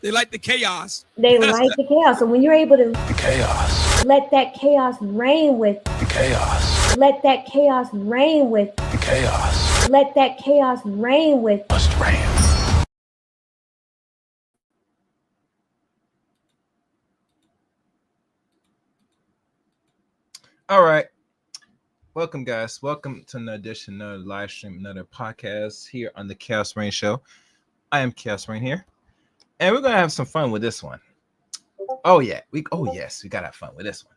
They like the chaos. They like the chaos. So when you're able to The chaos. let that chaos reign with The chaos. let that chaos reign with The chaos. let that chaos reign with Must reign. All right. Welcome, guys. Welcome to another edition, another live stream, another podcast here on the Chaos Rain Show. I am Chaos Rain here, and we're gonna have some fun with this one. Oh yeah, we gotta have fun with this one.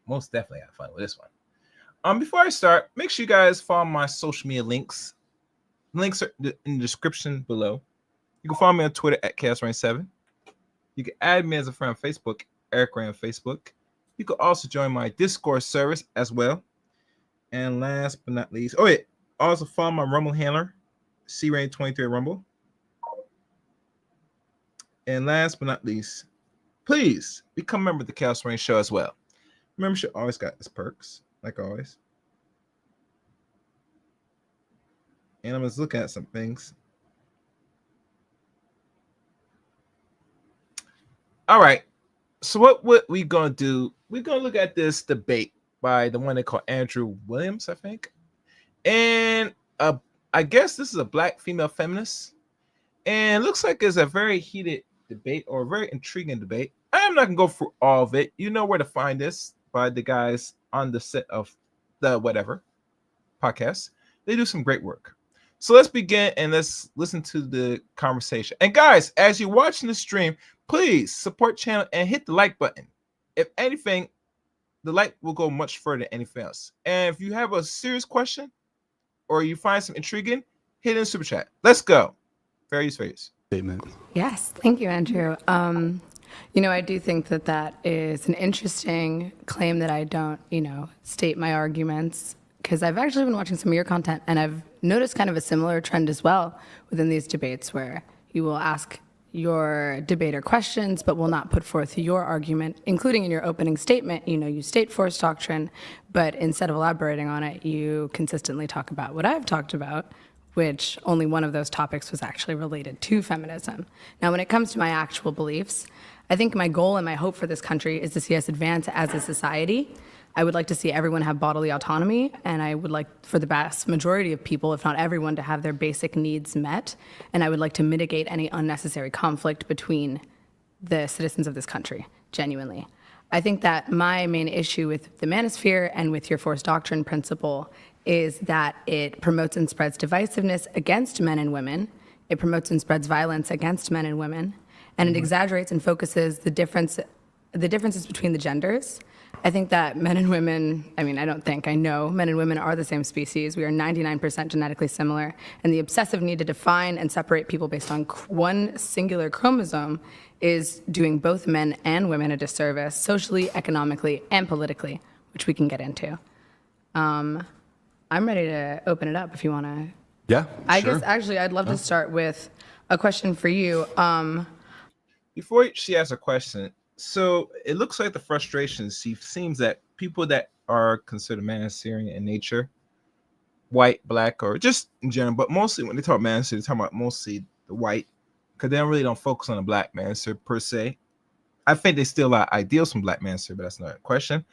Most definitely have fun with this one. Before I start, make sure you guys follow my social media links. Links are in the description below. You can follow me on Twitter at ChaosRain7. You can add me as a friend on Facebook, Eric Ray on Facebook. You can also join my Discord service as well. And last but not least, also follow my Rumble handler, CRain23 Rumble. And last but not least, please become a member of the Chaos Rain Show as well. Membership always got its perks, like always. And I'm just looking at some things. All right. So what we gonna do? We're gonna look at this debate by the one they call Andrew Williams, I think. And I guess this is a black female feminist. And it looks like it's a very heated debate or a very intriguing debate. I'm not gonna go through all of it. You know where to find this by the guys on the set of the whatever podcast. They do some great work. So let's begin and let's listen to the conversation. And guys, as you're watching the stream, please support the channel and hit the like button. If anything, the like will go much further than anything else. And if you have a serious question or you find some intriguing, hit in the super chat. Let's go. Fair use. Statement. Yes, thank you, Andrew. I do think that is an interesting claim that I don't, state my arguments, because I've actually been watching some of your content and I've noticed kind of a similar trend as well within these debates where you will ask your debater questions but will not put forth your argument, including in your opening statement. You state force doctrine, but instead of elaborating on it, you consistently talk about what I've talked about, which only one of those topics was actually related to feminism. Now, when it comes to my actual beliefs, I think my goal and my hope for this country is to see us advance as a society. I would like to see everyone have bodily autonomy, and I would like for the vast majority of people, if not everyone, to have their basic needs met. And I would like to mitigate any unnecessary conflict between the citizens of this country, genuinely. I think that my main issue with the manosphere and with your force doctrine principle is that it promotes and spreads divisiveness against men and women. It promotes and spreads violence against men and women. And it exaggerates and focuses the differences between the genders. I think that men and women, I know men and women are the same species. We are 99% genetically similar. And the obsessive need to define and separate people based on one singular chromosome is doing both men and women a disservice, socially, economically, and politically, which we can get into. I'm ready to open it up if you want to. Yeah, I sure. guess, actually, I'd love to start with a question for you. Before she asks a question, so it looks like the frustration seems that people that are considered Manasirian in nature, white, black, or just in general, but mostly when they talk Manasir, they're talking about mostly the white, because they don't focus on the black Manasir per se. I think they steal a lot of ideals from black Manasir, but that's not a question.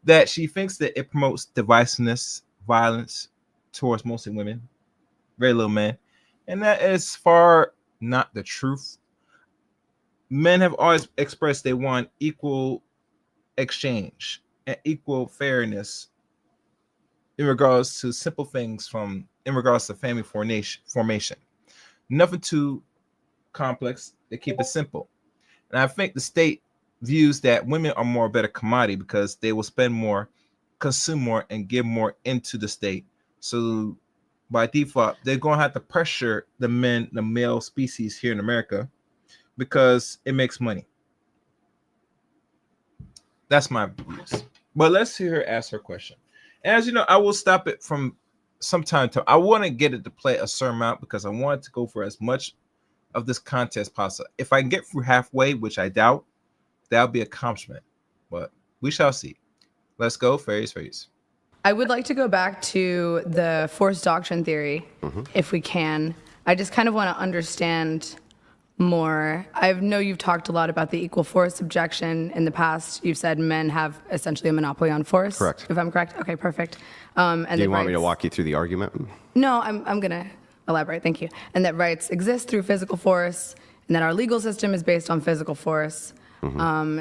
That she thinks that it promotes divisiveness, violence towards mostly women, very little men, and that is far not the truth. Men have always expressed they want equal exchange and equal fairness in regards to simple things in regards to family formation. Nothing too complex. They keep it simple. And I think the state views that women are more better commodity because they will spend more, consume more, and give more into the state. So by default, they're going to have to pressure the male species here in America, because it makes money. That's my views. But let's hear her ask her question. And as you know, I will stop it from some time to I want to get it to play a certain amount because I want it to go for as much of this content as possible. If I can get through halfway, which I doubt, that'll be an accomplishment. But we shall see. Let's go. Fairies. I would like to go back to the force doctrine theory, if we can. I just kind of want to understand more. I know you've talked a lot about the equal force objection in the past. You've said men have essentially a monopoly on force. Correct. If I'm correct. Okay, perfect. Do you want me to walk you through the argument? No, I'm going to elaborate. Thank you. And that rights exist through physical force, and that our legal system is based on physical force.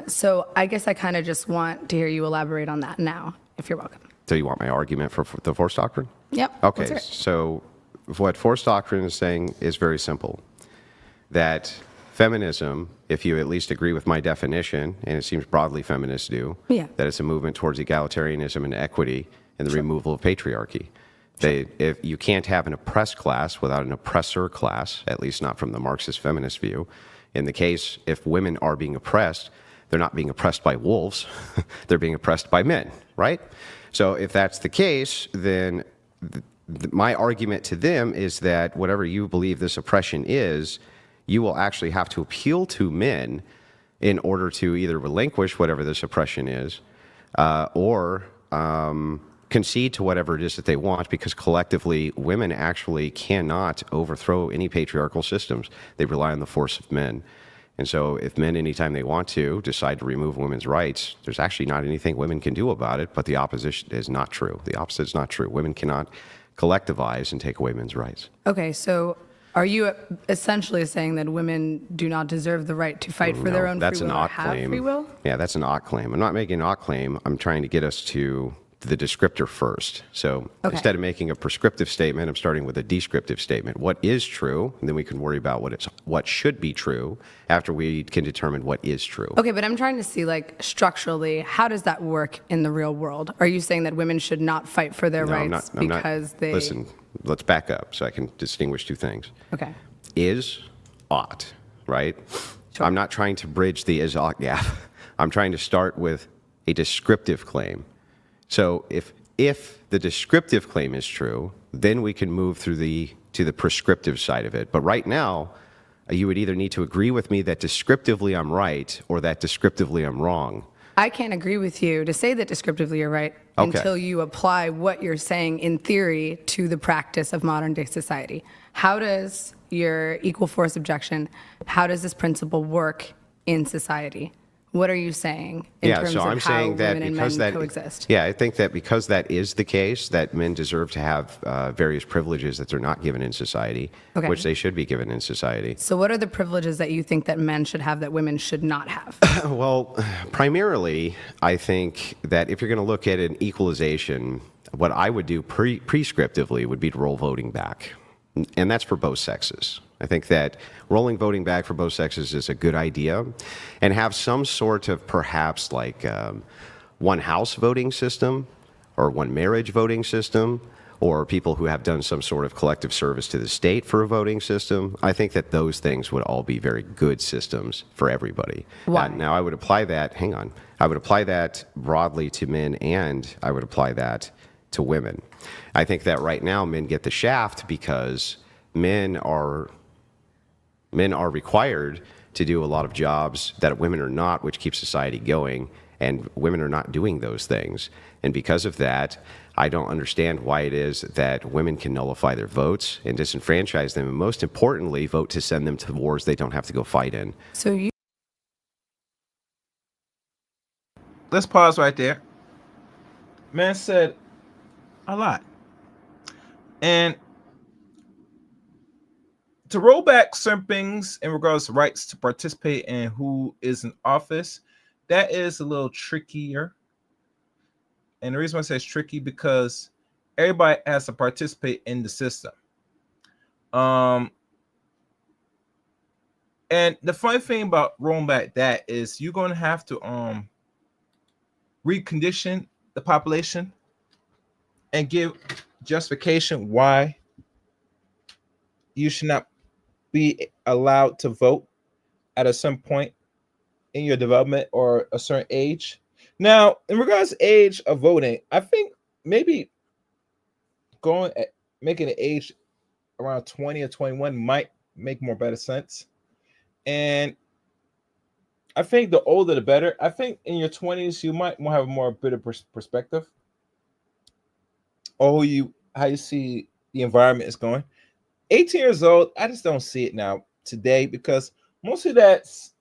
So I guess I kind of just want to hear you elaborate on that now, if you're welcome. So you want my argument for the force doctrine? Yep. Okay, let's hear it. so what force doctrine is saying is very simple. That feminism, if you at least agree with my definition, and it seems broadly feminists do, Yeah. that it's a movement towards egalitarianism and equity and the removal of patriarchy. If you can't have an oppressed class without an oppressor class, at least not from the Marxist feminist view. In the case, if women are being oppressed, they're not being oppressed by wolves, they're being oppressed by men, right? So if that's the case, then my argument to them is that whatever you believe this oppression is, you will actually have to appeal to men in order to either relinquish whatever this oppression is, or concede to whatever it is that they want, because collectively women actually cannot overthrow any patriarchal systems. They rely on the force of men. And so if men, anytime they want to, decide to remove women's rights, there's actually not anything women can do about it, but the opposition is not true. The opposite is not true. Women cannot collectivize and take away men's rights. Okay, so are you essentially saying that women do not deserve the right to fight for their own that's free will an or ought have claim. free will? Yeah, that's an ought claim. I'm not making an ought claim. I'm trying to get us to the descriptor first. So Okay. instead of making a prescriptive statement, I'm starting with a descriptive statement. What is true, and then we can worry about what should be true after we can determine what is true. Okay, but I'm trying to see, like, structurally, how does that work in the real world? Are you saying that women should not fight for their rights because they... Listen, let's back up so I can distinguish two things. Okay. Is, ought, right? Sure. I'm not trying to bridge the is-ought gap. I'm trying to start with a descriptive claim. So if the descriptive claim is true, then we can move to the prescriptive side of it. But right now, you would either need to agree with me that descriptively I'm right or that descriptively I'm wrong. I can't agree with you to say that descriptively you're right Okay. until you apply what you're saying in theory to the practice of modern day society. How does your equal force objection, how does this principle work in society? What are you saying in terms of how women and men coexist? Yeah, I think that because that is the case, that men deserve to have various privileges that they're not given in society, Okay. which they should be given in society. So what are the privileges that you think that men should have that women should not have? Well, primarily, I think that if you're going to look at an equalization, what I would do prescriptively would be to roll voting back. And that's for both sexes. I think that rolling voting back for both sexes is a good idea, and have some sort of perhaps like one house voting system or one marriage voting system, or people who have done some sort of collective service to the state for a voting system. I think that those things would all be very good systems for everybody. Why? Now I would apply that, I would apply that broadly to men, and I would apply that to women. I think that right now men get the shaft because men are required to do a lot of jobs that women are not, which keeps society going, and women are not doing those things. And because of that, I don't understand why it is that women can nullify their votes and disenfranchise them, and most importantly, vote to send them to wars they don't have to go fight in. So you... Let's pause right there. Man said a lot. And to roll back some things in regards to rights to participate in who is in office, that is a little trickier. And the reason why I say it's tricky because everybody has to participate in the system. And the funny thing about rolling back that is you're going to have to recondition the population and give justification why you should not be allowed to vote at a certain point in your development or a certain age. Now, in regards to age of voting, I think maybe making the age around 20 or 21 might make more better sense. And I think the older the better. I think in your 20s you might have a more better perspective. Or how you see the environment is going. 18 years old, I just don't see it now today because mostly that's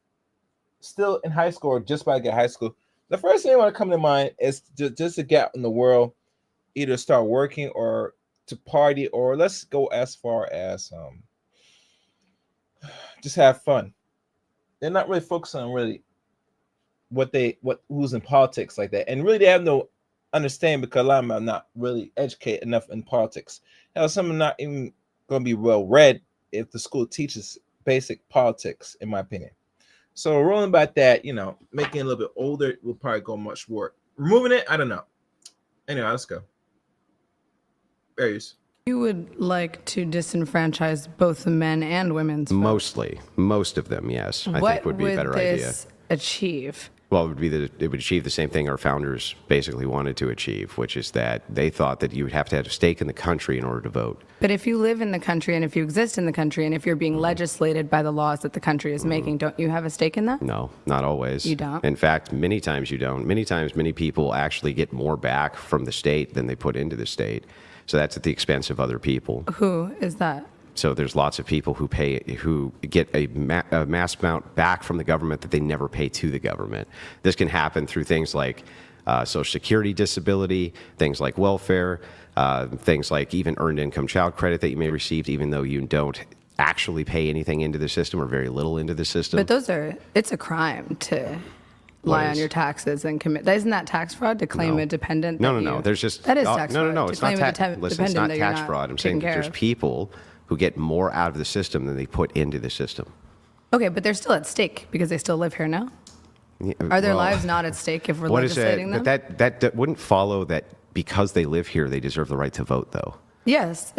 still in high school or just about to get high school, the first thing that want to come to mind is just to get out in the world, either start working or to party, or let's go as far as just have fun. They're not really focused on really who's in politics like that, and really they have no understanding because a lot of them are not really educated enough in politics. Now, some are not even going to be well read if the school teaches basic politics, in my opinion. So rolling about that, making it a little bit older will probably go much more. Removing it, I don't know. Anyway, let's go. Various. You would like to disenfranchise both the men and women's vote. Most of them, yes. I What think would be a better idea. this achieve? Well, it would achieve the same thing our founders basically wanted to achieve, which is that they thought that you would have to have a stake in the country in order to vote. But if you live in the country and if you exist in the country and if you're being legislated by the laws that the country is making, don't you have a stake in that? No, not always. You don't? In fact, many times you don't. Many times, many people actually get more back from the state than they put into the state. So that's at the expense of other people. Who is that? So there's lots of people who get a mass amount back from the government that they never pay to the government. This can happen through things like Social Security disability, things like welfare, things like even earned income child credit that you may receive, even though you don't actually pay anything into the system or very little into the system. But it's a crime to lie on your taxes and commit. Isn't that tax fraud to claim a dependent? No. There's just that is tax fraud. No. It's not tax. Listen, it's not that you're tax fraud. I'm saying taking that there's care of. people who get more out of the system than they put into the system. Okay, but they're still at stake because they still live here now. Are their lives not at stake if we're legislating them? But that wouldn't follow that because they live here, they deserve the right to vote, though. Yes,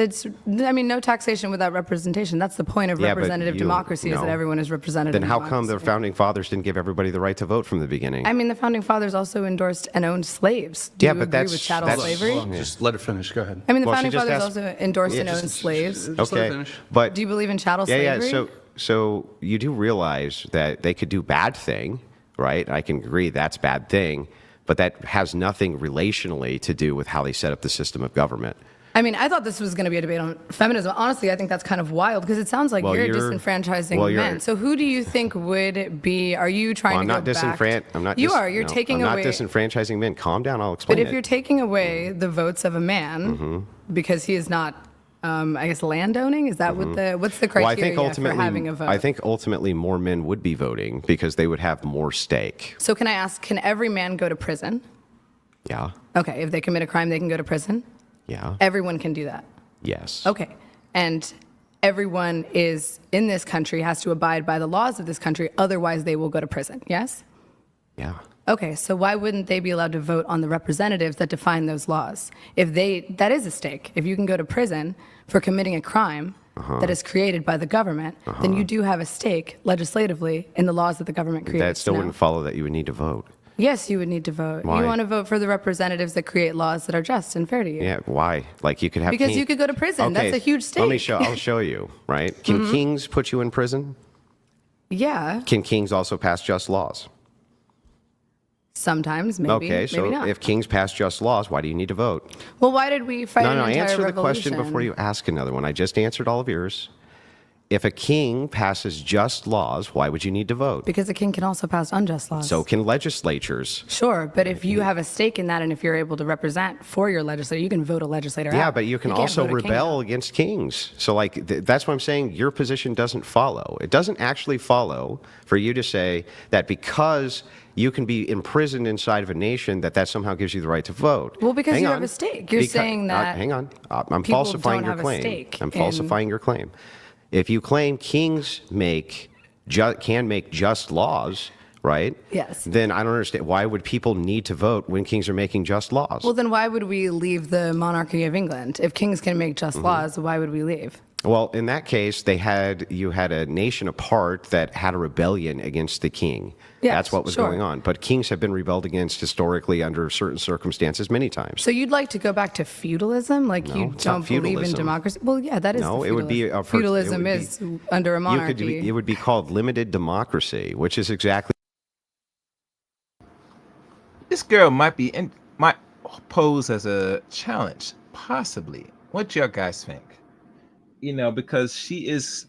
no taxation without representation. That's the point of representative democracy is that everyone is represented. Then how come the founding fathers didn't give everybody the right to vote from the beginning? I mean, the founding fathers also endorsed and owned slaves. Do you agree with chattel slavery? Just let her finish. Go ahead. I mean, the Well, founding she just fathers asked- also endorsed and owned slaves. Just let her finish. But Do you believe in chattel slavery? So you do realize that they could do bad thing, right? I can agree that's bad thing, but that has nothing relationally to do with how they set up the system of government. I mean, I thought this was going to be a debate on feminism. Honestly, I think that's kind of wild because it sounds like you're disenfranchising men. So who do you think would be? Are you trying to go back? I'm not. You are. You're taking I'm away. not disenfranchising men. Calm down. I'll explain. But if you're taking away the votes of a man because he is not, I guess, landowning, is that what's the criteria for having a vote? I think ultimately more men would be voting because they would have more stake. So can I ask? Can every man go to prison? Yeah. Okay. If they commit a crime, they can go to prison. Yeah. Everyone can do that. Yes. Okay. And everyone is in this country has to abide by the laws of this country. Otherwise, they will go to prison. Yes? Yeah. Okay. So why wouldn't they be allowed to vote on the representatives that define those laws? That is a stake. If you can go to prison for committing a crime that is created by the government, then you do have a stake legislatively in the laws that the government creates. That still wouldn't follow that you would need to vote. Yes, you would need to vote. Why? You want to vote for the representatives that create laws that are just and fair to you. Yeah, why? Like you could have because you could go to prison. Okay, that's a huge stake. I'll show you, right? Can kings put you in prison? Yeah. Can kings also pass just laws? Sometimes, maybe. Okay, so maybe not. if kings pass just laws, why do you need to vote? Well, why did we fight an entire answer the revolution? question before you ask another one. I just answered all of yours. If a king passes just laws, why would you need to vote? Because a king can also pass unjust laws. So can legislatures. Sure, but if you have a stake in that and if you're able to represent for your legislator, you can vote a legislator out. Yeah, but you can can't also vote a king rebel out. against kings. So like that's what I'm saying. Your position doesn't follow. It doesn't actually follow for you to say that because you can be imprisoned inside of a nation that somehow gives you the right to vote. Well, because you have a stake. You're saying that hang on. I'm people falsifying don't your have a claim. stake I'm in- falsifying your claim. If you claim kings can make just laws, right? Yes. Then I don't understand why would people need to vote when kings are making just laws? Well, then why would we leave the monarchy of England? If kings can make just laws, why would we leave? Well, in that case, you had a nation apart that had a rebellion against the king. Yes, that's what was sure. going on. But kings have been rebelled against historically under certain circumstances many times. So you'd like to go back to feudalism? Like No, you it's not don't believe in feudalism. democracy? Well, yeah, that is No, the it would be feudalism is under a monarchy. It would be called limited democracy, which is exactly. This girl might pose as a challenge, possibly. What do y'all guys think? Because she is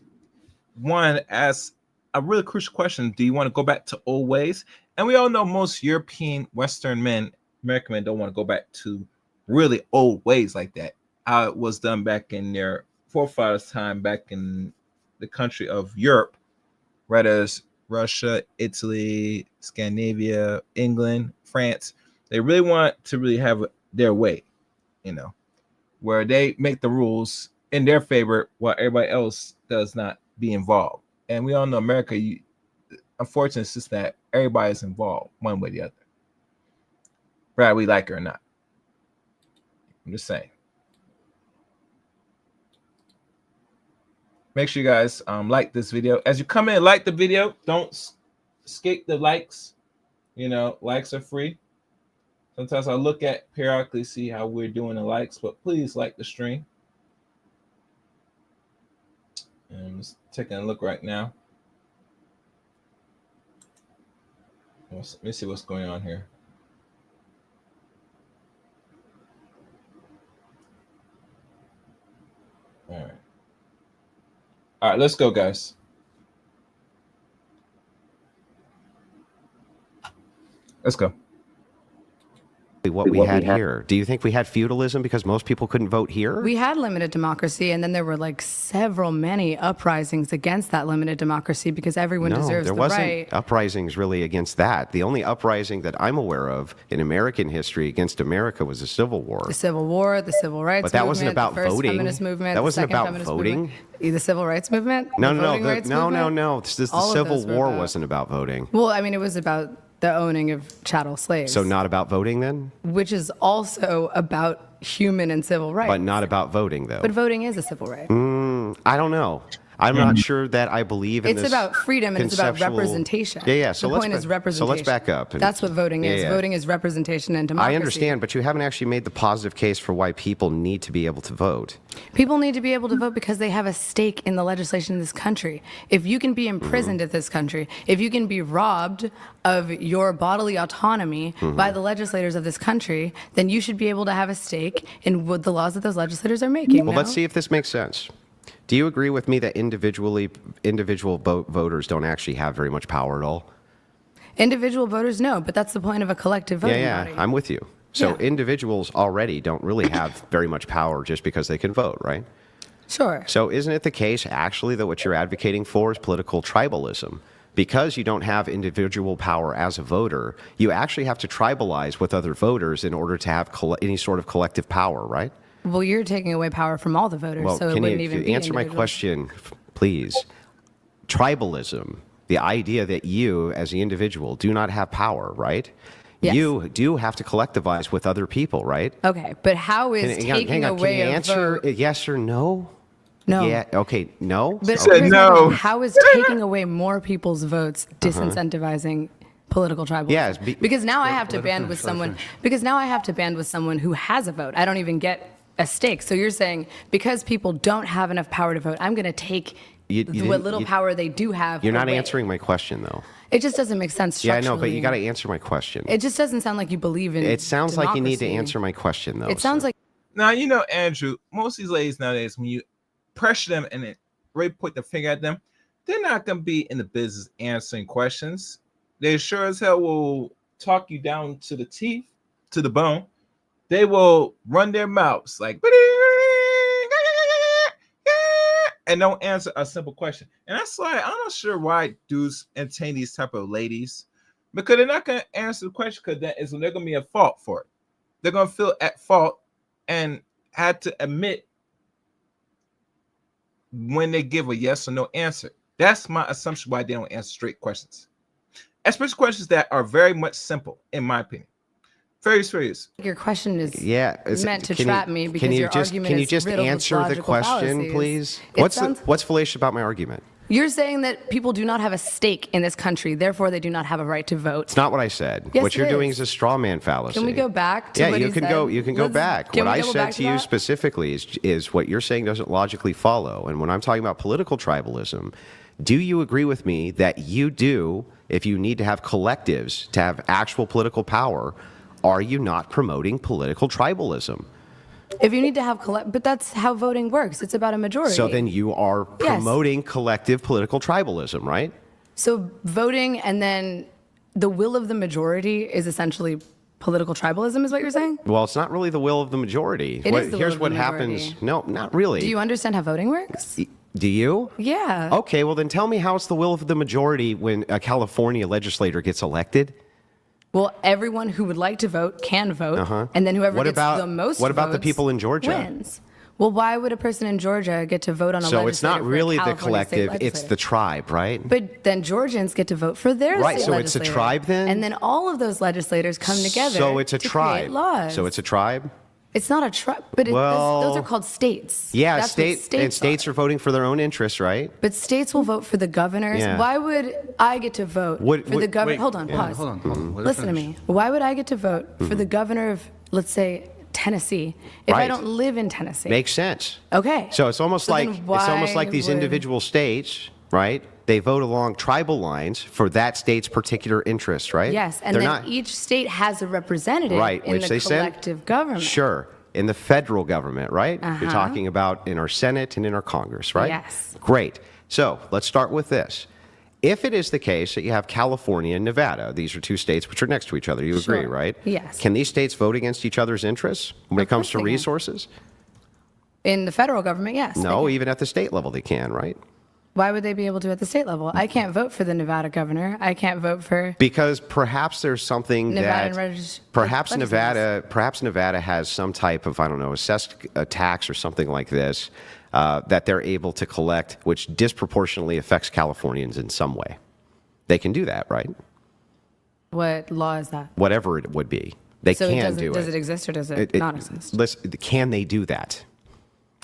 one as a really crucial question. Do you want to go back to old ways? And we all know most European, Western men, American men don't want to go back to really old ways like that. How it was done back in their forefathers' time, back in the country of Europe, right as Russia, Italy, Scandinavia, England, France. They really want to really have their way, where they make the rules in their favor while everybody else does not be involved. And we all know America, unfortunately, it's just that everybody's involved one way or the other, whether we like it or not. I'm just saying. Make sure you guys like this video. As you come in and like the video, don't escape the likes. Likes are free. Sometimes I look at periodically, see how we're doing the likes, but please like the stream. And I'm just taking a look right now. Let me see what's going on here. All right, let's go, guys. Let's go. What we had here. Do you think we had feudalism because most people couldn't vote here? We had limited democracy, and then there were like many uprisings against that limited democracy because everyone deserves the right. No, there wasn't uprisings really against that. The only uprising that I'm aware of in American history against America was the Civil War. The Civil War, the Civil Rights movement. But that wasn't about the first voting. Feminist movement. That wasn't the second about feminist voting. Movement, the Civil Rights movement. No. The Civil War wasn't about voting. Well, I mean, it was about the owning of chattel slaves. So not about voting then? Which is also about human and civil rights. But not about voting, though. But voting is a civil right. I don't know. I'm not sure that I believe in this. It's about freedom and it's about representation. Yeah. So the point is representation. So let's back up. That's what voting is. Voting is representation and democracy. I understand, but you haven't actually made the positive case for why people need to be able to vote. People need to be able to vote because they have a stake in the legislation of this country. If you can be imprisoned at this country, if you can be robbed of your bodily autonomy by the legislators of this country, then you should be able to have a stake in what the laws that those legislators are making. Well, let's see if this makes sense. Do you agree with me that individual voters don't actually have very much power at all? Individual voters, no, but that's the point of a collective voting body. I'm with you. So individuals already don't really have very much power just because they can vote, right? Sure. So isn't it the case, actually, that what you're advocating for is political tribalism? Because you don't have individual power as a voter, you actually have to tribalize with other voters in order to have any sort of collective power, right? Well, you're taking away power from all the voters, so it wouldn't even be answer my question, please? Tribalism, the idea that you, as the individual, do not have power, right? Yes. You do have to collectivize with other people, right? Okay, but how is taking away Can you a answer vote? Yes or no? No. Yeah. Okay. No. But said here's my no. question. How is taking away more people's votes disincentivizing political tribalism? Yes, because now I have to band with someone. Because now I have to band with someone who has a vote. I don't even get a stake. So you're saying because people don't have enough power to vote, I'm going to take what little power they do have. You're not away. answering my question, though. It just doesn't make sense structurally. Yeah, I know, but you got to answer my question. It just doesn't sound like you believe in. It sounds like you need to democracy. answer my question, though. It sounds like. Now, Andrew, most of these ladies nowadays, when you pressure them and then really put the finger at them, they're not going to be in the business answering questions. They sure as hell will talk you down to the teeth, to the bone. They will run their mouths like, and don't answer a simple question. And that's why I'm not sure why dudes entertain these type of ladies, because they're not going to answer the question, because they're going to be at fault for it. They're going to feel at fault and had to admit when they give a yes or no answer. That's my assumption why they don't answer straight questions, especially questions that are very much simple, in my opinion. Very serious. Your question is meant to can trap you- me because can you your just, argument Can you is just riddled with answer the logical question, fallacies. please? It What's fallacious about my argument? You're saying that people do not have a stake in this country, therefore they do not have a right to vote. It's not what I said. Yes, What you're it doing is. is a straw man fallacy. Can we go back to what you he can said? go. You can go back. Can What we I go said back to you that? specifically is what you're saying doesn't logically follow. And when I'm talking about political tribalism, do you agree with me that you do, if you need to have collectives to have actual political power, are you not promoting political tribalism? If you need to have but that's how voting works. It's about a majority. So then you are Yes. promoting collective political tribalism, right? So voting and then the will of the majority is essentially political tribalism, is what you're saying? Well, it's not really the will of the majority. It is the will Here's of what the happens. majority. No, not really. Do you understand how voting works? Do you? Yeah. Okay, well then tell me how it's the will of the majority when a California legislator gets elected. Well, everyone who would like to vote can vote, and then whoever What gets about- the most what about the votes people in Georgia? wins. Well, why would a person in Georgia get to vote on a So legislator it's not for a really the California state collective, it's legislator? the tribe, right? But then Georgians get to vote for their Right, state so it's a legislator. tribe then? And then all of those legislators come together So it's a to tribe. create laws. So it's a tribe? It's not a tribe, but Well, those are called states. Yeah, That's what states are voting for their own interests, right? But states will vote for the governors. Yeah. Why would I get to vote for the governor? Wait, Hold on, pause. Hold on. Let her Listen to finish. me. Why would I get to vote for the governor of, let's say, Tennessee, if I Right. don't live in Tennessee? Makes sense. Okay. So it's almost So then like why these would- individual states, right? They vote along tribal lines for that state's particular interests, right? Yes, and They're then not, each state has a representative right, in which the they send. collective government. Sure. In the federal government, right? You're Uh-huh. talking about in our Senate and in our Congress, right? Yes. Great. So let's start with this. If it is the case that you have California and Nevada, these are two states which are next to each other, you agree, Sure. right? Yes. Can these states vote against each other's interests when it Of comes course to they can. resources? In the federal government, yes. they No, can. even at the state level they can, right? Why would they be able to at the state level? I can't vote for the Nevada governor. I can't vote for Because perhaps there's something Nevada that perhaps Nevada has some type of, I don't know, assessed a tax or something like this that they're able to collect, which disproportionately affects Californians in some way. They can do that, right? What law is that? Whatever it would be, they So can do it. does it exist or does it not exist? Listen, can they do that?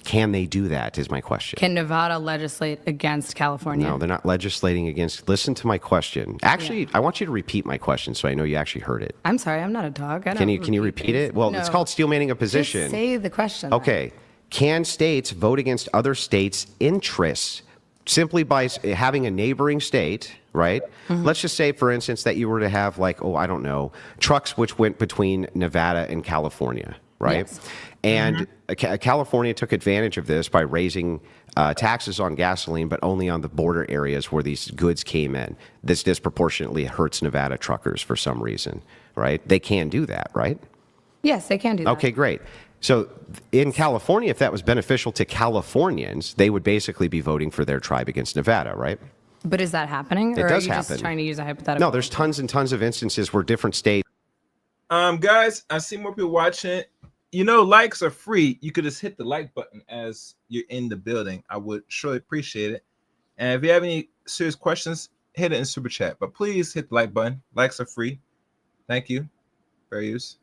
Can they do that is my question. Can Nevada legislate against California? No, they're not legislating against. Listen to my question. Actually, I want you to repeat my question so I know you actually heard it. I'm sorry, I'm not a dog. I don't Can you repeat things. it? Well, it's No. called steelmanning a position. Just say the question. then. Okay. Can states vote against other states' interests simply by having a neighboring state, right? Mm-hmm. Let's just say, for instance, that you were to have, like, I don't know, trucks which went between Nevada and California, right? Yes. And California took advantage of this by raising taxes on gasoline, but only on the border areas where these goods came in. This disproportionately hurts Nevada truckers for some reason, right? They can do that, right? Yes, they can do that. Okay, great. So in California, if that was beneficial to Californians, they would basically be voting for their tribe against Nevada, right? But is that happening? It or does are you happen. just trying to use a hypothetical? No, there's tons and tons of instances where different states. Guys, I see more people watching. You know, likes are free. You could just hit the like button as you're in the building. I would surely appreciate it. And if you have any serious questions, hit it in super chat. But please hit the like button. Likes are free. Thank you. Fair use.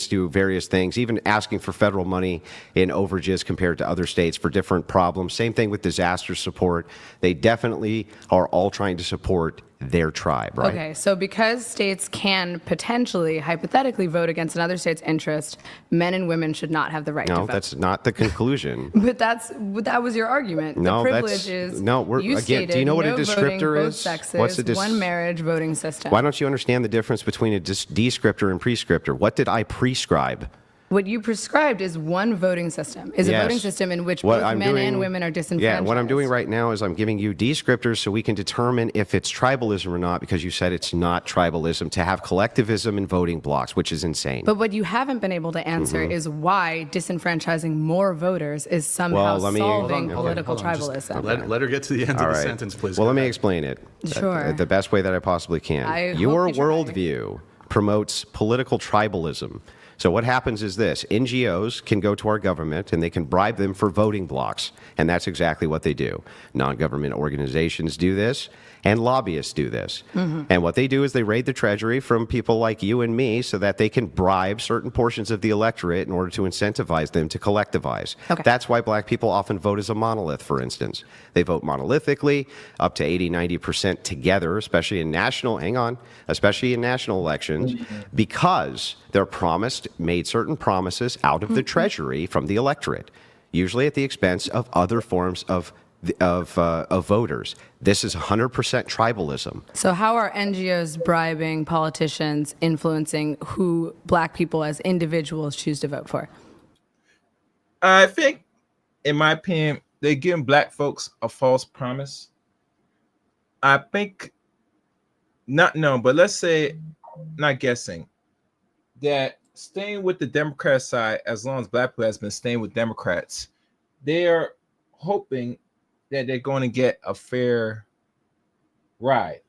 Do various things, even asking for federal money in overages compared to other states for different problems. Same thing with disaster support. They definitely are all trying to support their tribe, right? Okay, so because states can potentially, hypothetically, vote against another state's interest, men and women should not have the right to No, vote. that's not the conclusion. But that was your argument. No, the that's- privilege is no, we're- you again, stated do you know what a no descriptor voting, both is? sexes, What's a one marriage voting system. Why don't you understand the difference between a descriptor and prescriptor? What did I prescribe? What you prescribed is one voting system, is a Yes. voting system in which What both I'm men doing- and women are disenfranchised. Yeah, what I'm doing right now is I'm giving you descriptors so we can determine if it's tribalism or not, because you said it's not tribalism to have collectivism in voting blocks, which is insane. But what you haven't been able to answer is why disenfranchising more voters is somehow Well, let me- solving Okay, political Hold on, just tribalism. let her get to the end All of the right. sentence, please. Well, Go let me ahead. explain it Sure. the best way that I possibly can. I hope Your you try. worldview promotes political tribalism. So what happens is this: NGOs can go to our government and they can bribe them for voting blocks, and that's exactly what they do. Non-government organizations do this, and lobbyists do this. And what they do is they raid the treasury from people like you and me so that they can bribe certain portions of the electorate in order to incentivize them to collectivize. Okay. That's why black people often vote as a monolith, for instance. They vote monolithically, up to 80, 90% together, especially in national elections, because they're made certain promises out of the treasury from the electorate, usually at the expense of other forms of voters. This is 100% tribalism. So how are NGOs bribing politicians, influencing who black people as individuals choose to vote for? I think, in my opinion, they're giving black folks a false promise. I think not known, but let's say, not guessing, that staying with the Democrat side, as long as Black people has been staying with Democrats, they're hoping that they're going to get a fair ride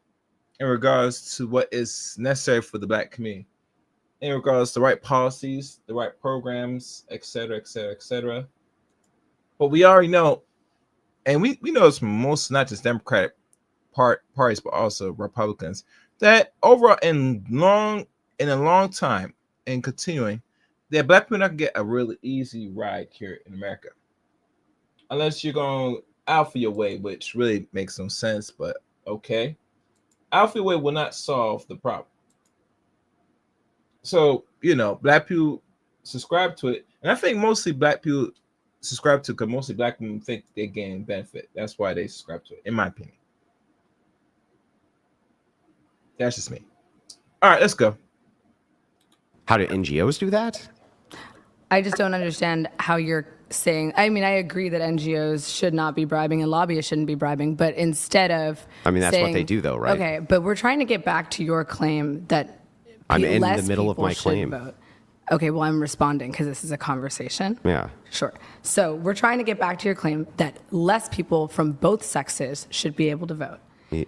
in regards to what is necessary for the Black community, in regards to the right policies, the right programs, et cetera, et cetera, et cetera. But we already know, and we know it's from most, not just Democratic parties, but also Republicans, that overall in a long time and continuing, that Black people not gonna get a really easy ride here in America, unless you're going out for your way, which really makes no sense. But okay, out for your way will not solve the problem. So Black people subscribe to it, and I think mostly Black people subscribe to it because mostly Black people think they gain benefit. That's why they subscribe to it, in my opinion. That's just me. All right, let's go. How do NGOs do that? I just don't understand how you're saying. I mean, I agree that NGOs should not be bribing and lobbyists shouldn't be bribing, but instead of That's saying, what they do, though, right? Okay, but we're trying to get back to your claim that I'm in less the middle of people my should claim. vote. Okay, well, I'm responding because this is a conversation. Yeah. Sure. So we're trying to get back to your claim that less people from both sexes should be able to vote.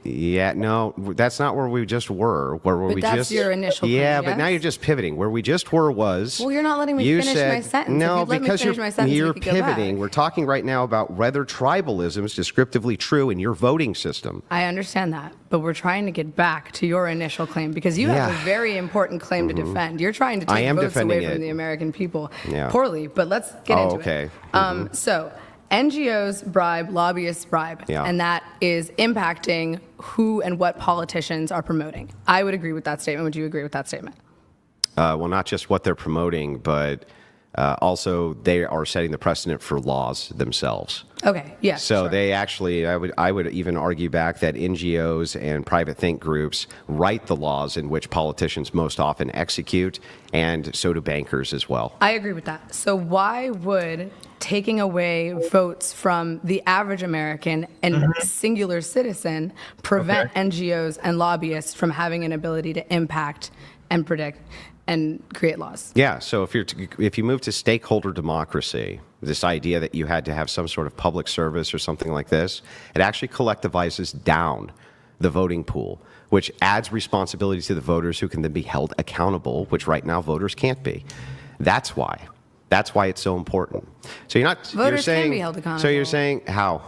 Yeah, no, that's not where we just were. But that's your initial claim, Yeah, but yes? now you're just pivoting. Where we just were was. Well, you're not letting me you finish said, my sentence. No, If you'd let me because finish my sentence, we you're could go back. pivoting. We're talking right now about whether tribalism is descriptively true in your voting system. I understand that, but we're trying to get back to your initial claim because you have Yeah. a very important claim to defend. You're trying to I take am votes away defending from it. the American people Yeah. poorly, but let's get into okay. it. So NGOs bribe, lobbyists bribe, Yeah. and that is impacting who and what politicians are promoting. I would agree with that statement. Would you agree with that statement? Well, not just what they're promoting, but also they are setting the precedent for laws themselves. Okay, yes. So sure. they actually, I would even argue back that NGOs and private think groups write the laws in which politicians most often execute, and so do bankers as well. I agree with that. So why would taking away votes from the average American and singular citizen prevent NGOs and lobbyists from having an ability to impact and predict and create laws? Yeah, so if you move to stakeholder democracy, this idea that you had to have some sort of public service or something like this, it actually collectivizes down the voting pool, which adds responsibility to the voters who can then be held accountable, which right now voters can't be. That's why it's so important. So you're Voters saying, can be held accountable. So you're saying how?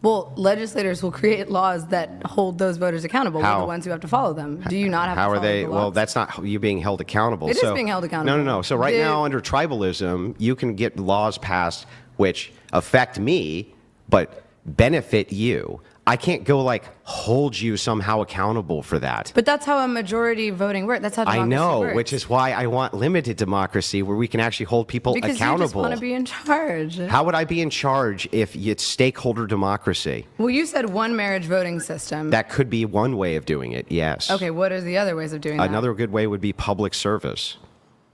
Well, legislators will create laws that hold those voters accountable. We're How? the ones who have to follow them. Do you not have How to are follow they? the laws? Well, that's not you being held accountable. It is being held accountable. No. So right now, under tribalism, you can get laws passed which affect me but benefit you. I can't go hold you somehow accountable for that. But that's how a majority voting works. That's how democracy I know, works. which is why I want limited democracy where we can actually hold people because accountable. you just want to be in charge. How would I be in charge if it's stakeholder democracy? Well, you said one marriage voting system. That could be one way of doing it, yes. Okay, what are the other ways of doing that? Another good way would be public service.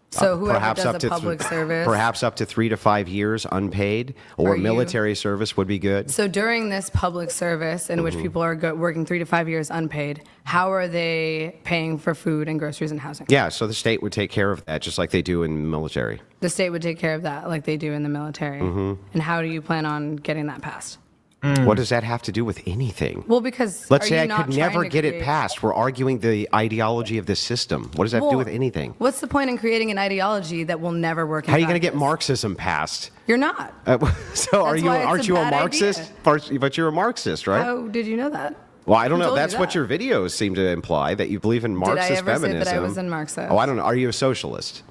So whoever Perhaps does up a to public service. Perhaps up to 3 to 5 years unpaid, or Are you- military service would be good. So during this public service in which people are working 3 to 5 years unpaid, how are they paying for food and groceries and housing? Yeah, so the state would take care of that, just like they do in the military. The state would take care of that like they do in the military. And how do you plan on getting that passed? What does that have to do with anything? Well, because Let's are say you I not could never trying to get it create- passed. We're arguing the ideology of this system. What does that have to do Well, with anything? What's the point in creating an ideology that will never work? How are you going to get Marxism passed? You're not. So That's why it's aren't a you a bad Marxist? But you're a Marxist, right? How did you know that? Well, I don't Who know. told you That's what that? your videos seem to imply, that you believe in I Marxist ever say feminism. that I was in Marxist? Oh, I don't know. Are you a socialist?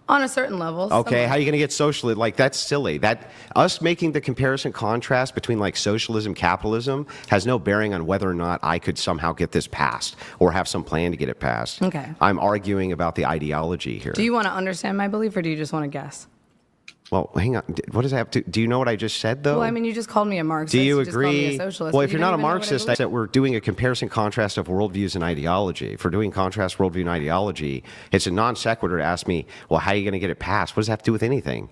On a certain level. Okay, somewhat. how are you going to get socialist? That's silly. That us making the comparison contrast between socialism, capitalism has no bearing on whether or not I could somehow get this passed or have some plan to get it passed. Okay. I'm arguing about the ideology here. Do you want to understand my belief or do you just want to guess? Well, hang on. What does that have to? Do you know what I just said though? Well, I mean, you just called me a Marxist. Do you just called me agree? a socialist. Well, but if you you're not a don't even know what I Marxist, believe. that we're doing a comparison contrast of worldviews and ideology. If we're doing contrast worldview and ideology, it's a non sequitur to ask me, well, how are you going to get it passed? What does that have to do with anything?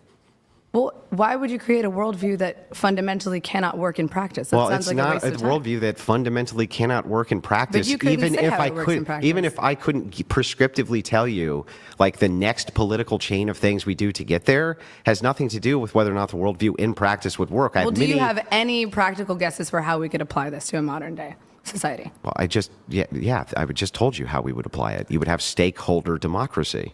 Well, why would you create a worldview that fundamentally cannot work in practice? That Well, sounds it's like a not waste a of time. worldview that fundamentally cannot work in practice. you couldn't say how it works in practice. Even if I couldn't prescriptively tell you, like the next political chain of things we do to get there has nothing to do with whether or not the worldview in practice would work. Well, do you have any practical guesses for how we could apply this to a modern day society? Well, I just told you how we would apply it. You would have stakeholder democracy.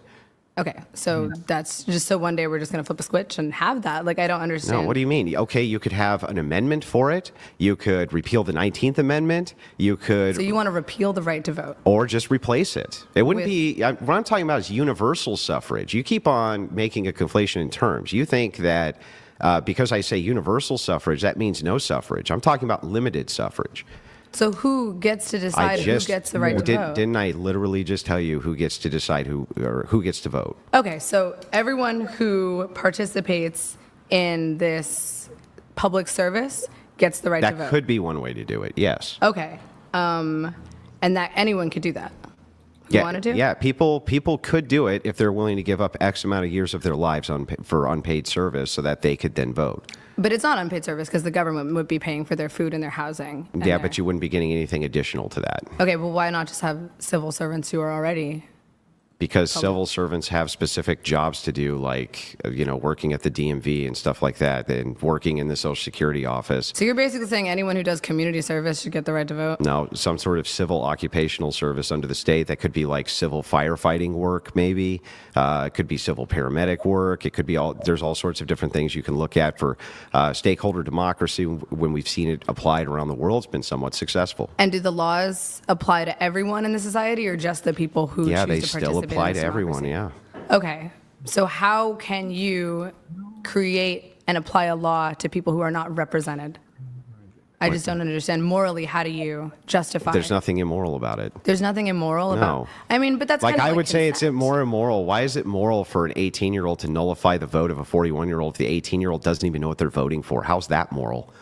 Okay, so that's just so one day we're just going to flip a switch and have that. Like, I don't understand. No, what do you mean? Okay, you could have an amendment for it. You could repeal the 19th Amendment. You could. So you want to repeal the right to vote? Or just replace it. It wouldn't be. What I'm talking about is universal suffrage. You keep on making a conflation in terms. You think that because I say universal suffrage, that means no suffrage. I'm talking about limited suffrage. So who gets to decide who gets the right to vote? Didn't I literally just tell you who gets to decide who gets to vote? Okay, so everyone who participates in this public service gets the right to vote. That could be one way to do it. Yes. Okay, and that anyone could do that. You wanted to? Yeah, people could do it if they're willing to give up X amount of years of their lives for unpaid service so that they could then vote. But it's not unpaid service because the government would be paying for their food and their housing. Yeah, but you wouldn't be getting anything additional to that. Okay, well, why not just have civil servants who are already... Because civil servants have specific jobs to do, like, working at the DMV and stuff like that, and working in the Social Security office. So you're basically saying anyone who does community service should get the right to vote? No, some sort of civil occupational service under the state. That could be like civil firefighting work, maybe. It could be civil paramedic work. It could be there's all sorts of different things you can look at for stakeholder democracy. When we've seen it applied around the world, it's been somewhat successful. And do the laws apply to everyone in the society or just the people who choose to participate? Still apply to democracy? everyone, yeah. Okay. So how can you create and apply a law to people who are not represented? I just don't understand. Morally, how do you justify? There's nothing immoral about it. There's nothing immoral about. I mean, but that's like, kind of I would say it's consent. more immoral. Why is it moral for an 18-year-old to nullify the vote of a 41-year-old if the 18-year-old doesn't even know what they're voting for? How's that moral?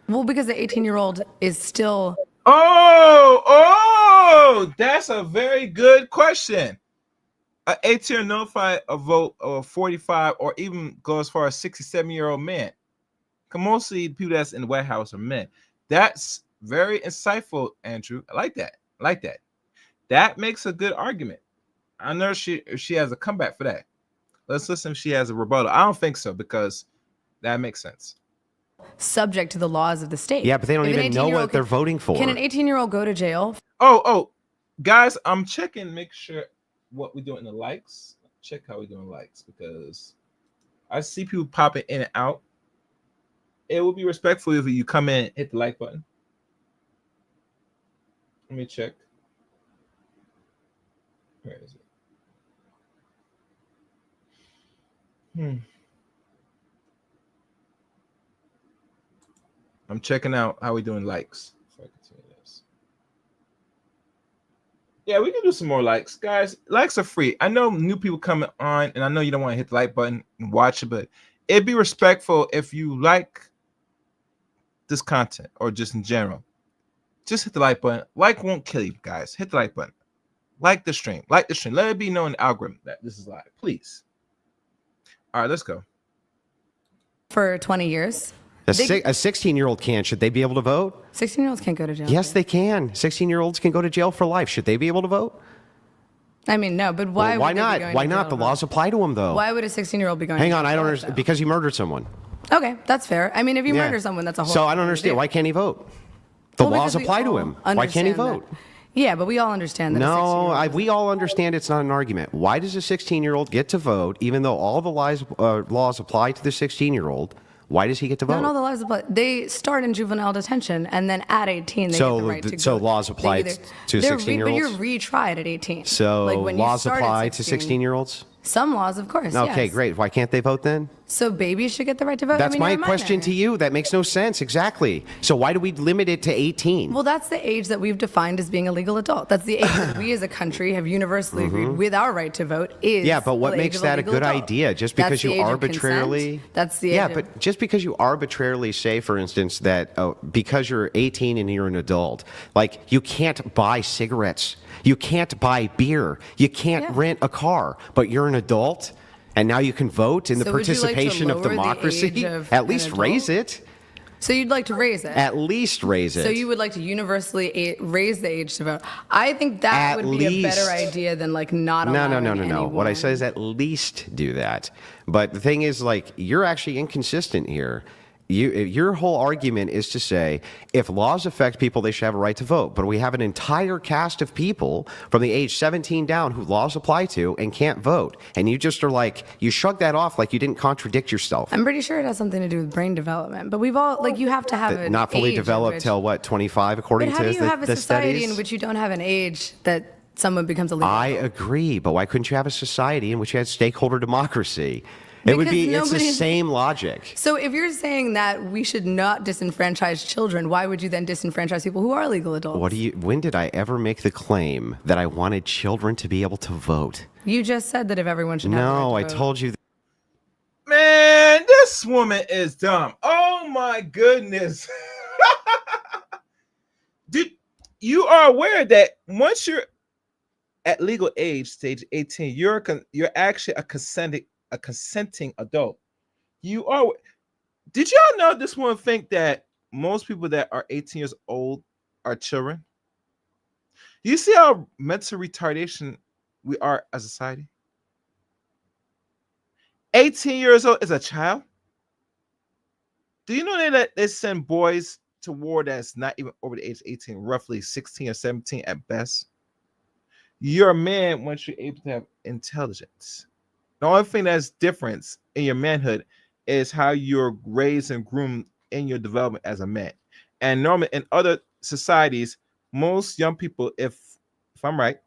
Well, because the 18-year-old is still... Oh, that's a very good question. An 18 nullify a vote of a 45 or even go as far as 67-year-old man. Because mostly the people that's in the White House are men. That's very insightful, Andrew. I like that. That makes a good argument. I know she has a comeback for that. Let's listen if she has a rebuttal. I don't think so because that makes sense. Subject to the laws of the state. Yeah, but they don't even know what they're voting for. Can an 18-year-old go to jail? Oh, guys, I'm checking, make sure what we're doing in the likes. Check how we're doing likes because I see people popping in and out. It would be respectful if you come in and hit the like button. Let me check. Where is it? I'm checking out how we're doing likes. If I continue this. Yeah, we can do some more likes. Guys, likes are free. I know new people coming on, and I know you don't want to hit the like button and watch it, but it'd be respectful if you like this content or just in general. Just hit the like button. Like won't kill you, guys. Hit the like button. Like the stream. Let it be known in the algorithm that this is live, please. All right, let's go. For 20 years. A 16-year-old can. Should they be able to vote? 16-year-olds can't go to jail. Yes, they can. 16-year-olds can go to jail for life. Should they be able to vote? I mean, no, but why? Well, why would they not? Be going Why to not? jail The for- laws apply to them, though. Why would a 16-year-old be going? Hang to on, I don't jail, understand. though? Because he murdered someone. Okay, that's fair. I mean, if you Yeah. murder someone, that's a whole. So I don't understand. Why can't he vote? The Well, laws because we apply to all him. Why can't he understand vote? that. Yeah, but we all understand that. No, we all understand it's not an argument. Why does a 16-year-old get to vote, even though all the laws apply to the 16-year-old? Why does he get to vote? No, the laws apply. They start in juvenile detention, and then at 18, they get the right to go. So laws apply to 16-year-olds? But you're retried at 18. So when you laws start at apply to 16-year-olds? Some laws, of course. Okay, yes. great. Why can't they vote then? So babies should get the right to vote? That's I mean, my you're a question minor. to you. That makes no sense. Exactly. So why do we limit it to 18? Well, that's the age that we've defined as being a legal adult. That's the age that we as a country have universally agreed with our right to vote is. Yeah, but what the makes age of that a legal good adult. idea? Just That's because the you age of arbitrarily. consent. That's the age Yeah, of- but just because you arbitrarily say, for instance, that because you're 18 and you're an adult, like you can't buy cigarettes, you can't buy beer, you can't Yeah. rent a car, but you're an adult. And now you can vote in the So would you like to participation of lower the democracy. age of At an least adult? raise it. So you'd like to raise it? At least raise it. So you would like to universally raise the age to vote? I think that At would be a better least. idea than like not No, allowing no. What I anyone. said is at least do that. But the thing is, like, you're actually inconsistent here. Your whole argument is to say if laws affect people, they should have a right to vote. But we have an entire cast of people from the age 17 down who laws apply to and can't vote. And you just are like, you shrug that off like you didn't contradict yourself. I'm pretty sure it has something to do with brain development. But we've all, like, you have to have an Not fully age at developed which- till what, 25 according But how to do you have a the society studies? in which you don't have an age that someone becomes a leader? I agree, but why couldn't you have a society in which you had stakeholder democracy? It would Because be, it's the nobody- same logic. So if you're saying that we should not disenfranchise children, why would you then disenfranchise people who are legal adults? When did I ever make the claim that I wanted children to be able to vote? You just said that if everyone should have the No, I right to vote. told you. Man, this woman is dumb. Oh my goodness. Dude, you are aware that once you're at legal age, stage 18, you're actually a consenting adult. You are. Did y'all know this woman think that most people that are 18 years old are children? You see how mental retardation we are as a society? 18 years old is a child. Do you know that they send boys to war that's not even over the age of 18, roughly 16 or 17 at best? You're a man once you're able to have intelligence. The only thing that's different in your manhood is how you're raised and groomed in your development as a man. And normally in other societies, most young people, if I'm right,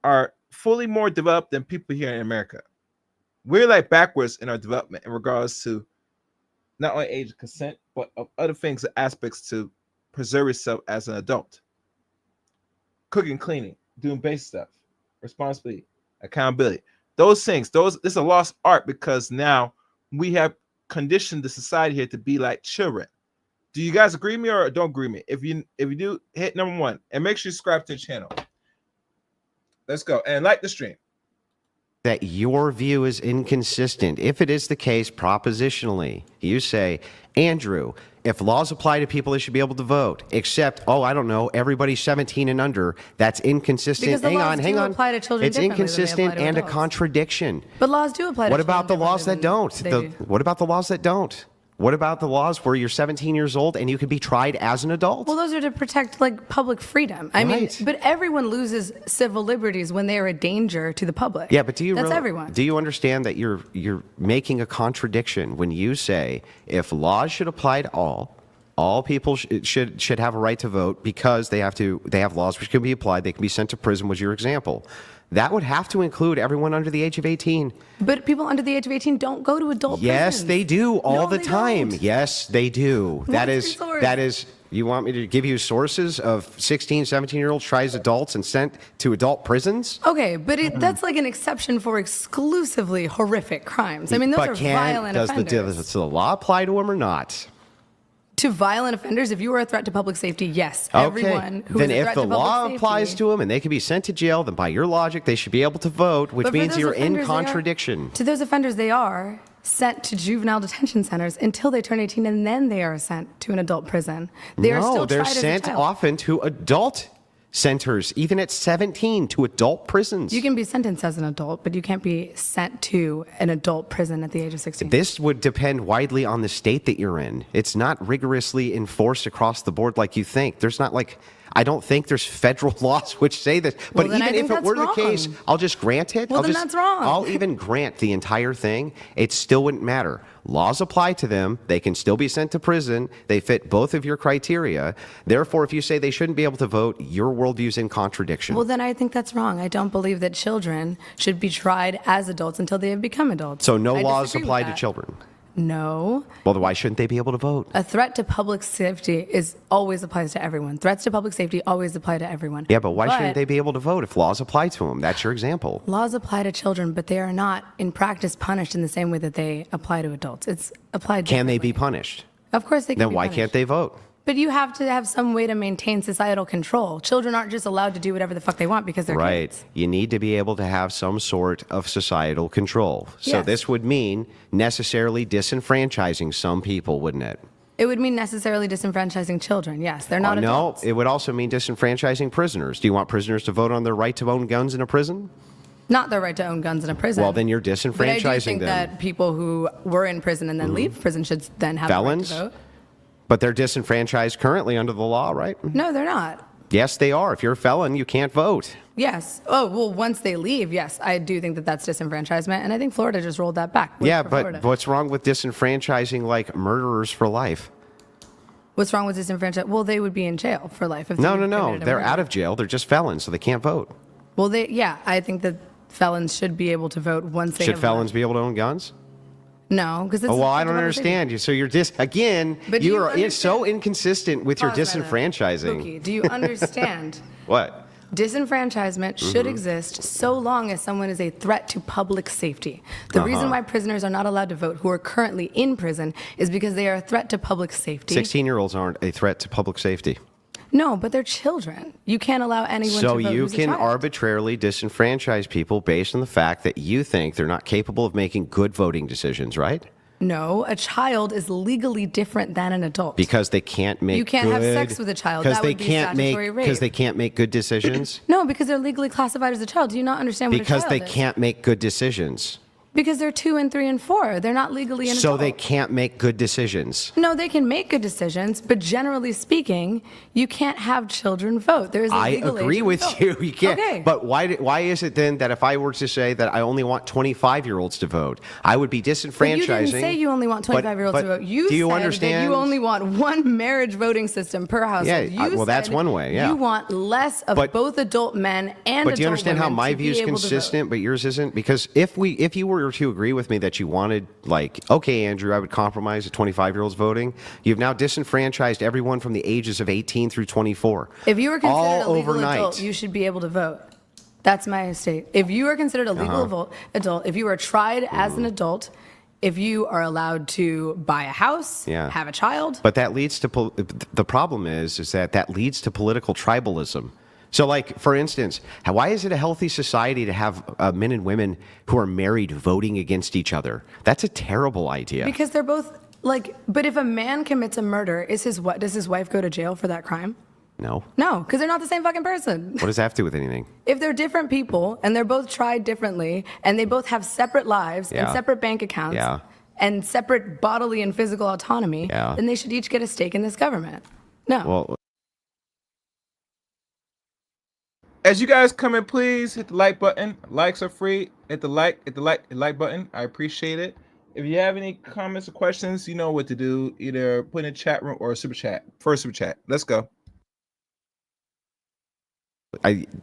are fully more developed than people here in America. We're like backwards in our development in regards to not only age of consent, but of other things, aspects to preserve yourself as an adult. Cooking, cleaning, doing basic stuff, responsibility, accountability. Those things, this is a lost art because now we have conditioned the society here to be like children. Do you guys agree with me or don't agree with me? If you do, hit number 1 and make sure you subscribe to the channel. Let's go and like the stream. That your view is inconsistent. If it is the case propositionally, you say, Andrew, if laws apply to people, they should be able to vote. Except, I don't know, everybody's 17 and under. That's inconsistent. Because the hang laws on, hang do on. apply to children It's differently than they inconsistent apply to and a adults. contradiction. But laws do apply to What about the children laws that differently don't? than they do. What about the laws that don't? What about the laws where you're 17 years old and you can be tried as an adult? Well, those are to protect like public freedom. I mean, Right. but everyone loses civil liberties when they are a danger to the public. Yeah, but That's everyone. Do you understand that you're making a contradiction when you say if laws should apply to all people should have a right to vote because they have laws which can be applied, they can be sent to prison was your example. That would have to include everyone under the age of 18. But people under the age of 18 don't go to adult Yes, prisons. they do all No, the they time. don't. Yes, they do. What's your source? That is, you want me to give you sources of 16, 17-year-olds tried as adults and sent to adult prisons? Okay, but that's like an exception for exclusively horrific crimes. I mean, those are violent offenders. Does the law apply to them or not? To violent offenders, if you are a threat to public safety, yes. Okay. Everyone who Then is a if threat the to public law safety, applies to them and they can be sent to jail, then by your logic, they should be able to vote, which But for means those you're in offenders, they are- contradiction. To those offenders, they are sent to juvenile detention centers until they turn 18, and then they are sent to an adult prison. They are still they're tried sent as a child. often to adult centers, even at 17, to adult prisons. You can be sentenced as an adult, but you can't be sent to an adult prison at the age of 16. This would depend widely on the state that you're in. It's not rigorously enforced across the board like you think. There's not like, I don't think there's federal laws which say this. But Well, then I even if think it were that's the case, wrong. I'll just grant it. Well, then that's wrong. I'll even grant the entire thing. It still wouldn't matter. Laws apply to them. They can still be sent to prison. They fit both of your criteria. Therefore, if you say they shouldn't be able to vote, your worldview's in contradiction. Well, then I think that's wrong. I don't believe that children should be tried as adults until they have become adults. So no I laws disagree with apply to that. children. No. Well, then why shouldn't they be able to vote? A threat to public safety always applies to everyone. Threats to public safety always apply to everyone. Yeah, but why shouldn't they be able to vote if laws apply to them? That's your example. Laws apply to children, but they are not in practice punished in the same way that they apply to adults. It's applied Can they be differently. punished? Of course they can Then be why punished. can't they vote? But you have to have some way to maintain societal control. Children aren't just allowed to do whatever the fuck they want because they're Right. kids. You need to be able to have some sort of societal control. So Yes. this would mean necessarily disenfranchising some people, wouldn't it? It would mean necessarily disenfranchising children. Yes, they're not no, adults. it would also mean disenfranchising prisoners. Do you want prisoners to vote on their right to own guns in a prison? Not their right to own guns in a prison. Well, then you're But I do disenfranchising think them. that people who were in prison and then leave prison should then have Felons? the right to vote. But they're disenfranchised currently under the law, right? No, they're not. Yes, they are. If you're a felon, you can't vote. Yes. Oh, well, once they leave, yes, I do think that that's disenfranchisement, and I think Florida just rolled that back. Yeah, for but Florida. what's wrong with disenfranchising like murderers for life? What's wrong with disenfranchisement? Well, they would be in jail for life. If No, they no, no. committed a They're murder. out of jail. They're just felons, so they can't vote. Well, I think that felons should be able to vote once they Should have felons be able to own guns? No, because Oh, well, I don't understand you. So you're again, But do you you are so understand- inconsistent with your Pause, Meta. disenfranchising. Pookie, do you understand? What? Disenfranchisement should exist so long as someone is a threat to public safety. The reason why prisoners are not allowed to vote who are currently in prison is because they are a threat to public safety. 16-year-olds aren't a threat to public safety. No, but they're children. You can't allow anyone to So vote you who's a can child. arbitrarily disenfranchise people based on the fact that you think they're not capable of making good voting decisions, right? No, a child is legally different than an adult. Because they can't make You can't have good- sex with a child. Because That they would be can't make statutory rape. because they can't make good decisions. No, because they're legally classified as a child. Do you not understand what Because a they child is? can't make good decisions. Because they're 2 and 3 and 4. They're not legally an So adult. they can't make good decisions. No, they can make good decisions, but generally speaking, you can't have children vote. There is a I legal age agree to with vote. you. You can't. Okay. But why is it then that if I were to say that I only want 25-year-olds to vote, I would be disenfranchising? But you didn't say you only want 25-year-olds to vote. You do you said understand? that you only want one marriage voting system per household. Yeah, You well, that's said one way, yeah. You want less of But- both adult men and But do you adult understand how women my to be view is able to vote. consistent, but yours isn't? Because if you were to agree with me that you wanted, like, okay, Andrew, I would compromise the 25-year-olds voting. You've now disenfranchised everyone from the ages of 18 through 24. If you were considered all a legal overnight. adult, you should be able to vote. That's my state. If you are considered a legal adult, if you are tried as an adult, if you are allowed to buy a house, Yeah. have a child, But that leads to the problem is that leads to political tribalism. So, like, for instance, why is it a healthy society to have men and women who are married voting against each other? That's a terrible idea. because they're both like. But if a man commits a murder, does his wife go to jail for that crime? No. No, because they're not the same fucking person. What does that have to do with anything? If they're different people and they're both tried differently and they both have separate lives and Yeah. separate bank accounts Yeah. and separate bodily and physical autonomy, Yeah. then they should each get a stake in this government. No. Well, As you guys come in, please hit the like button. Likes are free. Hit the like button. I appreciate it. If you have any comments or questions, you know what to do. Either put in a chat room or a super chat. First super chat. Let's go.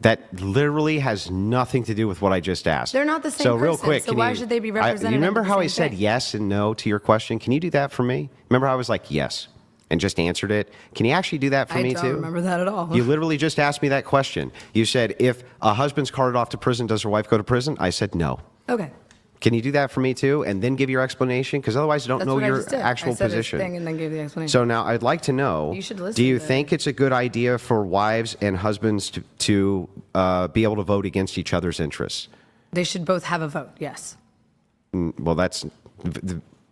that literally has nothing to do with what I just asked. They're not the same So real person, quick, so can why you- should they be represented You remember as the how I same said thing? yes and no to your question? Can you do that for me? Remember how I was like yes and just answered it? Can you actually do that for I me don't too? remember that at all. You literally just asked me that question. You said, if a husband's carted off to prison, does her wife go to prison? I said no. Okay. Can you do that for me too, and then give your explanation? Because otherwise, I don't That's know what I your just did. actual I said position. His thing and then gave the explanation. So now I'd like to know, You should listen do you to think it's a good idea for wives and husbands to be able to vote against each other's interests? They should both have a vote, yes. Well,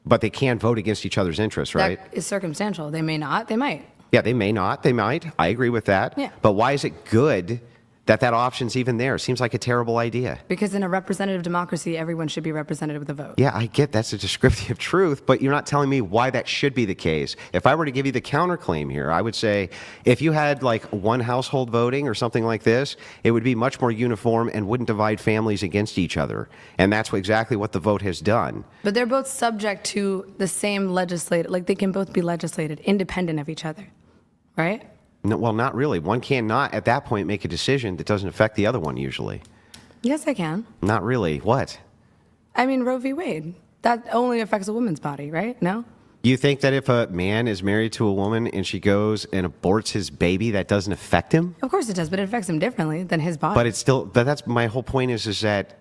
but they can vote against each other's interests, right? That is circumstantial. They may not, they might. Yeah, they may not, they might. I agree with that. Yeah. But why is it good that option's even there? It seems like a terrible idea. Because in a representative democracy, everyone should be represented with a vote. Yeah, I get that's a descriptive truth, but you're not telling me why that should be the case. If I were to give you the counterclaim here, I would say if you had like one household voting or something like this, it would be much more uniform and wouldn't divide families against each other. And that's exactly what the vote has done. But they're both subject to the same legislative, like they can both be legislated independent of each other, right? No, well, not really. One cannot at that point make a decision that doesn't affect the other one usually. Yes, I can. Not really. What? I mean, Roe v. Wade, that only affects a woman's body, right? No? You think that if a man is married to a woman and she goes and aborts his baby, that doesn't affect him? Of course it does, but it affects him differently than his body. But it's still, but that's my whole point is that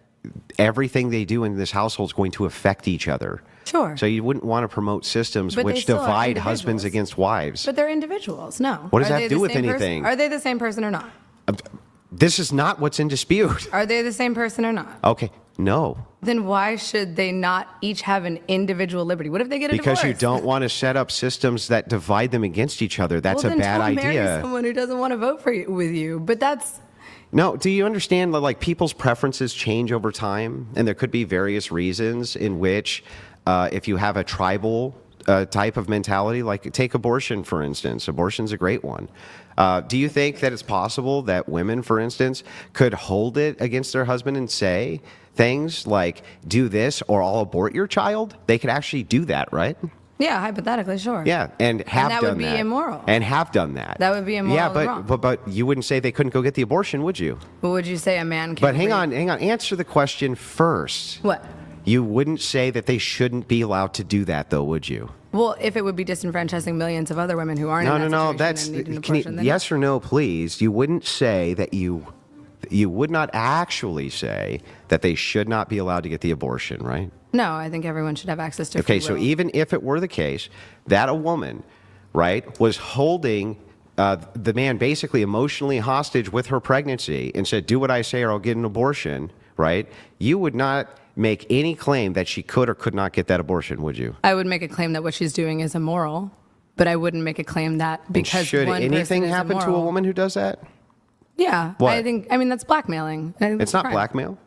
everything they do in this household is going to affect each other. Sure. So you wouldn't want to promote systems But they which still are divide husbands individuals. against wives. But they're individuals. No. What does Are that they do the with same person? anything? Are they the same person or not? This is not what's in dispute. Are they the same person or not? Okay, no. Then why should they not each have an individual liberty? What if they get a Because divorce? you don't want to set up systems that divide them against each other. That's well, a then bad don't marry idea. someone who doesn't want to vote for you, with you. But that's No, do you understand that like people's preferences change over time, and there could be various reasons in which, if you have a tribal type of mentality, like take abortion for instance. Abortion's a great one. Do you think that it's possible that women, for instance, could hold it against their husband and say things like "do this" or "I'll abort your child"? They could actually do that, right? yeah, hypothetically, sure. Yeah, and have that done would be that. immoral. And have done that. That would be immoral Yeah, and but, wrong. but you wouldn't say they couldn't go get the abortion, would you? But would you say a man can? But hang rape- on. Answer the question first. What? You wouldn't say that they shouldn't be allowed to do that, though, would you? Well, if it would be disenfranchising millions of other women who aren't No, in that no, no. situation That's and need an can you- abortion, then yes or no, please. You wouldn't say that you would not actually say that they should not be allowed to get the abortion, right? no, I think everyone should have access to. Okay, free so will. even if it were the case that a woman, right, was holding the man basically emotionally hostage with her pregnancy and said, "Do what I say or I'll get an abortion," right? You would not make any claim that she could or could not get that abortion, would you? I would make a claim that what she's doing is immoral, but I wouldn't make a claim that And because should one anything person is happen to a immoral- woman who does that? Yeah, What? I mean, that's blackmailing. I think It's that's a not crime. blackmail.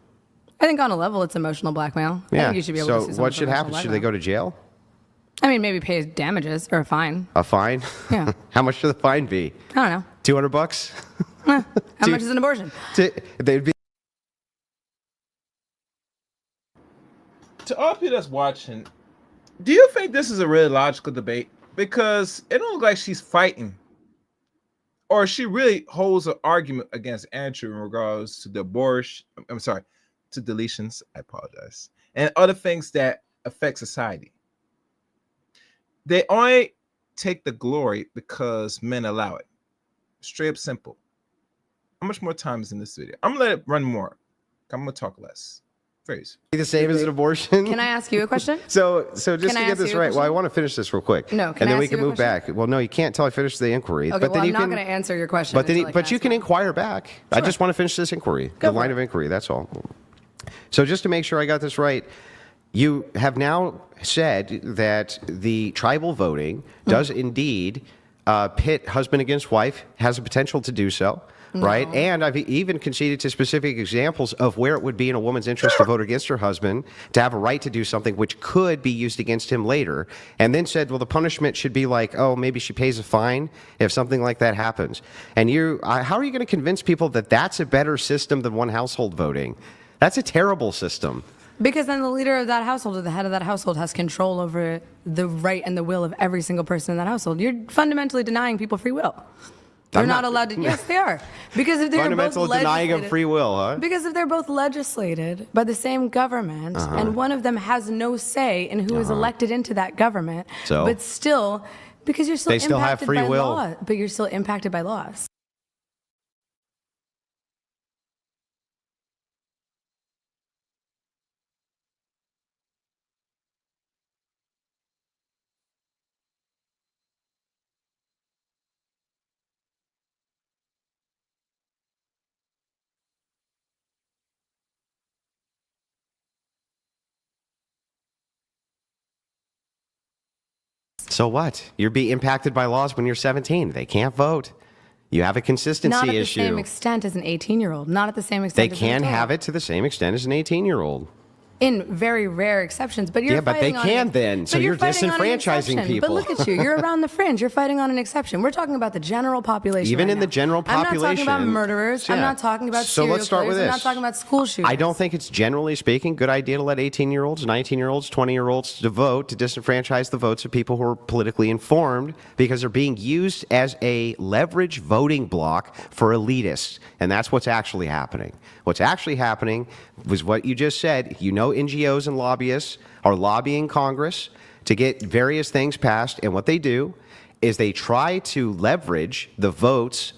I think on a level, it's emotional blackmail. I Yeah. think you should be able So to sue someone what for should happen? emotional Should they go blackmail. to jail? I mean, maybe pay damages or a fine. A fine? Yeah. How much should the fine be? I don't know. $200? How Dude. much is an abortion? They'd be. To all people that's watching, do you think this is a really logical debate? Because it don't look like she's fighting, or she really holds an argument against Andrew in regards to the abortion. I'm sorry, to deletions. I apologize, and other things that affect society. They only take the glory because men allow it. Straight up simple. How much more time is in this video? I'm gonna let it run more. I'm gonna talk less. Phrase. The same as an abortion? Can I ask you a question? So just Can to I get ask this you a right, well, I question? want to finish this real quick. No, can and I then we ask can you a move question? back. Well, no, you can't until I finish the inquiry. Okay, but well, then I'm you not can, going to answer your question. But then, until I but you ask can mine. inquire back. I Sure. just want to finish this inquiry, Go the for line it. of inquiry. That's all. So just to make sure I got this right, you have now said that the tribal voting does indeed pit husband against wife, has the potential to do so. Right. And I've even conceded to specific examples of where it would be in a woman's interest to vote against her husband, to have a right to do something which could be used against him later. And then said, well, the punishment should be like, oh, maybe she pays a fine if something like that happens. And how are you going to convince people that that's a better system than one household voting? That's a terrible system. Because then the leader of that household or the head of that household has control over the right and the will of every single person in that household. You're fundamentally denying people free will. They're I'm not not- allowed to. Yes, they are. Because if they're Fundamental both denying of legislated- free will, huh? Because if they're both legislated by the same government and one of them has no say in who is elected into that government, So? but still, because you're still They still have impacted free by will. law, but you're still impacted by laws. So what? You're being impacted by laws when you're 17. They can't vote. You have a consistency Not at the issue. same extent as an 18-year-old. Not at the same They extent. as an can adult. have it to the same extent as an 18-year-old. In very rare exceptions, but you're Yeah, but they fighting on can an- then, but so you're fighting on an disenfranchising exception. people. But look at you, you're around the fringe. You're fighting on an exception. We're talking about the general population. Even right in the now. general I'm not talking about population. murderers. I'm Yeah. not talking about So serial let's start killers. with I'm this. not talking about school shooters. I don't think it's generally speaking good idea to let 18-year-olds, 19-year-olds, 20-year-olds to vote, to disenfranchise the votes of people who are politically informed, because they're being used as a leverage voting block for elitists. And that's what's actually happening. What's actually happening was what you just said. You know, NGOs and lobbyists are lobbying Congress to get various things passed. And what they do is they try to leverage the votes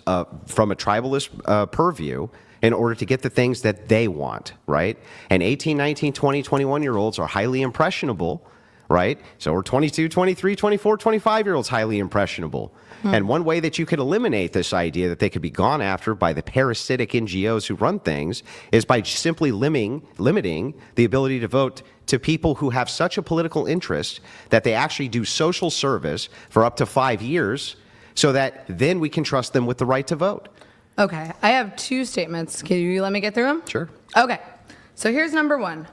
from a tribalist purview in order to get the things that they want, right? And 18, 19, 20, 21-year-olds are highly impressionable, right? So are 22, 23, 24, 25-year-olds highly impressionable. And one way that you could eliminate this idea that they could be gone after by the parasitic NGOs who run things is by simply limiting the ability to vote to people who have such a political interest that they actually do social service for up to 5 years, so that then we can trust them with the right to vote. Okay, I have two statements. Can you let me get through them? Sure. Okay, so here's number one.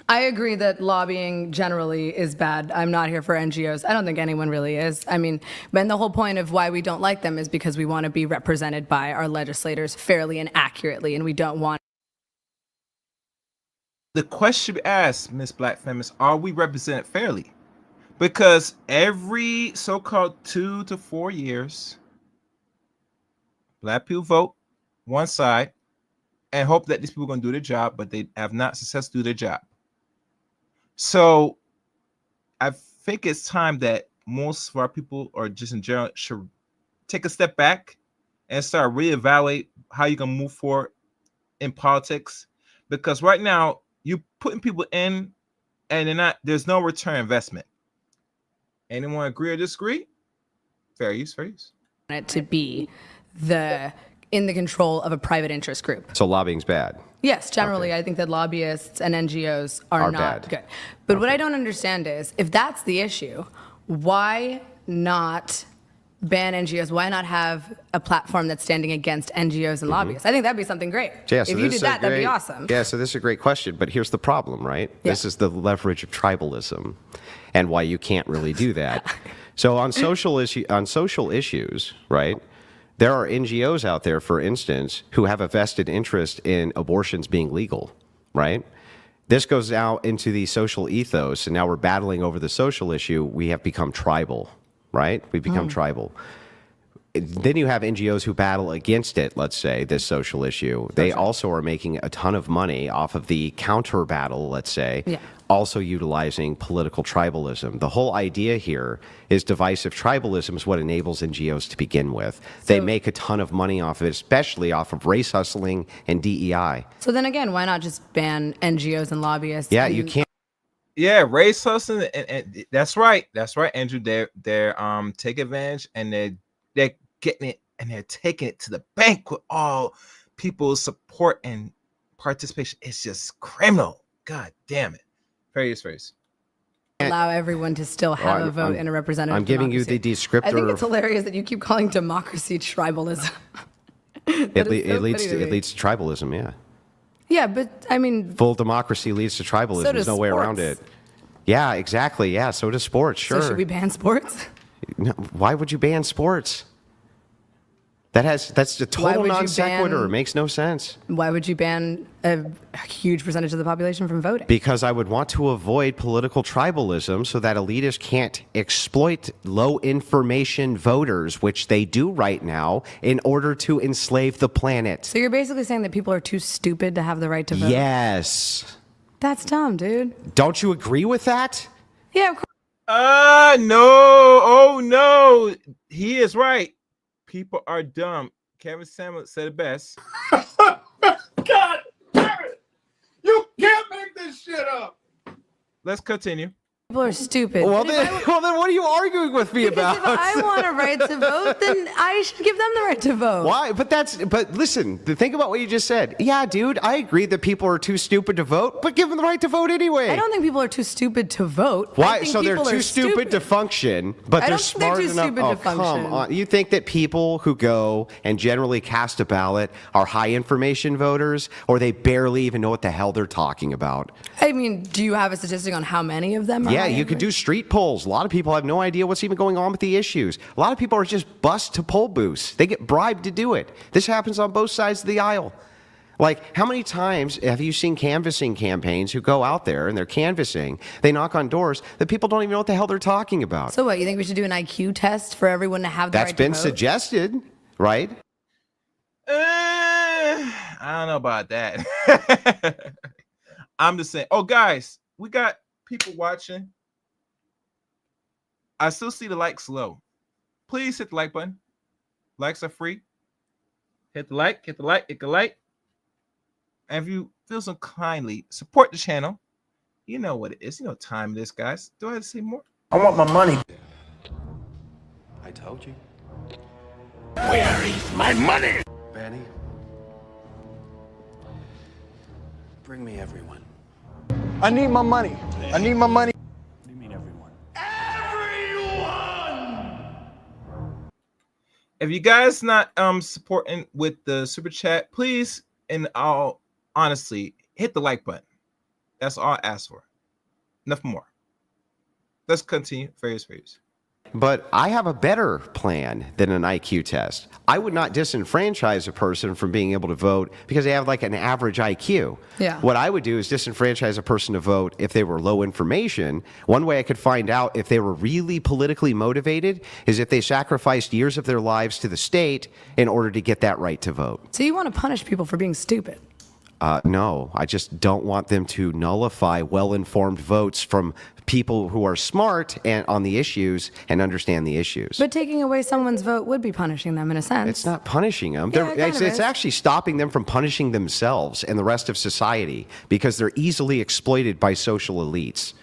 I agree that lobbying generally is bad. I'm not here for NGOs. I don't think anyone really is. I mean, and the whole point of why we don't like them is because we want to be represented by our legislators fairly and accurately, and we don't want. The question should be asked, Miss Black Feminist, are we represented fairly? Because every so-called 2 to 4 years, Black people vote one side and hope that these people are going to do their job, but they have not successfully do their job. So I think it's time that most of our people, or just in general, should take a step back and start reevaluate how you can move forward in politics. Because right now, you're putting people in and there's no return investment. Anyone agree or disagree? Fair use, fair use. It to be in the control of a private interest group. So lobbying's bad. Yes, generally, I think that lobbyists and NGOs are not bad. good. But what I don't understand is, if that's the issue, why not ban NGOs? Why not have a platform that's standing against NGOs and lobbyists? I think that'd be something great. Yeah, so if you this did is that, that'd be awesome. Yeah, so this is a great question, but here's the problem, right? Yeah. This is the leverage of tribalism and why you can't really do that. So on social issues, right? There are NGOs out there, for instance, who have a vested interest in abortions being legal, right? This goes out into the social ethos, and now we're battling over the social issue. We have become tribal, right? We've become tribal. Then you have NGOs who battle against it, let's say, this social issue. They also are making a ton of money off of the counter battle, let's say, also utilizing political tribalism. The whole idea here is divisive tribalism is what enables NGOs to begin with. They make a ton of money off of it, especially off of race hustling and DEI. So then again, why not just ban NGOs and lobbyists? Yeah, you can't. Yeah, race hustling, and that's right, Andrew. They're take advantage, and they're getting it, and they're taking it to the bank with all people's support and participation. It's just criminal. God damn it. Fair use. Allow everyone to still have a vote in a representative I'm giving you the democracy. descriptor. I think it's hilarious that you keep calling democracy tribalism. It leads to tribalism, yeah. Yeah, but I mean, Full democracy leads to tribalism. So There's does no way around it. sports. Yeah, exactly. Yeah, so does sports, sure. so should we ban sports? No, why would you ban sports? That's a total would you non sequitur. ban- It makes no sense. Why would you ban a huge percentage of the population from voting? Because I would want to avoid political tribalism so that elitists can't exploit low information voters, which they do right now, in order to enslave the planet. So you're basically saying that people are too stupid to have the right to vote? Yes. That's dumb, dude. Don't you agree with that? Yeah, of course. No. Oh, no. He is right. People are dumb. Kevin Samuel said it best. God damn it! You can't make this shit up. Let's continue. People are stupid. Well, But if then, I- what are you arguing with me because about? if I want a right to vote, then I should give them the right to vote. Why? But listen, think about what you just said. Yeah, dude, I agree that people are too stupid to vote, but give them the right to vote anyway. I don't think people are too stupid to vote. I Why? think So they're people too are stupid to function, but I they're don't think they're smart too enough. stupid Oh, to function. come on! You think that people who go and generally cast a ballot are high information voters, or they barely even know what the hell they're talking about? I mean, do you have a statistic on how many of them are? Yeah, high you could do information? street polls. A lot of people have no idea what's even going on with the issues. A lot of people are just bussed to poll booths. They get bribed to do it. This happens on both sides of the aisle. Like, how many times have you seen canvassing campaigns who go out there and they're canvassing, they knock on doors, that people don't even know what the hell they're talking about? So what, you think we should do an IQ test for everyone to have the That's right been to vote? suggested, right? I don't know about that. I'm just saying. Oh, guys, we got people watching. I still see the likes low. Please hit the like button. Likes are free. Hit the like. And if you feel so kindly, support the channel. You know what it is. You know what time it is, guys. Do I have to say more? I want my money. I told you. Where is my money? Benny, bring me everyone. I need my money. I need my money. What do you mean everyone? If you guys not supporting with the super chat, please, and I'll honestly hit the like button. That's all I ask for. Nothing more. Let's continue. Farious. But I have a better plan than an IQ test. I would not disenfranchise a person from being able to vote because they have like an average IQ. Yeah. What I would do is disenfranchise a person to vote if they were low information. One way I could find out if they were really politically motivated is if they sacrificed years of their lives to the state in order to get that right to vote. So you want to punish people for being stupid? No, I just don't want them to nullify well-informed votes from people who are smart and on the issues and understand the issues. But taking away someone's vote would be punishing them in a sense. It's not punishing them. Yeah, it kind of It's is. actually stopping them from punishing themselves and the rest of society because they're easily exploited by social elites.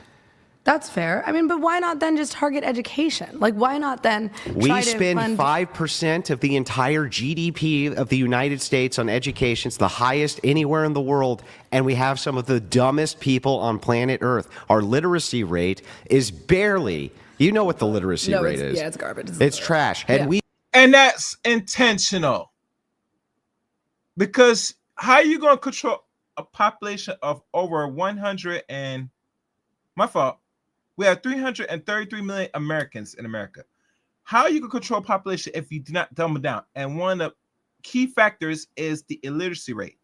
That's fair. I mean, but why not then just target education? Like, why not then We try to spend fund 5% of the entire GDP of the United States on education. It's the highest anywhere in the world, and we have some of the dumbest people on planet Earth. Our literacy rate is barely, you know what the literacy No, rate it's- is. yeah, it's garbage. It's trash. And Yeah. And that's intentional. Because how are you going to control a population of over 100 and, my fault, we have 333 million Americans in America. How you can control population if you do not dumb it down? And one of the key factors is the illiteracy rate.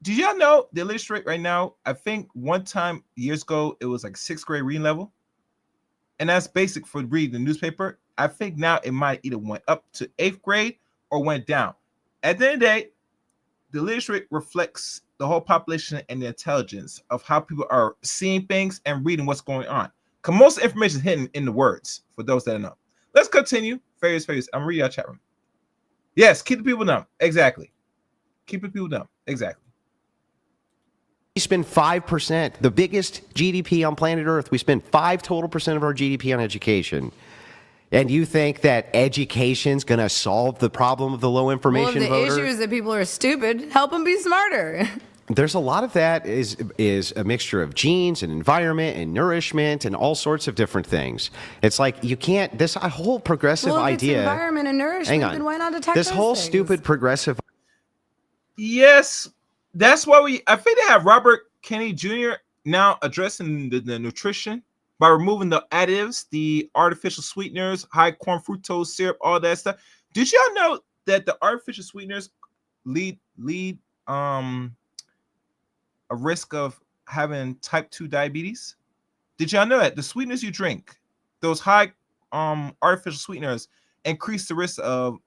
Did y'all know the illiteracy rate right now? I think one time years ago it was like 6th grade reading level, and that's basic for reading the newspaper. I think now it might either went up to 8th grade or went down. At the end of the day, the literacy rate reflects the whole population and the intelligence of how people are seeing things and reading what's going on. Because most information is hidden in the words, for those that know. Let's continue. Farious. I'm reading our chat room. Yes, keep the people dumb. Exactly. Keep the people dumb. Exactly. We spend 5%, the biggest GDP on planet Earth. We spend 5% total of our GDP on education. And you think that education's going to solve the problem of the low Well, if information the voter? issue is that people are stupid, help them be smarter. There's a lot of that is a mixture of genes and environment and nourishment and all sorts of different things. It's like you can't, this whole progressive Well, if it's idea. environment and nourishment, Hang on. then why not detect This those whole things? stupid progressive Yes, that's why I think they have Robert Kennedy Jr. now addressing the nutrition by removing the additives, the artificial sweeteners, high corn fructose syrup, all that stuff. Did y'all know that the artificial sweeteners lead a risk of having type 2 diabetes? Did y'all know that the sweeteners you drink, those high artificial sweeteners, increase the risk of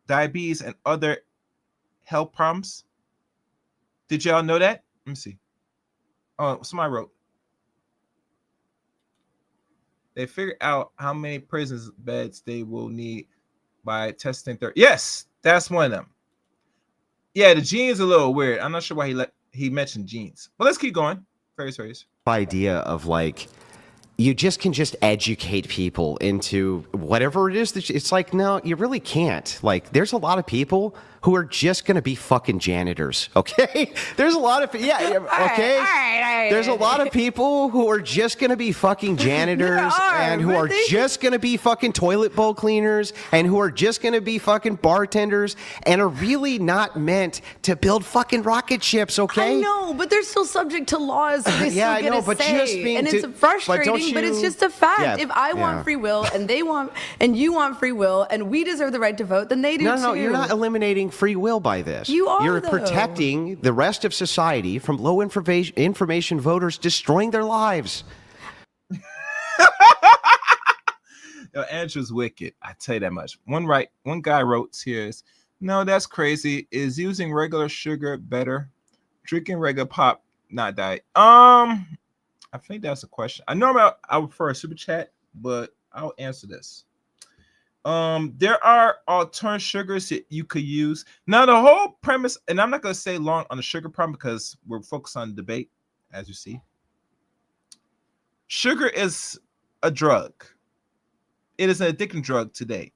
diabetes and other health problems? Did y'all know that? Let me see. Oh, somebody wrote. They figured out how many prison beds they will need by testing their. Yes, that's one of them. Yeah, the genes are a little weird. I'm not sure why he mentioned genes. But let's keep going. Farious. idea of like, you just can just educate people into whatever it is that it's like, no, you really can't. Like, there's a lot of people who are just going to be fucking janitors, okay? There's a lot of, okay? All right. There's a lot of people who are just going to be fucking janitors and who are just going to be fucking toilet bowl cleaners and who are just going to be fucking bartenders and are really not meant to build fucking rocket ships, okay? I know, but they're still subject to laws. So they Yeah, I still get know, a but say. just being and it's but frustrating, don't but it's you- just a fact. Yeah, If I want yeah. free will and they want, and you want free will, and we deserve the right to vote, then they do too. No, you're not eliminating free will by this. You are, You're though. protecting the rest of society from low information voters destroying their lives. Yo, Andrew's wicked. I tell you that much. One guy wrote here, no, that's crazy. Is using regular sugar better? Drinking regular pop, not diet. I think that's a question. I normally I would prefer a super chat, but I'll answer this. There are alternative sugars that you could use. Now, the whole premise, and I'm not gonna say long on the sugar problem because we're focused on the debate. as you see. Sugar is a drug. It is an addicting drug today.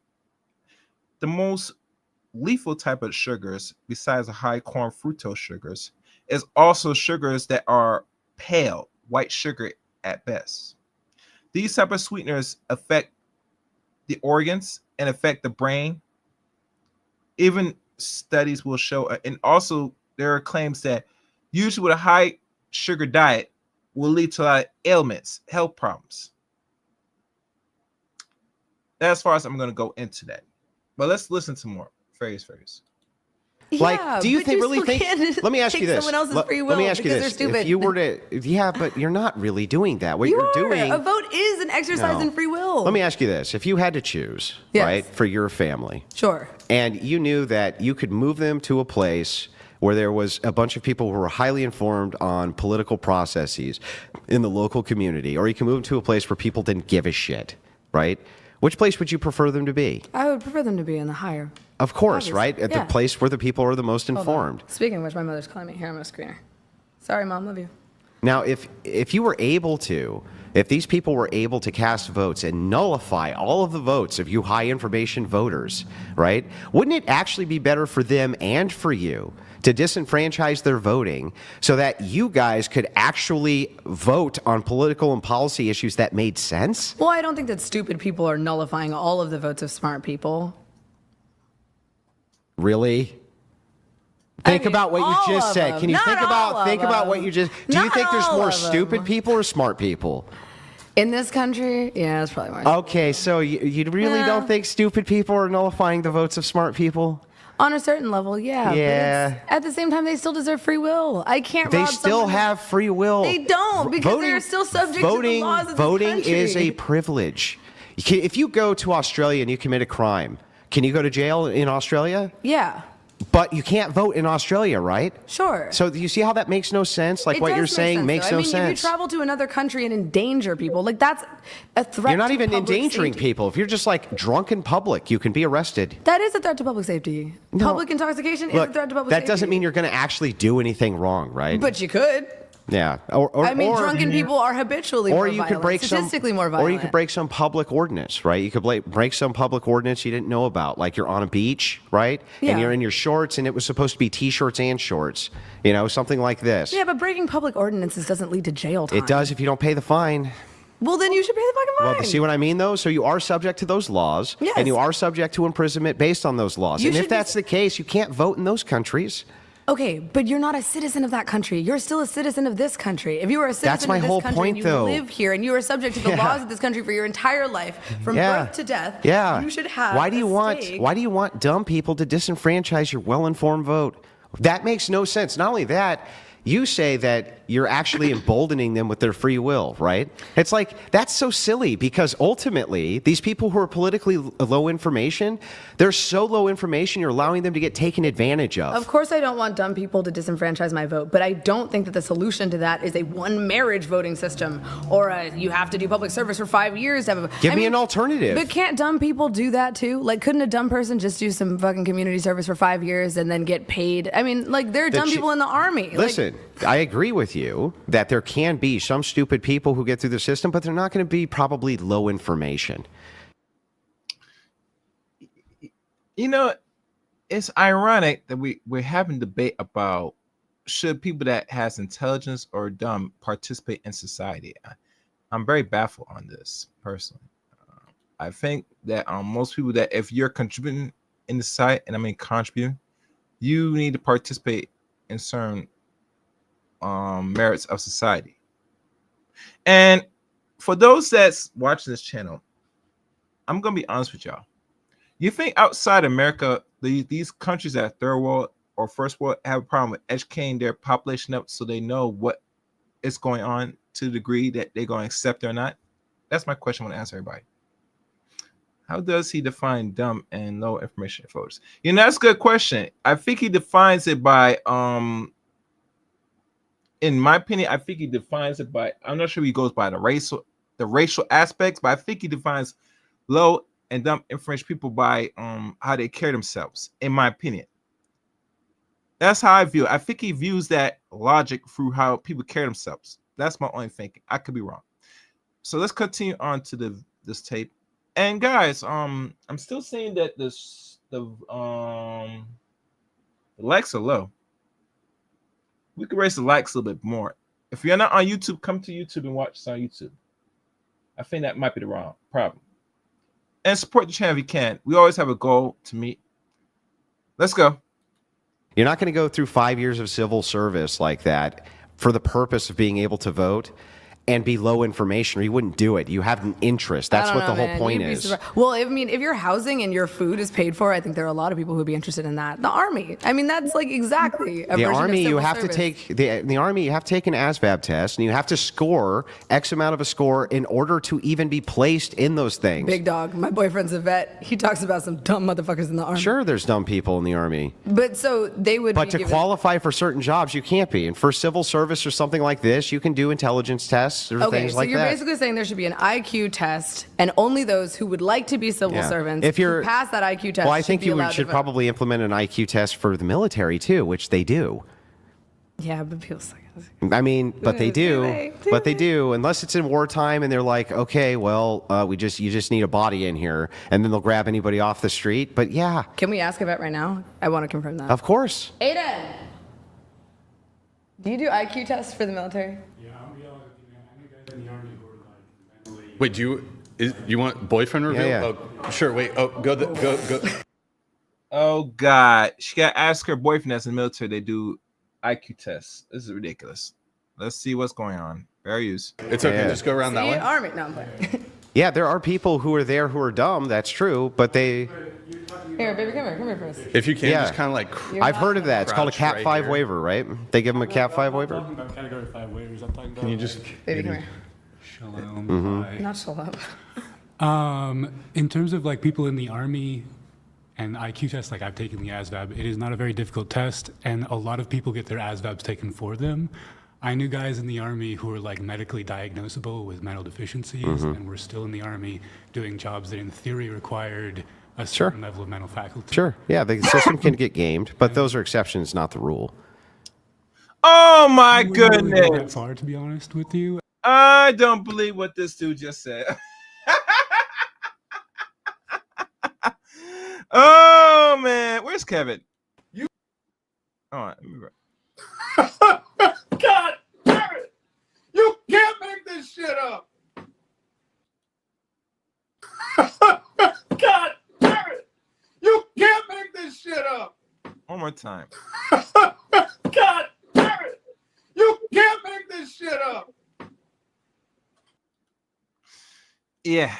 The most lethal type of sugars, besides the high corn fructose sugars, is also sugars that are pale, white sugar at best. These type of sweeteners affect the organs and affect the brain. Even studies will show, and also there are claims that usually with a high sugar diet will lead to a lot of ailments, health problems. That's as far as I'm going to go into that. But let's listen to more. Fairies. Like, Yeah, do you but think you really still think? can't Let me ask you take this. someone else's free Let me will ask you because this. they're stupid. If you were to, yeah, but you're not really doing that. What You you're are. doing. A vote is an exercise No. in free will. Let me ask you this: if you had to choose, Yes. right, for your family, Sure. and you knew that you could move them to a place where there was a bunch of people who were highly informed on political processes in the local community, or you can move them to a place where people didn't give a shit, right? Which place would you prefer them to be? I would prefer them to be in the higher. Of course, Obviously, right? At yeah. the place where the people are the most Hold on. informed. Speaking of which, my mother's calling me. Here, I'm a screener. Sorry, Mom. Love you. Now, if you were able to, if these people were able to cast votes and nullify all of the votes of you high information voters, right? Wouldn't it actually be better for them and for you to disenfranchise their voting so that you guys could actually vote on political and policy issues that made sense? Well, I don't think that stupid people are nullifying all of the votes of smart people. Really? I Think mean, about what you all just of said. them. Can you Not think all about of what them. you just? Do you Not think there's all more of them. stupid people or smart people? In this country, yeah, it's probably more. Okay, so you really Yeah. don't think stupid people are nullifying the votes of smart people? On a certain level, yeah. but Yeah. it's- at the same time, they still deserve free will. I can't. They rob still someone- have free will. They don't, because they're still subject to the laws of this Voting country. is a privilege. If you go to Australia and you commit a crime, can you go to jail in Australia? Yeah, But you can't vote in Australia, right? sure. So do you see how that makes no sense? Like It what does you're make saying sense, makes though. no If you sense. travel to another country and endanger people, like that's a threat. You're not to even public endangering safety. people. If you're just like drunk in public, you can be arrested. That is a threat to public safety. No. Public intoxication is a Look, threat to public safety. that doesn't mean you're going to actually do anything wrong, right? But you could. yeah. I mean, drunken people are habitually or more you violent, could break statistically some, more violent. or you could break some public ordinance, right? You could break some public ordinance you didn't know about, like you're on a beach, right? Yeah. And you're in your shorts, and it was supposed to be t-shirts and shorts, something like this. Yeah, but breaking public ordinances doesn't lead to jail time. It does if you don't pay the fine. Well, then you should pay the fucking fine. Well, see what I mean, though? So you are subject to those laws, Yes. and you are subject to imprisonment based on those laws. You And if should that's be- the case, you can't vote in those countries. Okay, but you're not a citizen of that country. You're still a citizen of this country. If you were a citizen That's my of this whole country point, and you though. live here and you are subject to the Yeah. laws of this country for your entire life, from Yeah. birth to death, Yeah. you should have Why do you a want stake. why do you want dumb people to disenfranchise your well-informed vote? That makes no sense. Not only that, you say that you're actually emboldening them with their free will, right? It's like, that's so silly, because ultimately, these people who are politically low information, they're so low information, you're allowing them to get taken advantage of. Of course, I don't want dumb people to disenfranchise my vote, but I don't think that the solution to that is a one marriage voting system or you have to do public service for 5 years. To have Give me an alternative. But can't dumb people do that too? Like, couldn't a dumb person just do some fucking community service for 5 years and then get paid? I mean, like, there are dumb people in the army. Listen, I agree with you that there can be some stupid people who get through the system, but they're not going to be probably low information. It's ironic that we're having debate about should people that has intelligence or dumb participate in society. I'm very baffled on this personally. I think that most people that if you're contributing in the society, and I mean contributing, you need to participate in certain merits of society. And for those that's watching this channel, I'm gonna be honest with y'all. You think outside America, these countries that are third world or first world have a problem with educating their population up so they know what is going on to the degree that they're going to accept it or not? That's my question I want to answer everybody. How does he define dumb and low information voters? That's a good question. I think he defines it by in my opinion, I think he defines it by, I'm not sure he goes by the racial aspects, but I think he defines low and dumb information people by how they carry themselves, in my opinion. That's how I view it. I think he views that logic through how people carry themselves. That's my only thinking. I could be wrong. So let's continue on to this tape. And guys, I'm still saying that the likes are low. We could raise the likes a little bit more. If you're not on YouTube, come to YouTube and watch us on YouTube. I think that might be the wrong problem. And support the channel if you can. We always have a goal to meet. Let's go. You're not going to go through 5 years of civil service like that for the purpose of being able to vote and be low information, or you wouldn't do it. You have an interest. That's what the whole point is. Well, I mean, if your housing and your food is paid for, I think there are a lot of people who'd be interested in that. The army. I mean, that's like exactly a The version army, of you civil have service. to take the army. You have to take an ASVAB test, and you have to score X amount of a score in order to even be placed in those things. Big dog. My boyfriend's a vet. He talks about some dumb motherfuckers in the army. Sure, there's dumb people in the army, But so they would. but be to given- qualify for certain jobs, you can't be. And for civil service or something like this, you can do intelligence tests or Okay, things so like you're that. basically saying there should be an IQ test, and only those who would like to be civil Yeah. servants If you're who pass that IQ test. Well, I should think be you allowed to should vote. probably implement an IQ test for the military too, which they do. Yeah, but people suck. I mean, but they Do do. they? Do But they they? do, unless it's in wartime and they're like, okay, well, you just need a body in here, and then they'll grab anybody off the street. But yeah, Can we ask about right now? I want to confirm that. of course. Aiden, do you do IQ tests for the military? Yeah, I'll be honest with you, man. I know guys in the army who are like mentally. Wait, you want boyfriend reveal? Yeah. Oh, sure. Wait. Oh, go. Oh God, she got to ask her boyfriend that's in the military. They do IQ tests. This is ridiculous. Let's see what's going on. Fair use. It's okay. Yeah. Just go around that See, way. army. No, I'm playing. Yeah, there are people who are there who are dumb. That's true, but they. Here, baby, come here for us. If you can, Yeah. just kind of like. I've heard of that. It's called a Crouch Cat right 5 here. waiver, right? They give them a Cat 5 I'm waiver. talking about category 5 waivers. I'm talking about. Can you just? Baby, come here. Shalom. Hi. Not shalom. In terms of like people in the army and IQ tests, like I've taken the ASVAB, it is not a very difficult test, and a lot of people get their ASVABs taken for them. I knew guys in the army who were like medically diagnosable with mental deficiencies, and were still in the army doing jobs that in theory required a certain level of mental faculty. Sure. Yeah, the system can get gamed, but those are exceptions, not the rule. Oh my I wouldn't really go that goodness! far, to be honest with you. I don't believe what this dude just said. Oh man, where's Kevin? You- All right, let me go. God damn it! You can't make this shit up! God damn it! You can't make this shit up! One more time. God damn it! You can't make this shit up! Yeah.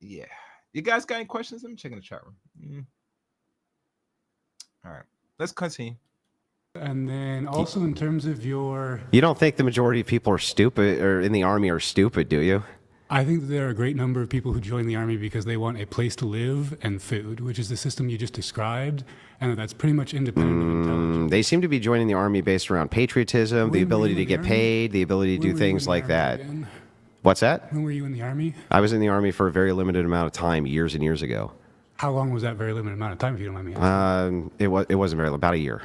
You guys got any questions? Let me check in the chat room. All right, let's continue. And then also in terms of your, You don't think the majority of people are stupid or in the army are stupid, do you? I think that there are a great number of people who join the army because they want a place to live and food, which is the system you just described, and that's pretty much independent of intelligence. They seem to be joining the army based around patriotism, the When were ability you to in the get army? paid, the ability to When do were you things in the like army that. again? What's that? When were you in the army? I was in the army for a very limited amount of time, years and years ago. How long was that very limited amount of time, if you don't mind me asking? It wasn't very long, about a year.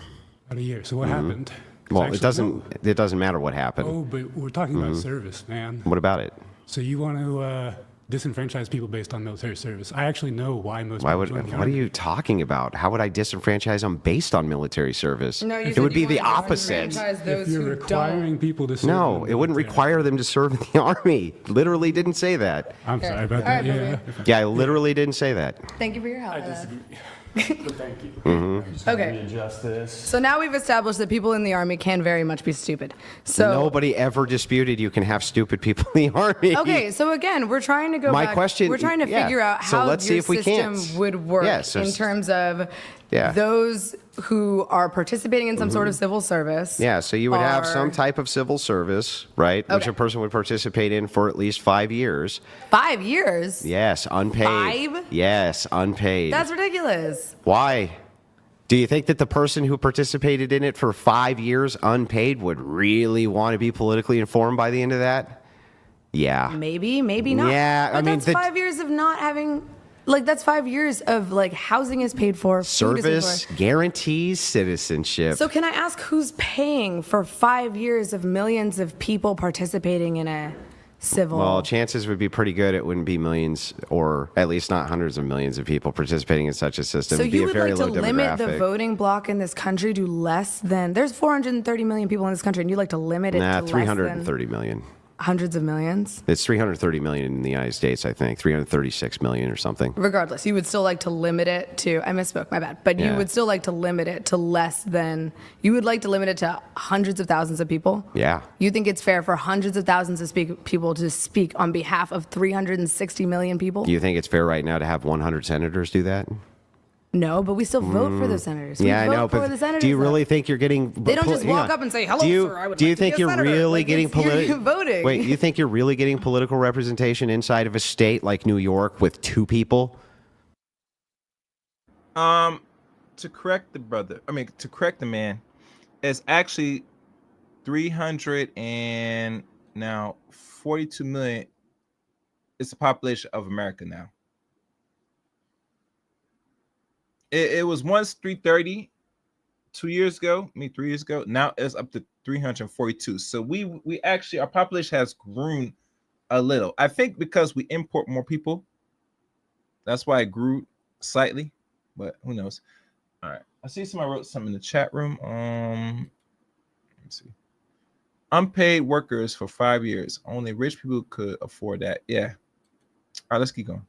About a year. So what happened? It's Well, actually- it doesn't matter what happened. Oh, but we're talking about service, man. What about it? So you want to disenfranchise people based on military service? I actually know why most Why people would? join the What are army. you talking about? How would I disenfranchise them based on military service? No, you it said would be you the wanted to opposite. disenfranchise those If you're who requiring don't. people to serve in No, the it wouldn't military- require them to serve in the army. Literally didn't say that. I'm sorry about All right, that. Yeah. Yeah, I literally didn't say that. Thank you for your help. I Ella. disagree. But thank you. Okay. Adjust this. So now we've established that people in the army can very much be stupid. So Nobody ever disputed you can have stupid people in the army. okay, so again, we're trying to go My back. question- We're trying to yeah. figure out So how let's see your if we system can't. would work Yeah, so in s- terms of Yeah. those who are participating in some sort of civil service. Yeah, so you would have are- some type of civil service, right? Which Okay. a person would participate in for at least 5 years. 5 years. Yes, unpaid. 5? Yes, unpaid. That's ridiculous. Why? Do you think that the person who participated in it for 5 years unpaid would really want to be politically informed by the end of that? Yeah. Maybe, maybe not. Yeah, but I mean, that's the- 5 years of not having Like, that's 5 years of, like, housing is paid for, food is paid Service for. guarantees citizenship. So can I ask who's paying for 5 years of millions of people participating in a civil? Well, chances would be pretty good it wouldn't be millions, or at least not hundreds of millions of people participating in such a system. So It'd be you a would very like to low limit the demographic. voting block in this country to less than, there's 430 million people in this country, and you'd like to limit it Nah, to less 330 million. than hundreds of millions? It's 330 million in the United States, I think. 336 million or something. Regardless, you would still like to limit it to, I misspoke, my bad, but you Yeah. would still like to limit it to less than, you would like to limit it to hundreds of thousands of people? Yeah. You think it's fair for hundreds of thousands of people to speak on behalf of 360 million people? Do you think it's fair right now to have 100 senators do that? No, but we still vote for the senators. Yeah, we I vote know, for but the senators. do you though. really think you're getting... They don't just hang walk on. up and say, "Hello, do you, sir, I would do you like to think be a you're senator." really Like, getting you're voting. Wait, you think you're really getting political representation inside of a state like New York with 2 people? To correct the brother, to correct the man, it's actually 300 and now 42 million. It's the population of America now. It was once 330 2 years ago, 3 years ago. Now it's up to 342. So we actually, our population has grown a little. I think because we import more people. That's why it grew slightly, but who knows? All right. I see somebody wrote something in the chat room. Let me see. Unpaid workers for 5 years. Only rich people could afford that. Yeah. All right, let's keep going.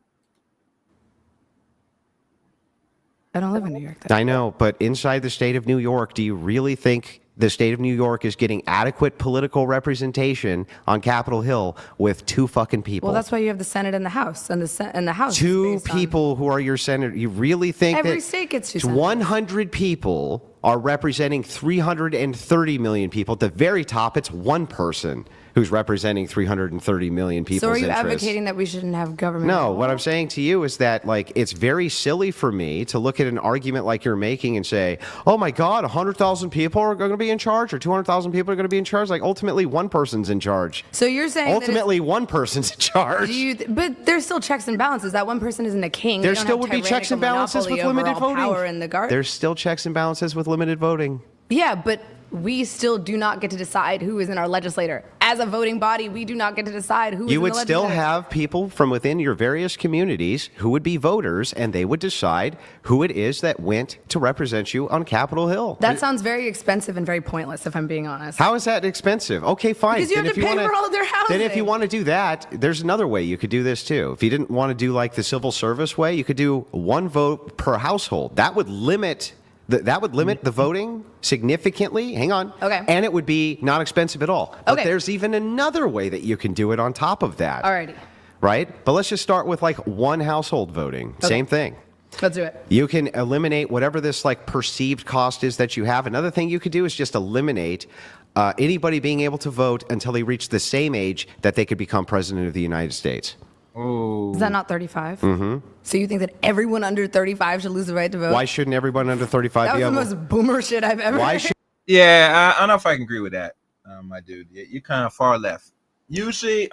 I don't live in New York. Though. I know, but inside the state of New York, do you really think the state of New York is getting adequate political representation on Capitol Hill with 2 fucking people? Well, that's why you have the Senate and the House, and the House. is 2 based on- people who are your senator. You really think Every that state gets 2 senators. 100 people are representing 330 million people? At the very top, it's 1 person who's representing 330 million people's So are you interests. advocating that we shouldn't have government? No, at all? what I'm saying to you is that, like, it's very silly for me to look at an argument like you're making and say, oh my God, 100,000 people are going to be in charge, or 200,000 people are going to be in charge. Like, ultimately, 1 person's in charge. So you're saying Ultimately, 1 person's in charge. but there's still checks and balances. That 1 person isn't a king. There They don't still have would be checks and tyrannical balances with monopoly over limited all voting. Power in the guard. There's still checks and balances with limited voting. Yeah, but we still do not get to decide who is in our legislature. As a voting body, we do not get to decide who is You in would the still legislature. have people from within your various communities who would be voters, and they would decide who it is that went to represent you on Capitol Hill. That sounds very expensive and very pointless, if I'm being honest. How is that expensive? Okay, fine. Because you Then have if to pay wanna- for all of their housing. Then if you want to do that, there's another way you could do this too. If you didn't want to do like the civil service way, you could do 1 vote per household. That would limit the voting significantly. Hang on. Okay. And it would be not expensive at all. But Okay. there's even another way that you can do it on top of that. Alrighty, Right? But let's just start with like 1 household voting. Okay. Same thing. let's do it. You can eliminate whatever this like perceived cost is that you have. Another thing you could do is just eliminate anybody being able to vote until they reach the same age that they could become president of the United States. Oh, Is that not 35? Mm-hmm. So you think that everyone under 35 should lose the right to vote? Why shouldn't everyone under 35 that be was the able? most boomer shit I've ever Why heard. should yeah. I don't know if I can agree with that, my dude. You're kind of far left. Usually,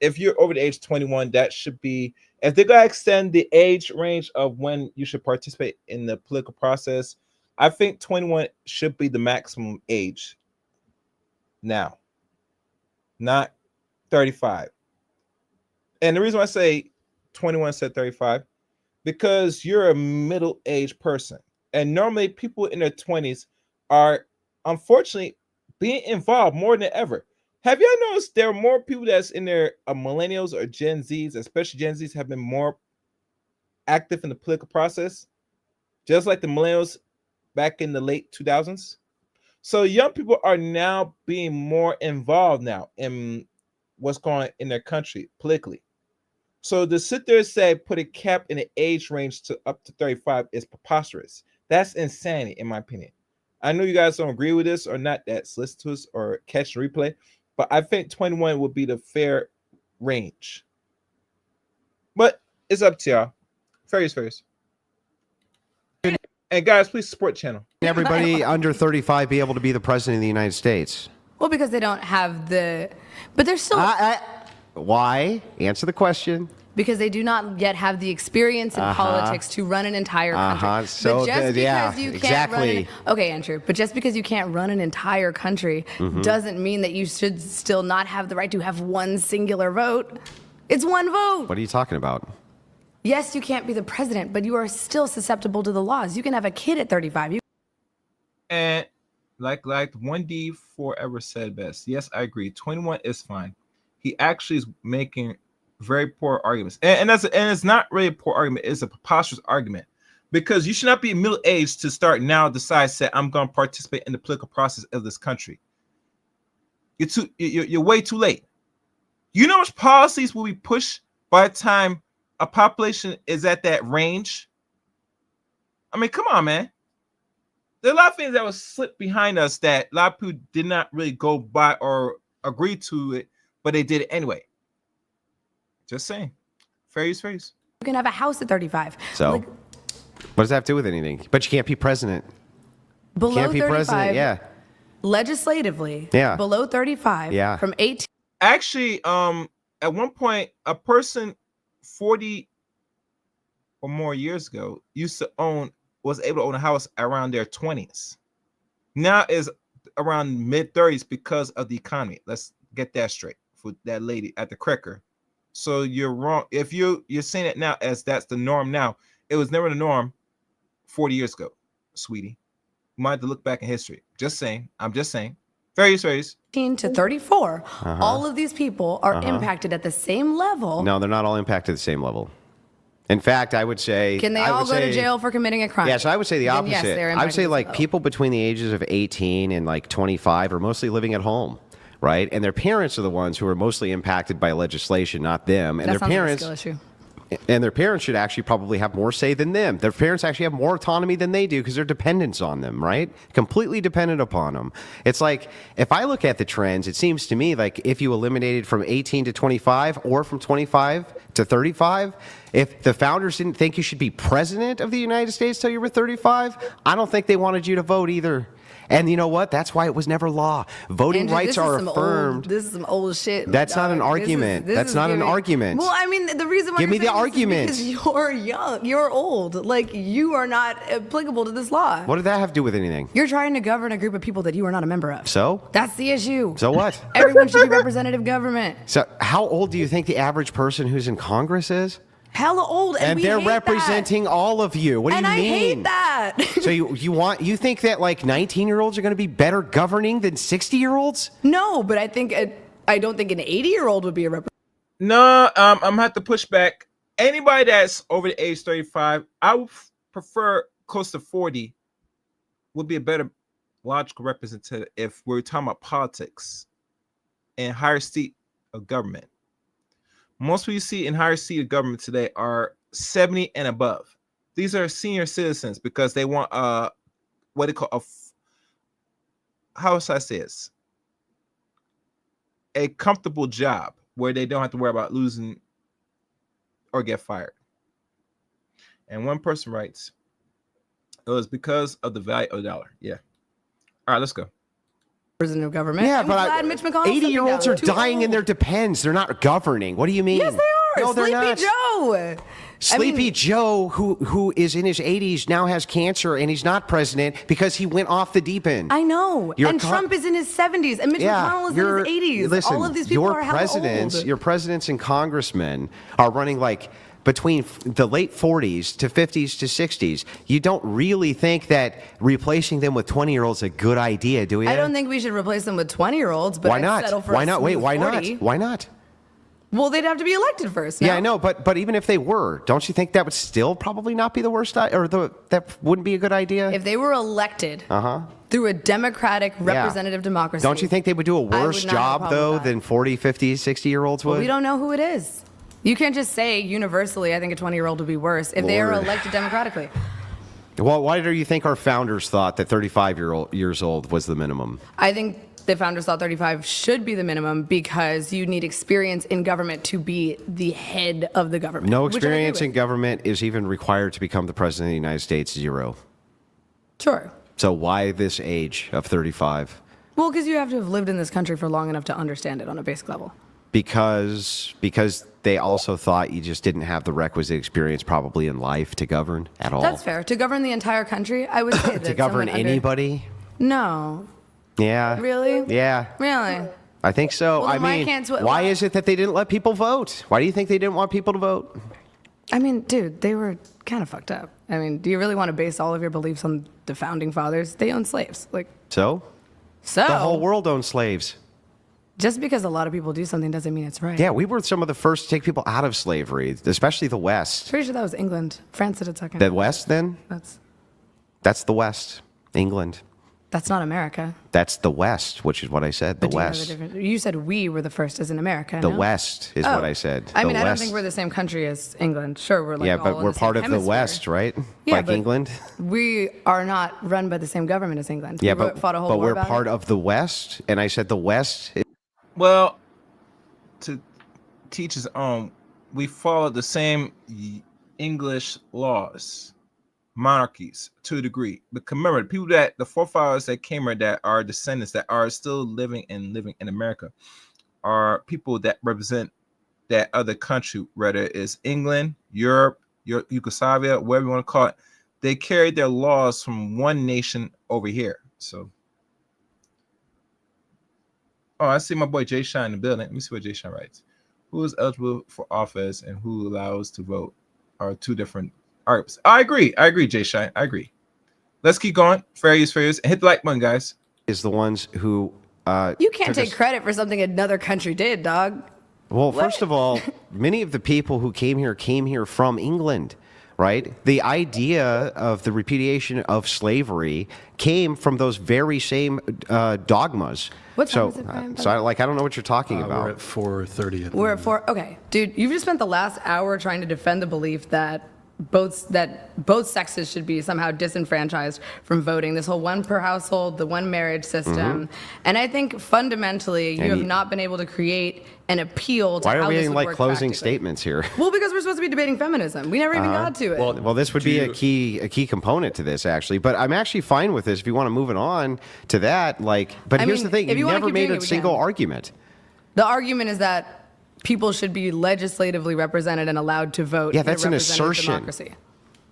if you're over the age 21, that should be. If they're gonna extend the age range of when you should participate in the political process, I think 21 should be the maximum age. Now, not 35. And the reason why I say 21 instead of 35, because you're a middle-aged person. And normally people in their 20s are, unfortunately, being involved more than ever. Have y'all noticed there are more people that's in their millennials or Gen Zs, especially Gen Zs, have been more active in the political process, just like the millennials back in the late 2000s? So young people are now being more involved now in what's going on in their country politically. So to sit there and say put a cap in the age range to up to 35 is preposterous. That's insanity, in my opinion. I know you guys don't agree with this or not, that's listen to us or catch the replay, but I think 21 would be the fair range. But it's up to y'all. Fair is fair. And guys, please support the channel. everybody under 35 be able to be the president of the United States? Well, because they don't have the, but they're still. Why? Answer the question. because they do not yet have the experience in politics to run an entire country. So but just yeah, because you can't exactly. okay, Andrew. But just because you can't run an entire country doesn't mean that you should still not have the right to have one singular vote. It's one vote. What are you talking about? Yes, you can't be the president, but you are still susceptible to the laws. You can have a kid at 35. And like 1D forever said best. Yes, I agree. 21 is fine. He actually is making very poor arguments, and it's not really a poor argument. It's a preposterous argument, because you should not be middle-aged to start now decide say I'm going to participate in the political process of this country. You're way too late. You know which policies will be pushed by the time a population is at that range? I mean, come on, man. There are a lot of things that was slipped behind us that a lot of people did not really go by or agree to it, but they did it anyway. Just saying. Fair use, fair use. You can have a house at 35. So, what does that have to do with anything? But you can't be president. Below Can't be 35, president, yeah. legislatively, Yeah. below 35, Yeah. from 18. Actually, at one point, a person 40 or more years ago was able to own a house around their 20s. Now is around mid 30s because of the economy. Let's get that straight for that lady at the cracker. So you're wrong if you're saying it now as that's the norm now. It was never the norm 40 years ago, sweetie. You might have to look back in history. Just saying. I'm just saying. Fair use, fair use. 18 to 34, all of these people are impacted at the same level. No, they're not all impacted at the same level. In fact, I would say... Can they all go to jail for committing a crime? Yeah, so I would say the Then opposite. yes, they're I would say impacted like as well. people between the ages of 18 and like 25 are mostly living at home, right? And their parents are the ones who are mostly impacted by legislation, not them. And That their sounds like a parents... skill issue. And their parents should actually probably have more say than them. Their parents actually have more autonomy than they do because they're dependents on them, right? Completely dependent upon them. It's like, if I look at the trends, it seems to me like if you eliminated from 18 to 25 or from 25 to 35, if the founders didn't think you should be president of the United States till you were 35, I don't think they wanted you to vote either. And you know what? That's why it was never law. Voting Andrew, rights are affirmed. This is some old shit. That's not an dog. argument. This That's is not an giving- argument. Well, I mean, the reason why Give me you're the saying this is argument. because you're young, you're old. Like, you are not applicable to this law. What did that have to do with anything? You're trying to govern a group of people that you are not a member of. So? That's the issue. So what? Everyone should be representative government. So how old do you think the average person who's in Congress is? Hella old, and we they're hate representing all of you. What do and you I mean? hate that. So you think that like 19-year-olds are going to be better governing than 60-year-olds? No, but I don't think an 80-year-old would be a representative. No, I'm gonna have to push back. Anybody that's over the age 35, I would prefer close to 40 would be a better logical representative if we're talking about politics and higher seat of government. Most people you see in higher seat of government today are 70 and above. These are senior citizens because they want what they call how should I say this? A comfortable job where they don't have to worry about losing or get fired. And one person writes, it was because of the value of the dollar. Yeah. All right, let's go. Representative government. Yeah, I'm but glad Mitch McConnell's 80-year-olds are stepping down. Too dying in old. their depends. They're not governing. What do you mean? Yes, they are. No, they're Sleepy not. Joe. Sleepy Joe, who is in his 80s, now has cancer, and he's not president because he went off the deep end. I know. Your and Trump is in his 70s, and Mitch McConnell is in his 80s. Listen, all of these people are hella old. Your presidents and congressmen are running like between the late 40s to 50s to 60s. You don't really think that replacing them with 20-year-olds is a good idea, do you? I don't think we should replace them with 20-year-olds, but Why I'd not? settle for Why a not? Wait, smooth why 40. not? Why not? Well, they'd have to be elected first. No? Yeah, I know, but even if they were, don't you think that would still probably not be the worst, that wouldn't be a good idea? If they were elected through a democratic representative democracy. Don't you think they would do a I would worse not have a job, problem though, with that. than 40, 50, 60-year-olds would? We don't know who it is. You can't just say universally, I think a 20-year-old would be worse if they are Lord. elected democratically. Well, why do you think our founders thought that 35 years old was the minimum? I think the founders thought 35 should be the minimum because you need experience in government to be the head of the government. No which I agree experience in with. government is even required to become the president of the United States, 0. Sure. So why this age of 35? Well, because you have to have lived in this country for long enough to understand it on a basic level. Because they also thought you just didn't have the requisite experience probably in life to govern at all. That's fair. To govern the entire country, I would say that To govern someone anybody? No. Yeah. Really? Yeah. Really? I think so. Well, I then why mean, can't- why why- is it that they didn't let people vote? Why do you think they didn't want people to vote? I mean, dude, they were kind of fucked up. I mean, do you really want to base all of your beliefs on the founding fathers? They owned slaves. So? So The whole world owned slaves. just because a lot of people do something doesn't mean it's right. Yeah, we were some of the first to take people out of slavery, especially the West. Pretty sure that was England. France did it second. The West, then? That's The West. England. not America. That's the West, which is what I said. The But do you know the West. difference? You said we were the first as in America. The no? West is Oh. what I said. I The mean, I don't West. think we're the same country as England. Sure, we're Yeah, all but in we're the part same of the hemisphere. West, right? Yeah, Like but England? We are not run by the same government as England. Yeah, We but, fought a whole but war we're about part it. of the West, and I said the West. Well, to teach his own, we follow the same English laws, monarchies to a degree. But remember, the forefathers that came here that are descendants that are still living in America are people that represent that other country, whether it's England, Europe, Yugoslavia, whatever you want to call it. They carried their laws from one nation over here. So, oh, I see my boy Jay Shine in the building. Let me see what Jay Shine writes. Who is eligible for office and who allows to vote are two different arguments. I agree, Jay Shine. I agree. Let's keep going. Fair use, fair use. And hit the like button, guys. Is the ones who. You can't took take us- credit for something another country did, dog. Well, first of all, many of the people who came here from England, right? The idea of the repudiation of slavery came from those very same dogmas. What time so, is it, Brian? I don't know what you're talking We're about. at 4:30. We're at 4. Okay, dude, you've just spent the last hour trying to defend the belief that both sexes should be somehow disenfranchised from voting. This whole one per household, the one marriage system, and I think fundamentally you have not been able to create an appeal to Why how are we this in would like work closing practically. statements here? Well, because we're supposed to be debating feminism. We never even got to it. Well, this would be a key component to this, actually. But I'm actually fine with this if you want to move it on to that. But I here's mean, the thing: if you you wanna never keep made doing a it, we single can. argument. The argument is that people should be legislatively represented and allowed to vote. Yeah, in a that's an representative assertion. Democracy.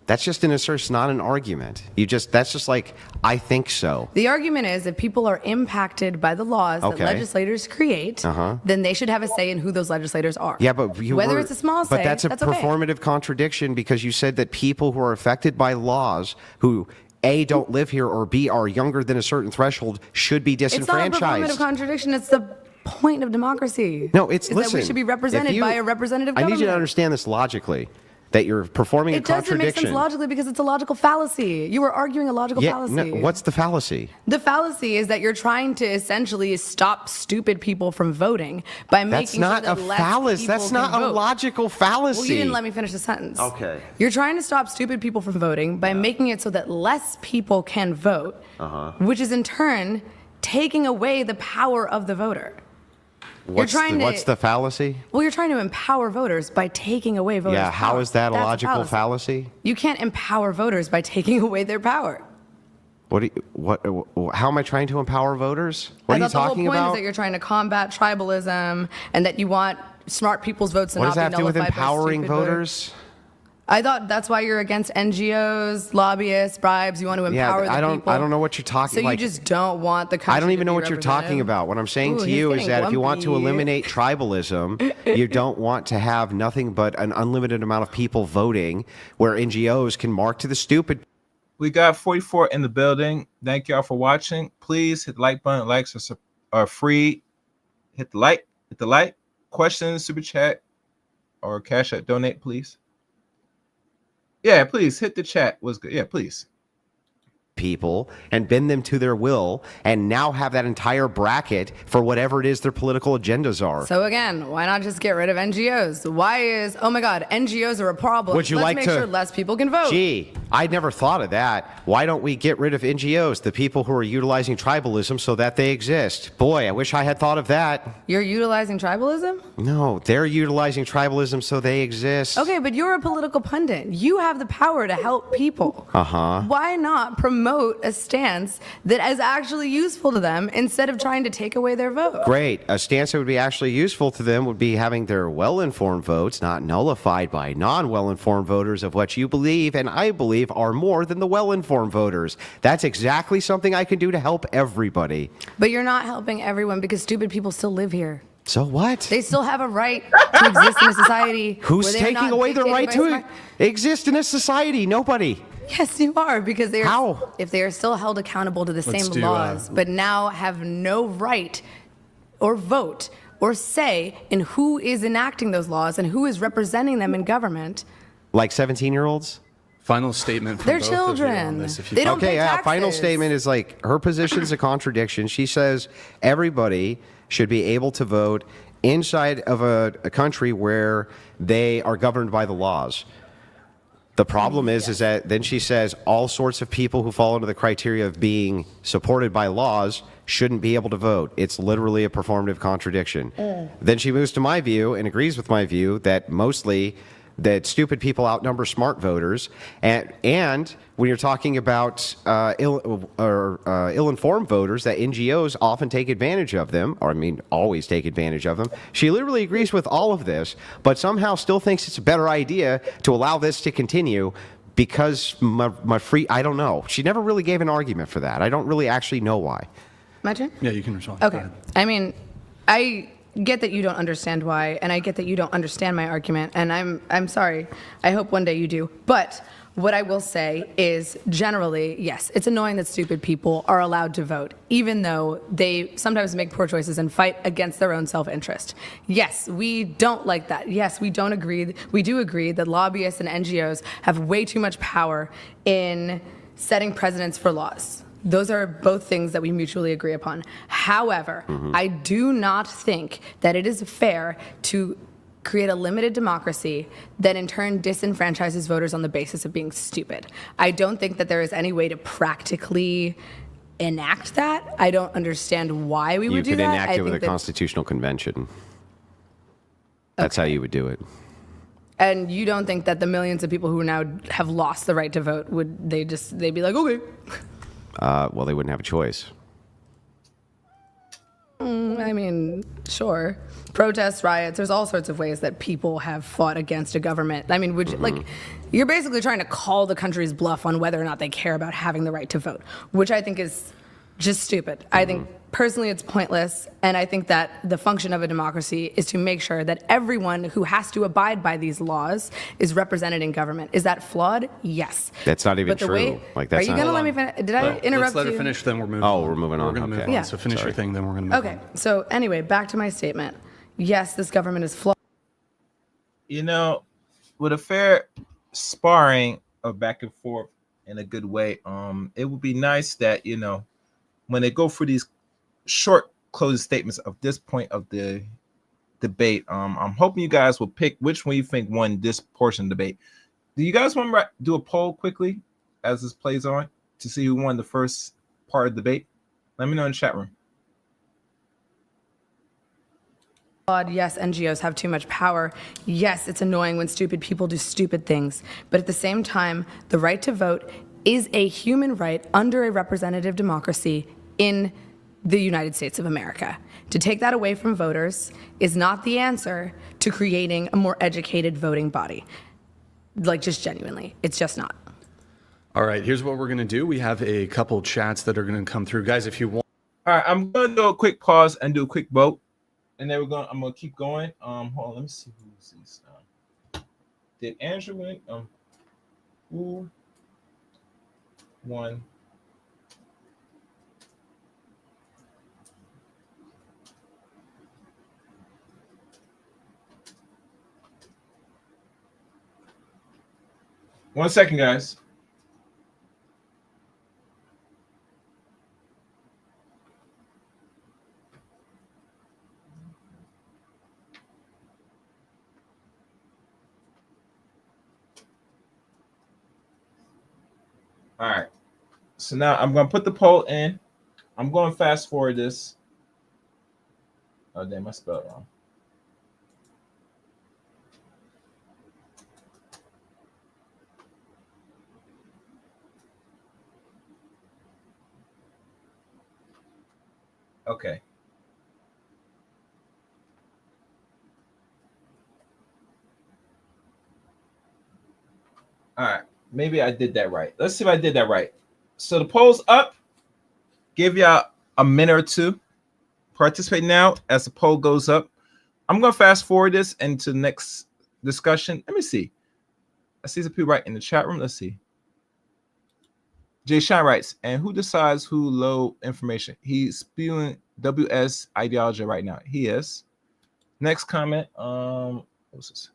That's just an assertion, not an argument. That's just like, I think so. The argument is if people are impacted by the laws that Okay. legislators create, then they should have a say in who those legislators are. Yeah, but whether it's a small say, but that's a okay. performative contradiction because you said that people who are affected by laws who A, don't live here, or B, are younger than a certain threshold should be It's not a disenfranchised. performative contradiction. It's the point of democracy. No, it's is listen. that we should be represented if you- by a representative I government. need you to understand this logically. That you're performing a It doesn't make contradiction. sense logically because it's a logical fallacy. You were arguing a logical fallacy. No, what's the fallacy? The fallacy is that you're trying to essentially stop stupid people from voting by That's making not sure a that less fallacy. people That's can not a vote. logical fallacy. Well, you didn't let me finish the sentence. Okay. You're trying to stop stupid people from voting by making it so that less people can vote, which is in turn taking away the power of the voter. What's the fallacy? Well, you're trying to empower voters by taking away voters' Yeah, how power. is that a That's logical fallacy? You can't empower voters by taking away their power. How am I trying to empower voters? What are you talking I thought the whole point about? is that you're trying to combat tribalism and that you want smart people's votes to What not does that be have to do with nullified by empowering stupid voters? I thought that's why you're against NGOs, lobbyists, bribes. You want to empower the people. I don't know what you're talking. So you just don't want the country. I don't even to know be what you're talking represented? about. What I'm saying Ooh, to he's you is getting that if you want to grumpy. eliminate tribalism, you don't want to have nothing but an unlimited amount of people voting, where NGOs can mark to the stupid. We got 44 in the building. Thank y'all for watching. Please hit the like button. Likes are free. Hit the like. Questions, super chat, or cash app donate, please. Yeah, please hit the chat. Was good. Yeah, please. People and bend them to their will, and now have that entire bracket for whatever it is their political agendas are. So again, why not just get rid of NGOs? Why is, oh my God, NGOs are a problem. Would you Let's like make to- sure less people can vote. Gee, I'd never thought of that. Why don't we get rid of NGOs, the people who are utilizing tribalism so that they exist? Boy, I wish I had thought of that. You're utilizing tribalism? No, they're utilizing tribalism so they exist. Okay, but you're a political pundit. You have the power to help people. Uh-huh. Why not promote a stance that is actually useful to them instead of trying to take away their vote? Great. A stance that would be actually useful to them would be having their well-informed votes not nullified by non-well-informed voters of what you believe and I believe are more than the well-informed voters. That's exactly something I can do to help everybody. But you're not helping everyone because stupid people still live here. So what? They still have a right to exist in a society. Who's where they are taking not away their dictated right by to smart- exist in a society? Nobody. Yes, you are, because they are. How? If they are still held accountable to the Let's same do, laws, but now have no right or vote or say in who is enacting those laws and who is representing them in government. Like 17-year-olds? Final statement from They're both of you on children. this, if you They don't Okay, pay yeah, taxes. final statement is like her position's a contradiction. She says everybody should be able to vote inside of a country where they are governed by the laws. The problem is that then she says all sorts of people who fall into the criteria of being supported by laws shouldn't be able to vote. It's literally a performative contradiction. Then she moves to my view and agrees with my view that mostly that stupid people outnumber smart voters, and when you're talking about ill-informed voters, that NGOs often take advantage of them, or I mean, always take advantage of them. She literally agrees with all of this, but somehow still thinks it's a better idea to allow this to continue because I don't know. She never really gave an argument for that. I don't really actually know why. My turn? Yeah, you can respond. Go Okay. ahead. I mean, I get that you don't understand why, and I get that you don't understand my argument, and I'm sorry. I hope one day you do. But what I will say is generally, yes, it's annoying that stupid people are allowed to vote, even though they sometimes make poor choices and fight against their own self-interest. Yes, we don't like that. Yes, we don't agree. We do agree that lobbyists and NGOs have way too much power in setting precedents for laws. Those are both things that we mutually agree upon. However, I do not think that it is fair to create a limited democracy that in turn disenfranchises voters on the basis of being stupid. I don't think that there is any way to practically enact that. I don't understand why we would do You that. could enact it with a think that- constitutional convention. That's how you would do it. And you don't think that the millions of people who now have lost the right to vote they'd be like, okay. Well, they wouldn't have a choice. I mean, sure. Protests, riots, there's all sorts of ways that people have fought against a government. I mean, you're basically trying to call the country's bluff on whether or not they care about having the right to vote, which I think is just stupid. I think personally it's pointless, and I think that the function of a democracy is to make sure that everyone who has to abide by these laws is represented in government. Is that flawed? Yes. That's not even But the true. way, Like, that's are you not- going to let Hold me on. finish? Did I interrupt Let's let you? her finish, then we're moving Oh, on. we're moving on. We're going to Okay. move on. Yeah. So finish Sorry. your thing, then we're going to move Okay, on. so anyway, back to my statement. Yes, this government is flawed. You know, with a fair sparring of back and forth in a good way, it would be nice that, when they go through these short closing statements of this point of the debate, I'm hoping you guys will pick which one you think won this portion of the debate. Do you guys want to do a poll quickly as this plays on to see who won the first part of the debate? Let me know in the chat room. Yes, NGOs have too much power. Yes, it's annoying when stupid people do stupid things. But at the same time, the right to vote is a human right under a representative democracy in the United States of America. To take that away from voters is not the answer to creating a more educated voting body. Like, just genuinely, it's just not. All right, here's what we're going to do. We have a couple chats that are going to come through. Guys, if you want. All right, I'm going to do a quick pause and do a quick vote. And then I'm going to keep going. Hold on, let me see who's these. Did Andrew win? Who won? One second, guys. All right. So now I'm going to put the poll in. I'm going to fast forward this. Oh, damn, I spelled it wrong. Okay. All right. Maybe I did that right. Let's see if I did that right. So the poll's up. Give y'all a minute or two. Participate now as the poll goes up. I'm going to fast forward this into the next discussion. Let me see. I see some people right in the chat room. Let's see. Jay Shine writes, and who decides who low information? He's spewing WS ideology right now. He is. Next comment. What's this?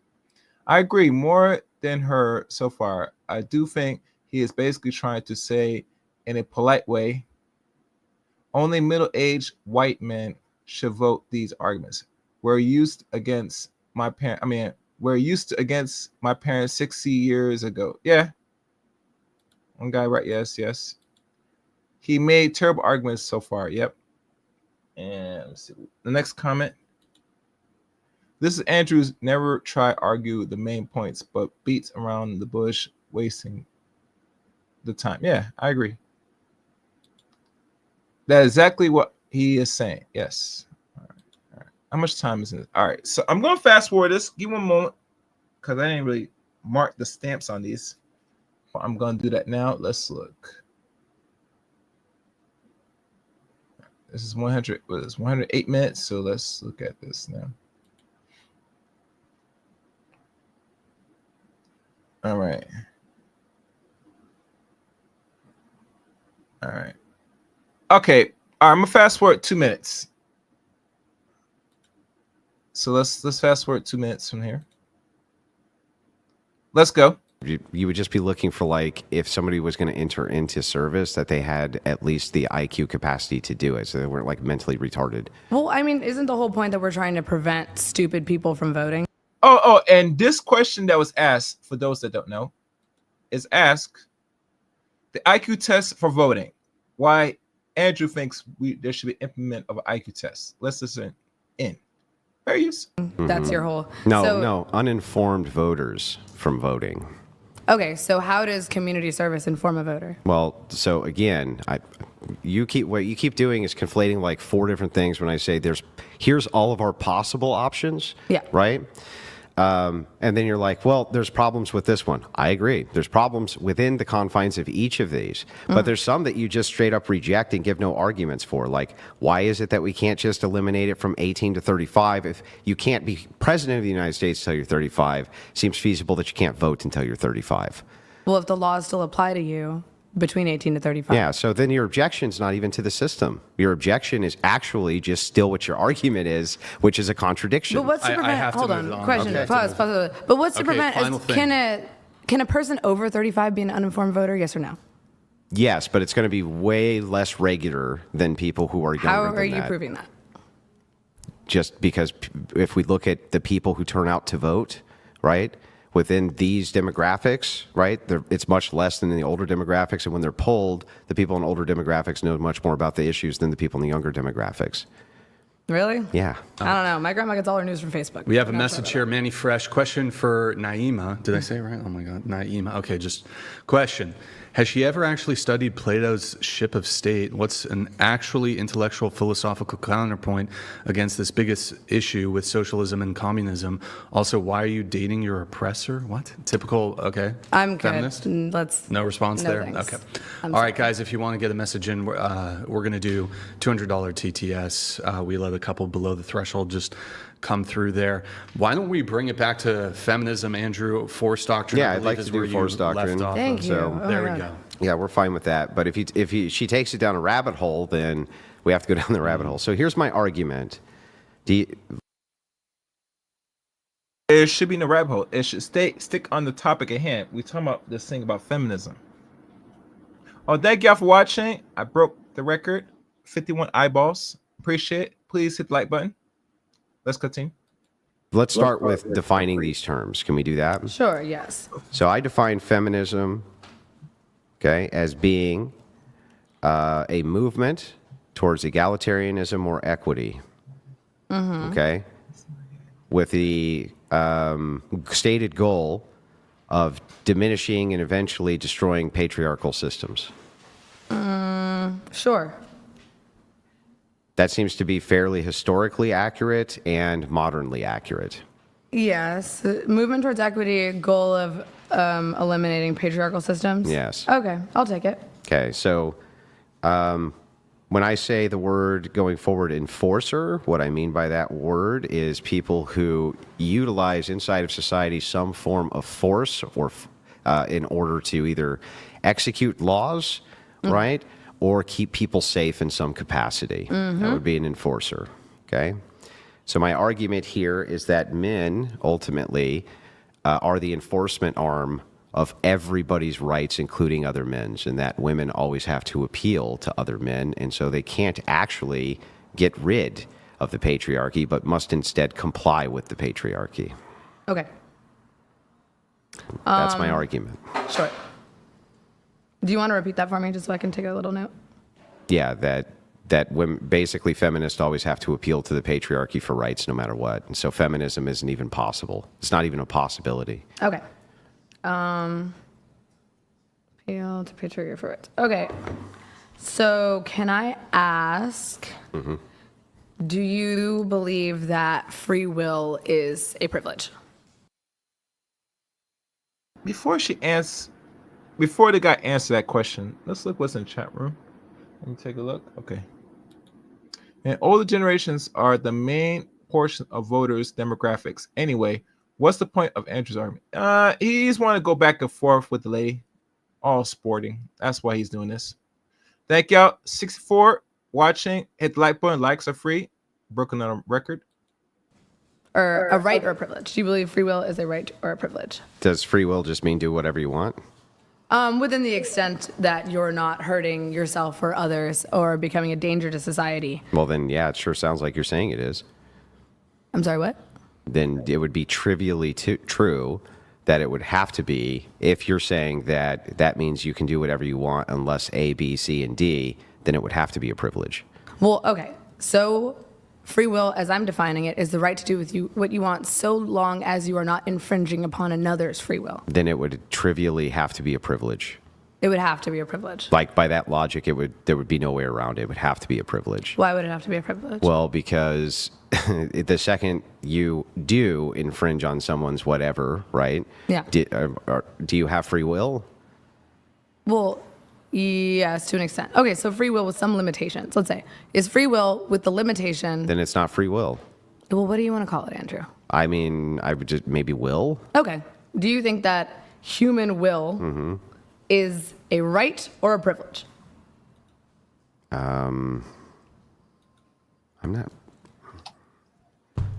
I agree more than her so far. I do think he is basically trying to say in a polite way, only middle-aged white men should vote these arguments. We're used against my parents. I mean, we're used to against my parents 60 years ago. Yeah. One guy, right? Yes. He made terrible arguments so far. Yep. And let's see. The next comment. This is Andrew's never try argue the main points, but beats around the bush, wasting the time. Yeah, I agree. That's exactly what he is saying. Yes. All right. How much time is it? All right. So I'm going to fast forward this. Give me one moment because I didn't really mark the stamps on these. But I'm going to do that now. Let's look. This is 100. What is 108 minutes? So let's look at this now. All right. Okay. All right, I'm gonna fast forward 2 minutes. So let's fast forward 2 minutes from here. Let's go. You would just be looking for, like, if somebody was going to enter into service, that they had at least the IQ capacity to do it, so they weren't like mentally retarded. Well, I mean, isn't the whole point that we're trying to prevent stupid people from voting? Oh, and this question that was asked, for those that don't know, is asked the IQ test for voting. Why Andrew thinks there should be implement of an IQ test. Let's listen in. Fair use. That's your whole. No, uninformed voters from voting. Okay, so how does community service inform a voter? Well, so again, what you keep doing is conflating like 4 different things when I say here's all of our possible options. Yeah. Right? And then you're like, well, there's problems with this one. I agree. There's problems within the confines of each of these. But there's some that you just straight up reject and give no arguments for. Like, why is it that we can't just eliminate it from 18 to 35? If you can't be president of the United States until you're 35, it seems feasible that you can't vote until you're 35. Well, if the laws still apply to you between 18 to 35. Yeah, so then your objection's not even to the system. Your objection is actually just still what your argument is, which is a contradiction. But what's to prevent? Hold on. Question. Okay. Pause. But what's to Okay, prevent? final thing. Can a person over 35 be an uninformed voter? Yes or no? Yes, but it's going to be way less regular than people who are younger How than are you that. proving that? Just because if we look at the people who turn out to vote, right, within these demographics, right, it's much less than in the older demographics. And when they're polled, the people in older demographics know much more about the issues than the people in the younger demographics. Really? Yeah. I don't know. My grandma gets all her news from Facebook. We have a message here, Manny Fresh. Question for Naima. Did I say it right? Oh my God, Naima. Okay, just question. Has she ever actually studied Plato's Ship of State? What's an actually intellectual philosophical counterpoint against this biggest issue with socialism and communism? Also, why are you dating your oppressor? What? Typical, okay. I'm good. Feminist? Let's. No response No there? thanks. Okay. I'm All right, sorry. guys, if you want to get a message in, we're going to do $200 TTS. We let a couple below the threshold just come through there. Why don't we bring it back to feminism, Andrew? Force doctrine. Yeah, I I'd believe like is to do where you force doctrine. left off Thank of. you. So Oh there my we God. go. Yeah, we're fine with that. But if she takes it down a rabbit hole, then we have to go down the rabbit hole. So here's my argument. It should be in the rabbit hole. It should stick on the topic at hand. We talking about this thing about feminism. Oh, thank y'all for watching. I broke the record. 51 eyeballs. Appreciate it. Please hit the like button. Let's continue. Let's start with defining these terms. Can we do that? Sure. Yes. So I define feminism. okay, as being a movement towards egalitarianism or equity, okay, with the stated goal of diminishing and eventually destroying patriarchal systems. Sure. That seems to be fairly historically accurate and modernly accurate. Yes. Movement towards equity, goal of eliminating patriarchal systems? Yes. Okay, I'll take it. Okay, so when I say the word going forward enforcer, what I mean by that word is people who utilize inside of society some form of force or in order to either execute laws, right, or keep people safe in some capacity. That would be an enforcer, okay? So my argument here is that men ultimately are the enforcement arm of everybody's rights, including other men's, and that women always have to appeal to other men, and so they can't actually get rid of the patriarchy, but must instead comply with the patriarchy. Okay, That's my argument. sure. Do you want to repeat that for me just so I can take a little note? Yeah, that women, basically feminists always have to appeal to the patriarchy for rights no matter what. And so feminism isn't even possible. It's not even a possibility. Okay. Appeal to patriarchy for rights. Okay. So can I ask, do you believe that free will is a privilege? Before the guy answer that question, let's look what's in the chat room. Let me take a look. Okay. And older generations are the main portion of voters' demographics. Anyway, what's the point of Andrew's argument? He just want to go back and forth with the lady, all sporting. That's why he's doing this. Thank y'all. 64 watching. Hit the like button. Likes are free. Broken on a record. Or a right or a privilege? Do you believe free will is a right or a privilege? Does free will just mean do whatever you want? Within the extent that you're not hurting yourself or others or becoming a danger to society. Well, then, yeah, it sure sounds like you're saying it is. I'm sorry, what? Then it would be trivially true that it would have to be, if you're saying that that means you can do whatever you want unless A, B, C, and D, then it would have to be a privilege. Well, okay. So free will, as I'm defining it, is the right to do with you what you want so long as you are not infringing upon another's free will. Then it would trivially have to be a privilege. It would have to be a privilege. Like, by that logic, there would be no way around it. It would have to be a privilege. Why would it have to be a privilege? Well, because the second you do infringe on someone's whatever, right? Yeah. Do you have free will? Well, yes, to an extent. Okay, so free will with some limitations. Let's say, is free will with the limitation? Then it's not free will. Well, what do you want to call it, Andrew? I mean, I would just maybe will. Okay. Do you think that human will is a right or a privilege? I'm not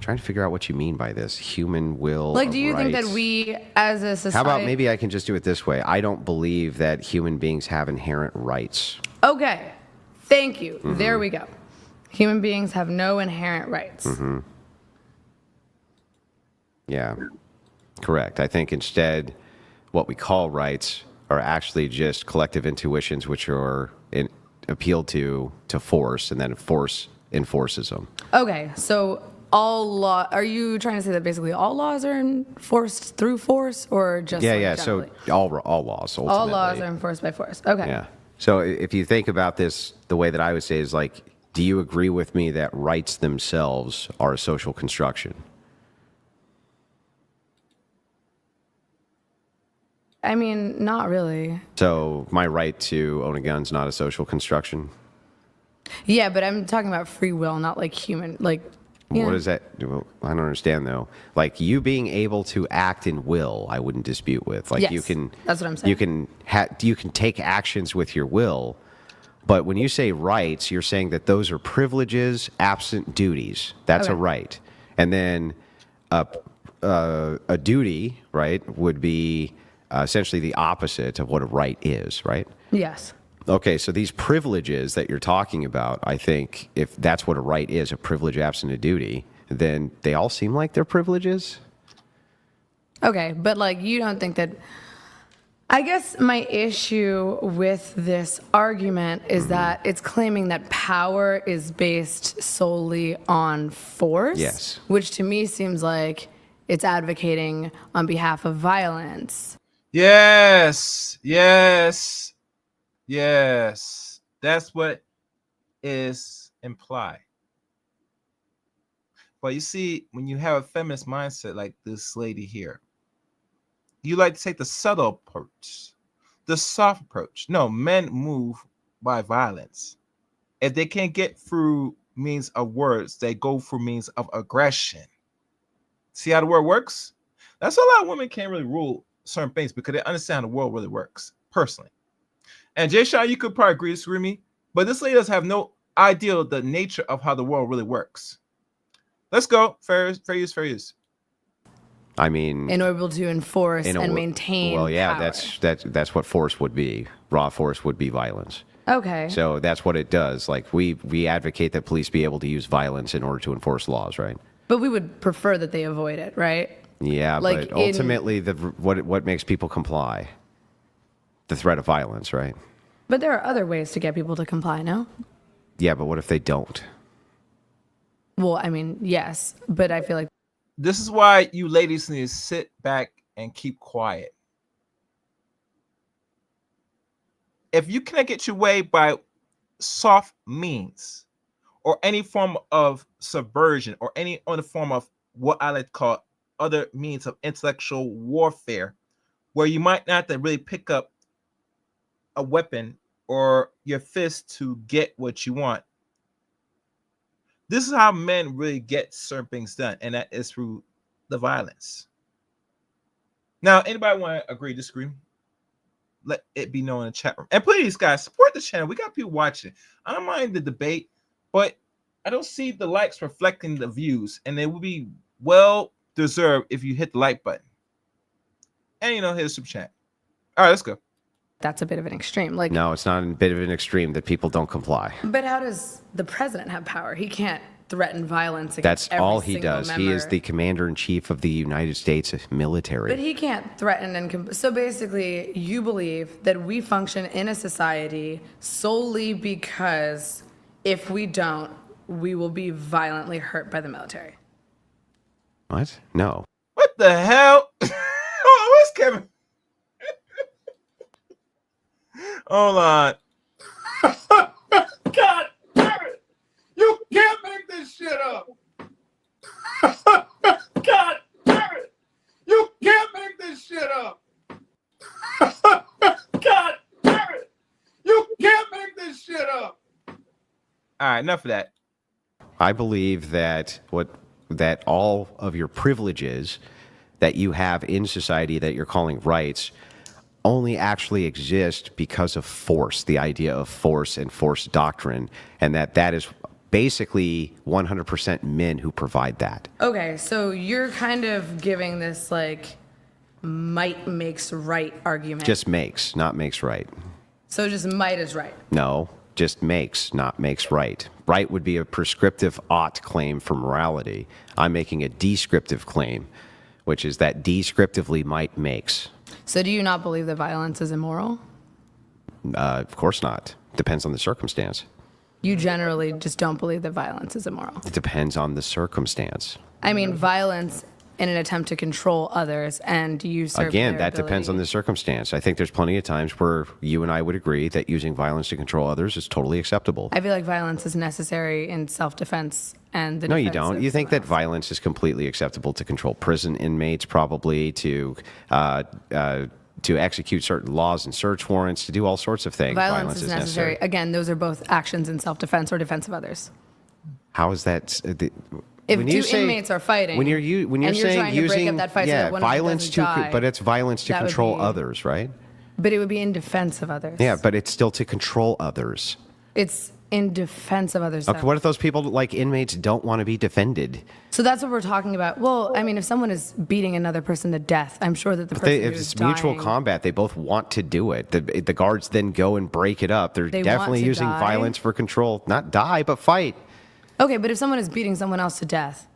trying to figure out what you mean by this. Human will. Like, do you think that we as a society... How about maybe I can just do it this way? I don't believe that human beings have inherent rights. Okay. Thank you. There we go. Human beings have no inherent rights. Yeah, correct. I think instead what we call rights are actually just collective intuitions which are appealed to force, and then force enforces them. Okay, so all law, are you trying to say that basically all laws are enforced through force, or just Yeah. generally? So all laws ultimately. All laws are enforced by force. Okay. Yeah. So if you think about this, the way that I would say is like, do you agree with me that rights themselves are a social construction? I mean, not really. So my right to own a gun is not a social construction? Yeah, but I'm talking about free will, not like human, like. What does that? Well, I don't understand though. Like, you being able to act in will, I wouldn't dispute with. Like, Yes, you can. that's what I'm saying. You can take actions with your will, but when you say rights, you're saying that those are privileges absent duties. That's a Okay. right, and then a duty, right, would be essentially the opposite of what a right is, right? Yes. Okay, so these privileges that you're talking about, I think if that's what a right is, a privilege absent a duty, then they all seem like they're privileges. Okay, but like, you don't think that I guess my issue with this argument is that it's claiming that power is based solely on force. Yes. Which to me seems like it's advocating on behalf of violence. Yes. That's what is implied. But you see, when you have a feminist mindset like this lady here, you like to take the subtle approach, the soft approach. No, men move by violence. If they can't get through means of words, they go through means of aggression. See how the word works? That's why a lot of women can't really rule certain things, because they understand how the world really works, personally. And Jay Shaw, you could probably agree with me, but this lady does have no idea of the nature of how the world really works. Let's go. Fair use. I mean, In order to enforce and maintain well, yeah, power. that's what force would be. Raw force would be violence. Okay. So that's what it does. Like we advocate that police be able to use violence in order to enforce laws, right? But we would prefer that they avoid it, right? Yeah, Like but ultimately, what makes people comply? The threat of violence, right? But there are other ways to get people to comply, no? Yeah, but what if they don't? Well, I mean, yes, but I feel like This is why you ladies need to sit back and keep quiet. If you cannot get your way by soft means or any form of subversion or any other form of what I like to call other means of intellectual warfare, where you might not have to really pick up a weapon or your fist to get what you want. This is how men really get certain things done, and that is through the violence. Now, anybody want to agree, disagree? Let it be known in the chat room. And please, guys, support the channel. We got people watching. I don't mind the debate, but I don't see the likes reflecting the views, and they will be well deserved if you hit the like button. And, hit the super chat. All right, let's go. that's a bit of an extreme. Like, No, it's not a bit of an extreme that people don't comply. but how does the president have power? He can't threaten violence against That's every all he single does. He is member. the commander-in-chief of the United States military. But he can't threaten so basically, you believe that we function in a society solely because if we don't, we will be violently hurt by the military. What? No. What the hell? Oh, where's Kevin? Hold on. God damn it! You can't make this shit up! God damn it! You can't make this shit up! God damn it! You can't make this shit up! All right, enough of that. I believe that that all of your privileges that you have in society that you're calling rights only actually exist because of force, the idea of force and force doctrine, and that is basically 100% men who provide that. Okay, so you're kind of giving this like might makes right argument. Just makes, not makes right. So just might is right. No, just makes, not makes right. Right would be a prescriptive ought claim for morality. I'm making a descriptive claim, which is that descriptively might makes. So do you not believe that violence is immoral? Of course not. Depends on the circumstance. You generally just don't believe that violence is immoral. It depends on the circumstance. I mean, violence in an attempt to control others and usurp Again, their that depends on ability. the circumstance. I think there's plenty of times where you and I would agree that using violence to control others is totally acceptable. I feel like violence is necessary in self-defense and the No, you defense don't. of You think that someone else. violence is completely acceptable to control prison inmates, probably to execute certain laws and search warrants, to do all sorts of things. Violence is necessary. Again, those are both actions in self-defense or defense of others. How is that? If when two you say- inmates are fighting, when you're and you're saying trying to break using up that fight so yeah, that one of them violence doesn't die, but it's violence to that would control be- others, right? but it would be in defense of others. Yeah, but it's still to control others. It's in defense of others. Okay, though. what if those people, like inmates, don't want to be defended? So that's what we're talking about. Well, I mean, if someone is beating another person to death, I'm sure that the person If who's it's mutual dying- combat, they both want to do it. The guards then go and break it up. They're They want definitely to using die? violence for control. Not die, but fight. Okay, but if someone is beating someone else to death,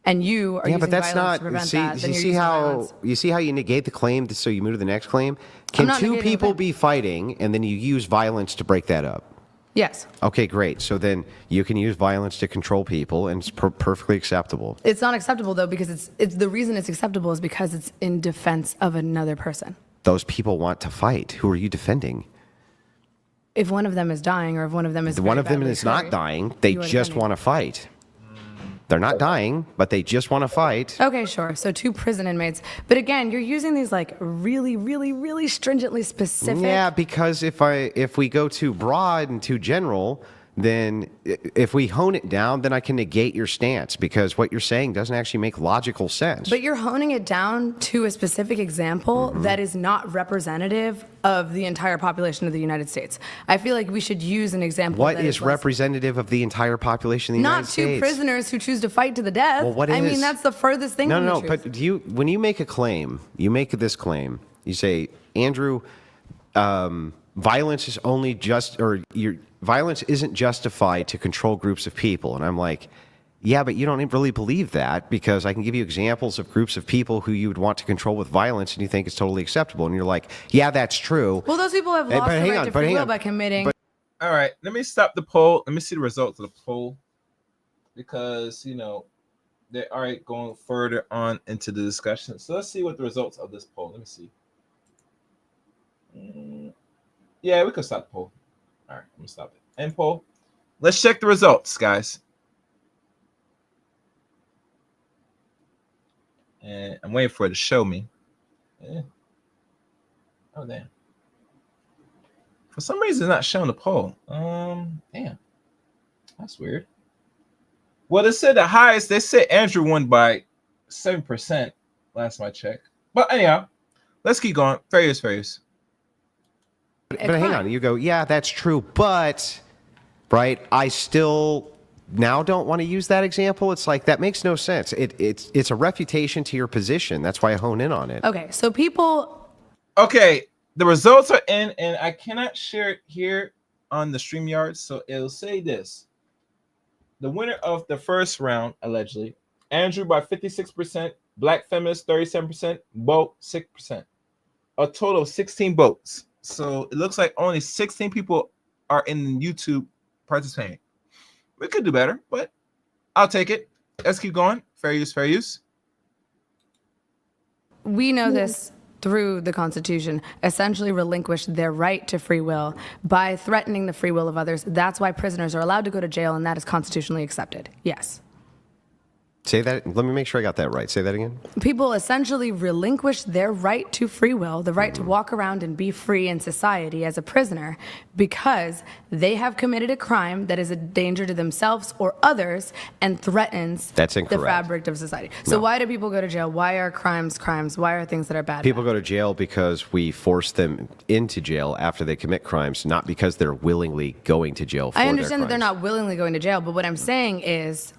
and you are Yeah, using but that's violence not. to prevent See, that, then you you're see using how violence. you see how you negate the claim, so you move to the next claim. I'm Can not two negating the people claim. be fighting and then you use violence to break that up? Yes. Okay, great. So then you can use violence to control people, and it's perfectly acceptable. It's not acceptable though because it's the reason it's acceptable is because it's in defense of another person. Those people want to fight. Who are you defending? If one of them is dying or if one of them is One very of them badly is not hurt, dying. They you are just defending. want to fight. They're not dying, but they just want to fight. Okay, sure. So 2 prison inmates. But again, you're using these like really, really, really stringently specific. Yeah, because if we go too broad and too general, then if we hone it down, then I can negate your stance because what you're saying doesn't actually make logical sense. But you're honing it down to a specific example Mm-hmm. that is not representative of the entire population of the United States. I feel like we should use an example What that is less- representative of the entire population of the Not United 2 States? prisoners who choose to fight to the death. Well, what I is? mean, that's the furthest thing No, from no, the no. truth. But when you make a claim, you make this claim. You say, Andrew, violence is only just, or violence isn't justified to control groups of people. And I'm like, yeah, but you don't really believe that because I can give you examples of groups of people who you would want to control with violence and you think it's totally acceptable. And you're like, yeah, that's true. Well, those people have Hey, lost but the hang right on, to but free hang will on. by committing. All right, let me stop the poll. Let me see the results of the poll because they are going further on into the discussion. So let's see what the results of this poll. Let me see. Yeah, we can stop the poll. All right, let me stop it. End poll. Let's check the results, guys. And I'm waiting for it to show me. Yeah. Oh damn. For some reason, it's not showing the poll. Damn. That's weird. Well, they said the highest. They said Andrew won by 7%. Last time I checked. But anyhow, let's keep going. Fair use. But hang on, you go, yeah, that's true, but, right, I still now don't want to use that example. It's like, that makes no sense. It's a refutation to your position. That's why I hone in on it. Okay, so people. Okay, the results are in, and I cannot share it here on the StreamYard, so it'll say this. The winner of the first round, allegedly, Andrew by 56%, Black Feminist 37%, Vote 6%. A total of 16 votes. So it looks like only 16 people are in YouTube participating. We could do better, but I'll take it. Let's keep going. Fair use. We know this through the Constitution, essentially relinquished their right to free will by threatening the free will of others. That's why prisoners are allowed to go to jail, and that is constitutionally accepted. Yes. Say that. Let me make sure I got that right. Say that again. People essentially relinquish their right to free will, the right to walk around and be free in society as a prisoner, because they have committed a crime that is a danger to themselves or others and threatens That's the incorrect. fabric of society. So No. why do people go to jail? Why are crimes crimes? Why are things that are bad? People go to jail because we force them into jail after they commit crimes, not because they're willingly going to jail for I their understand that they're crimes. not willingly going to jail, but what I'm saying is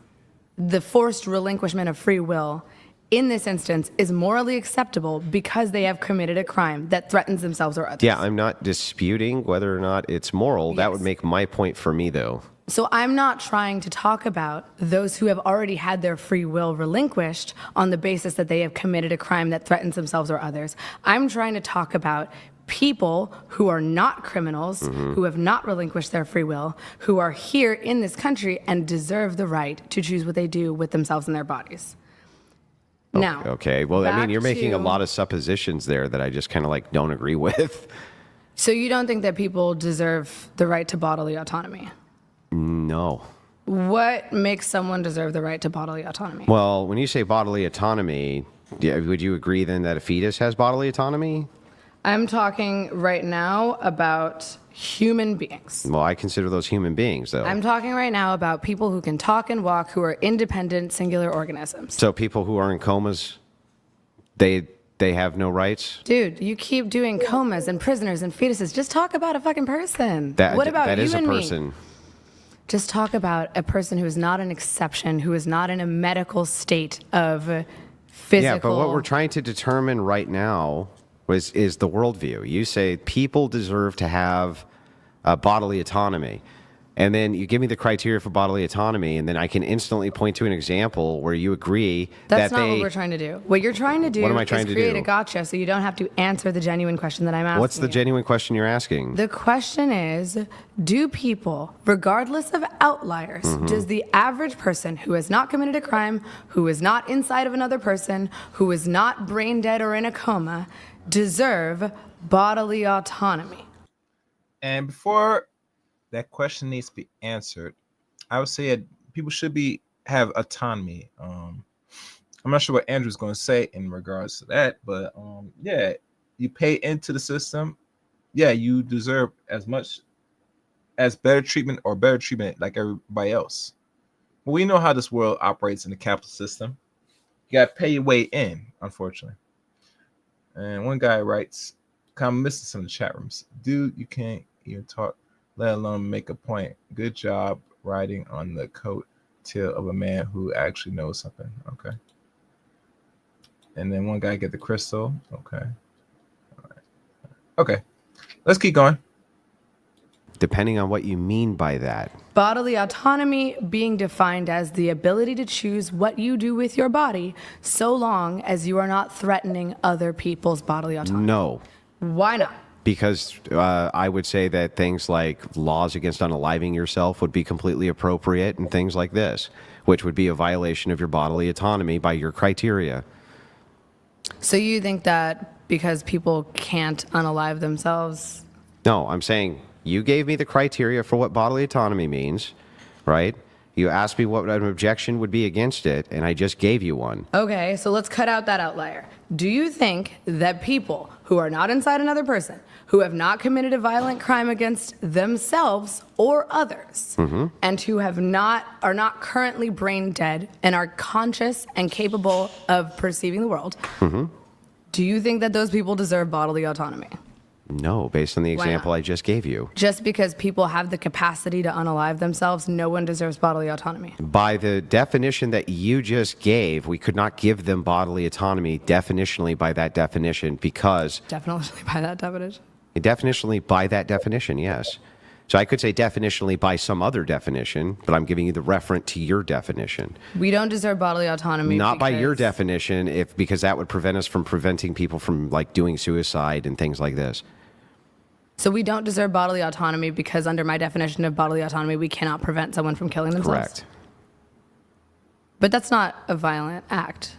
the forced relinquishment of free will in this instance is morally acceptable because they have committed a crime that threatens themselves or others. Yeah, I'm not disputing whether or not it's moral. That Yes. would make my point for me, though. So I'm not trying to talk about those who have already had their free will relinquished on the basis that they have committed a crime that threatens themselves or others. I'm trying to talk about people who are not criminals, who have not relinquished their free will, who are here in this country and deserve the right to choose what they do with themselves and their bodies. Now, Okay. Well, I mean, back you're making a to- lot of suppositions there that I just kind of like don't agree with. So you don't think that people deserve the right to bodily autonomy? No. What makes someone deserve the right to bodily autonomy? Well, when you say bodily autonomy, would you agree then that a fetus has bodily autonomy? I'm talking right now about human beings. Well, I consider those human beings, though. I'm talking right now about people who can talk and walk, who are independent, singular organisms. So people who are in comas, they have no rights? Dude, you keep doing comas and prisoners and fetuses. Just talk about a fucking person. What about that you is a and person. me? Just talk about a person who is not an exception, who is not in a medical state of physical. Yeah, but what we're trying to determine right now is the worldview. You say people deserve to have bodily autonomy. And then you give me the criteria for bodily autonomy, and then I can instantly point to an example where you agree That's that not they. what we're trying to do. What you're trying to do What am I trying is to create do? a gotcha so you don't have to answer the genuine question that I'm asking. What's the you. genuine question you're asking? The question is, do people, regardless of outliers, Mm-hmm. does the average person who has not committed a crime, who is not inside of another person, who is not brain dead or in a coma, deserve bodily autonomy? And before that question needs to be answered, I would say that people should have autonomy. I'm not sure what Andrew's going to say in regards to that, but yeah, you pay into the system. Yeah, you deserve as much as better treatment like everybody else. But we know how this world operates in the capitalist system. You got to pay your way in, unfortunately. And one guy writes, I'm missing some of the chat rooms. Dude, you can't even talk, let alone make a point. Good job riding on the coat tail of a man who actually knows something. Okay. And then one guy get the crystal. Okay. All right. Okay. Let's keep going. Depending on what you mean by that. Bodily autonomy being defined as the ability to choose what you do with your body so long as you are not threatening other people's bodily autonomy. No. Why not? Because I would say that things like laws against unaliving yourself would be completely appropriate and things like this, which would be a violation of your bodily autonomy by your criteria. So you think that because people can't unalive themselves? No, I'm saying you gave me the criteria for what bodily autonomy means, right? You asked me what an objection would be against it, and I just gave you one. Okay, so let's cut out that outlier. Do you think that people who are not inside another person, who have not committed a violent crime against themselves or others, and who are not currently brain dead and are conscious and capable of perceiving the world, do you think that those people deserve bodily autonomy? No, based on the Why example not? I just gave you. Just because people have the capacity to unalive themselves, no one deserves bodily autonomy. By the definition that you just gave, we could not give them bodily autonomy definitionally by that definition because... Definitely by that definition. Definitionally by that definition, yes. So I could say definitionally by some other definition, but I'm giving you the referent to your definition. We don't deserve bodily autonomy. Not by your because- definition, because that would prevent us from preventing people from like doing suicide and things like this. So we don't deserve bodily autonomy because under my definition of bodily autonomy, we cannot prevent someone from killing themselves. Correct. But that's not a violent act.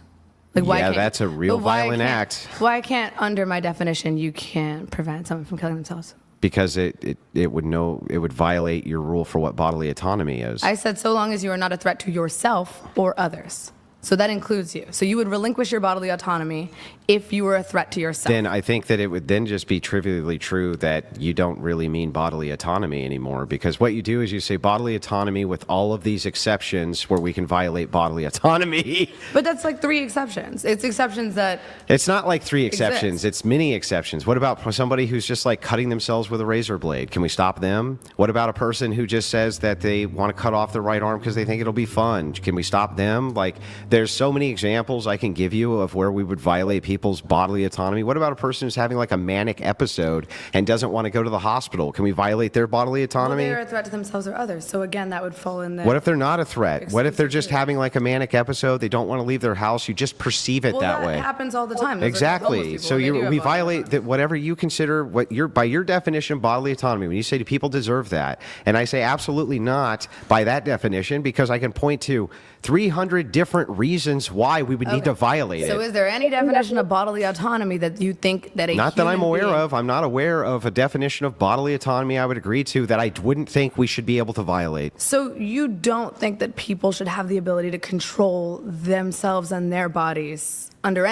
Like, why Yeah, can't- that's a real but why violent can't- act. Why can't, under my definition, you can't prevent someone from killing themselves? Because it would violate your rule for what bodily autonomy is. I said so long as you are not a threat to yourself or others. So that includes you. So you would relinquish your bodily autonomy if you were a threat to yourself. Then I think that it would then just be trivially true that you don't really mean bodily autonomy anymore, because what you do is you say bodily autonomy with all of these exceptions where we can violate bodily autonomy. But that's like 3 exceptions. It's exceptions that... It's not like 3 exceptions. Exist. It's many exceptions. What about somebody who's just like cutting themselves with a razor blade? Can we stop them? What about a person who just says that they want to cut off their right arm because they think it'll be fun? Can we stop them? Like, there's so many examples I can give you of where we would violate people's bodily autonomy. What about a person who's having like a manic episode and doesn't want to go to the hospital? Can we violate their bodily Well, autonomy? they're a threat to themselves or others. So again, that would fall in the... What if they're not a threat? What if they're just having like a manic episode? They don't want to leave their house. You just perceive it that way. happens all the time. Those are homeless Exactly. people, So and they do we have bodily violate that whatever you consider by your definition bodily autonomy. When you say people deserve that, and I say absolutely not by that definition, because I can point to 300 different reasons why we would need to violate So it. is there any definition of bodily autonomy that you think that a Not that I'm human aware being- of. I'm not aware of a definition of bodily autonomy I would agree to that I wouldn't think we should be able to violate. So you don't think that people should have the ability to control themselves and their bodies under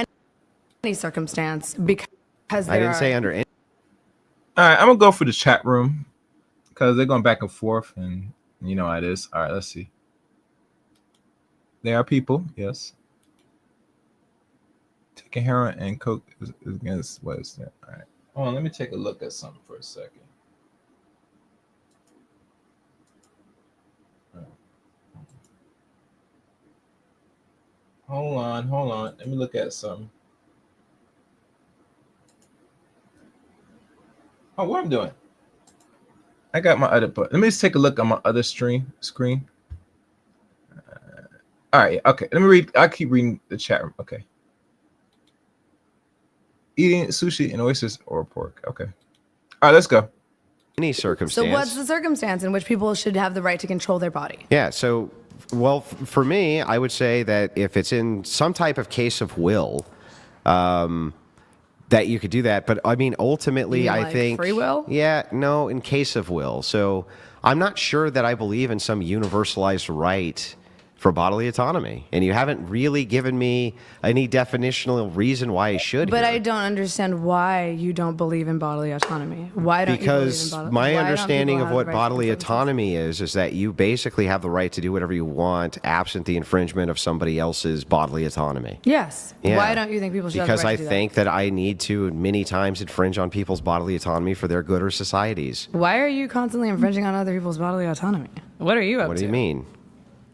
any circumstance because I didn't say under any. All right, I'm going to go for the chat room because they're going back and forth, and you know how it is. All right, let's see. There are people, yes. Taking heroin and coke is against what is that? All right. Hold on, let me take a look at something for a second. Hold on. Let me look at something. Oh, what I'm doing? I got my other, but let me just take a look on my other screen. All right, okay. Let me read. I keep reading the chat room. Okay. Eating sushi and oysters or pork. Okay. All right, let's go. Any So circumstance. what's the circumstance in which people should have the right to control their body? Yeah. So, well, for me, I would say that if it's in some type of case of will, that you could do that. But I mean, ultimately, You mean I like think free will? Yeah, no, in case of will. So I'm not sure that I believe in some universalized right for bodily autonomy, and you haven't really given me any definitional reason why I should. But here. I don't understand why you don't believe in bodily autonomy. Why don't Because you believe in my why don't understanding people of have what the right to bodily control themselves? autonomy is that you basically have the right to do whatever you want absent the infringement of somebody else's bodily autonomy. Yes. Yeah. Why don't you think people should Because have the right I to do think that I need to many times infringe on people's bodily autonomy for their good or societies. that? Why are you constantly infringing on other people's bodily autonomy? What are you up to? What do you mean?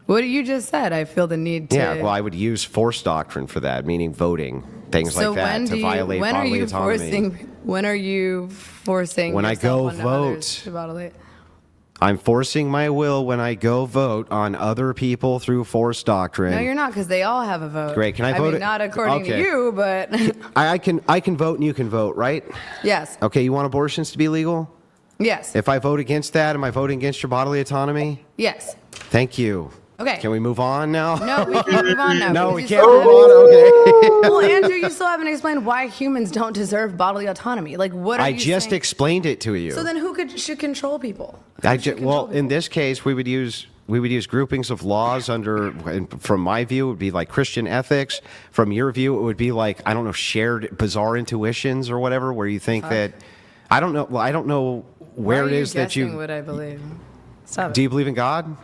What you just said, I feel the need to. Yeah, well, I would use force doctrine for that, meaning voting, things so like that, when to do you, violate when bodily are you autonomy. forcing? When are you forcing? When I yourself go onto vote. others to bodily? I'm forcing my will when I go vote on other people through force doctrine. No, you're not, because they all have a vote. Great, can I I vote mean, it- not according to okay. you, but I can vote and you can vote, right? yes, Okay, you want abortions to be legal? yes, If I vote against that, am I voting against your bodily autonomy? yes. Thank you. Okay. Can we move on now? No, we can't move on now. No, because we you can't still move on. Okay. Well, Andrew, you still haven't explained why humans don't deserve bodily autonomy. Like, what are I you just saying? explained it to you. So then, should control people? Well, in this case, we would use groupings of laws under. And from my view, it would be like Christian ethics. From your view, it would be like, I don't know, shared bizarre intuitions or whatever, where you think that. I don't know. Well, I don't know where Why it are is that guessing you. What I believe. Stop Do it. you believe in God?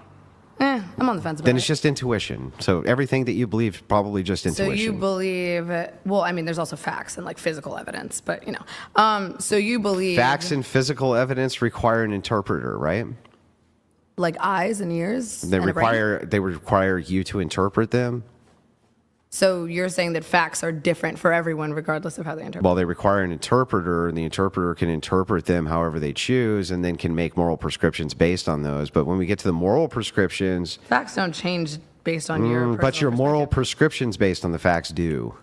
I'm on the fence about Then it. it's just intuition. So everything that you believe is probably just So intuition. you believe? Well, I mean, there's also facts and like physical evidence, but you know. So you believe Facts and physical evidence require an interpreter, right? like eyes and ears. They and a brain? require you to interpret them. So you're saying that facts are different for everyone, regardless of how they interpret. Well, they require an interpreter, and the interpreter can interpret them however they choose, and then can make moral prescriptions based on those. But when we get to the moral prescriptions, Facts don't change based on your. but your personal moral perspective. prescriptions based on the facts do.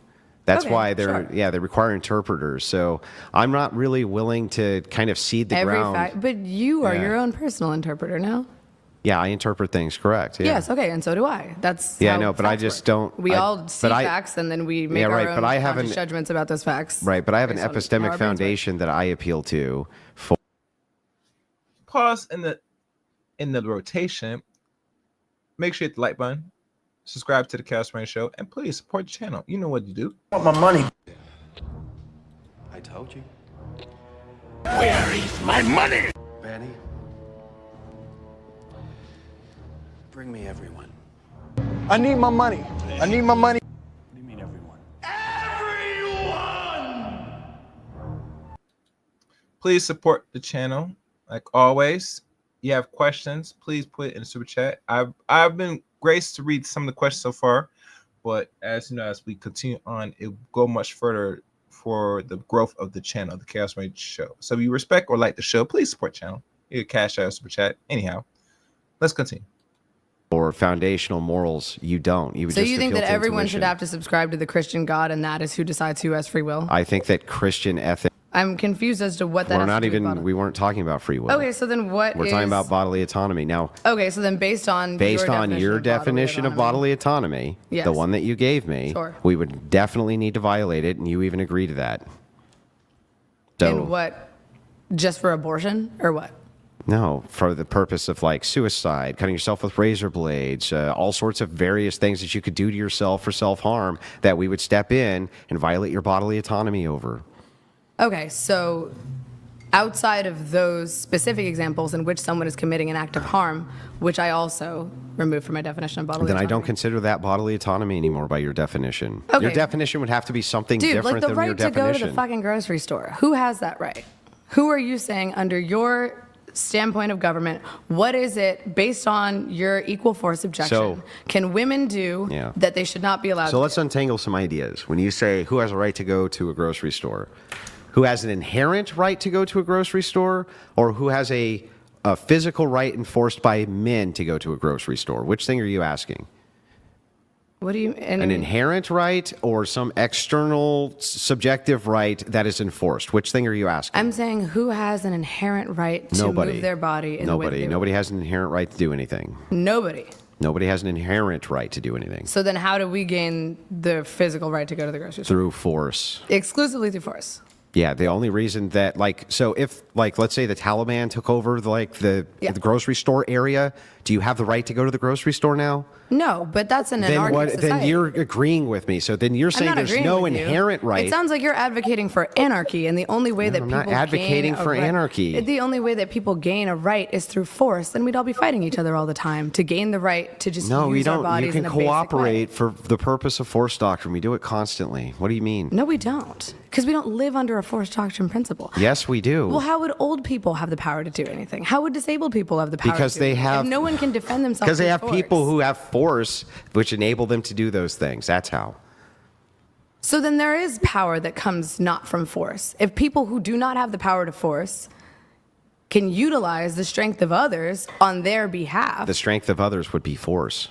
That's Okay, why sure. they require interpreters. So I'm not really willing to kind of cede the Every ground. fact, but you are Yeah. your own personal interpreter now. Yeah, I interpret things correct. Yeah. Yes, okay, and so do I. That's Yeah, I how know, but I facts just work. don't- We I- all see but I- facts and then we make Yeah, our right, own but I have conscious an- judgments about those facts. Right, but I have an based on how epistemic our brains work. foundation that I appeal to for. Pause in the rotation. Make sure you hit the like button, subscribe to the Chaos Rain Show, and please support the channel. You know what to do. I want my money. I told you. Where is my money? Benny. Bring me everyone. I need my money. I need my money. What do you mean everyone? Please support the channel. Like always, you have questions, please put it in the super chat. I've been graced to read some of the questions so far, but as you know, as we continue on, it will go much further for the growth of the channel, the Chaos Rage Show. So if you respect or like the show, please support the channel. You can cash out, super chat. Anyhow, let's continue. Or foundational morals, you don't. You would So just you think appeal that to everyone should intuition. have to subscribe to the Christian God, and that is who decides who has free will? I think that Christian ethics. I'm confused as to what that We're has not to do with even. bodily- We weren't talking about free will. Okay, so then what We're is... talking about bodily autonomy now. Okay, so then based on Your definition of bodily autonomy, Yes. the one that you gave me, Sure. we would definitely need to violate it, and you even agree to that. So And what? Just for abortion or what? no, for the purpose of like suicide, cutting yourself with razor blades, all sorts of various things that you could do to yourself for self-harm, that we would step in and violate your bodily autonomy over. Okay, so outside of those specific examples in which someone is committing an act of harm, which I also removed from my definition of bodily Then I autonomy. don't consider that bodily autonomy anymore by your definition. Okay. Your definition would have to be something Dude, different like the than your right to go definition. to the fucking grocery store. Who has that right? Who are you saying under your standpoint of government, what is it based on your equal force objection So- can women do Yeah. that they should not be allowed So to let's do? untangle some ideas. When you say who has a right to go to a grocery store, who has an inherent right to go to a grocery store, or who has a a physical right enforced by men to go to a grocery store? Which thing are you asking? What do you? An inherent right or some external subjective right that is enforced? Which thing are you asking? I'm saying who has an inherent right to move their body in the way that they want? Nobody has an inherent right to do anything. Nobody. Nobody has an inherent right to do anything. So then how do we gain the physical right to go to the grocery store? Through force. Exclusively through force. Yeah, the only reason that, like, so if, like, let's say the Taliban took over, the grocery store area, do you have the right to go to the grocery store now? No, but that's an anarchic society. Then you're agreeing with me. So then you're saying there's no inherent right. It sounds like you're advocating for anarchy, and the only way that I'm people not advocating for anarchy. The only way that people gain a right is through force. Then we'd all be fighting each other all the time to gain the right to just use our bodies in a basic way. You can cooperate for the purpose of force doctrine. We do it constantly. What do you mean? No, we don't, because we don't live under a force doctrine principle. Yes, we do. Well, how would old people have the power to do anything? How would disabled people have the power? Because to do anything? have. If no one can defend themselves. Because they have force. people who have force, which enable them to do those things. That's how. So then there is power that comes not from force. If people who do not have the power to force can utilize the strength of others on their behalf. The strength of others would be force.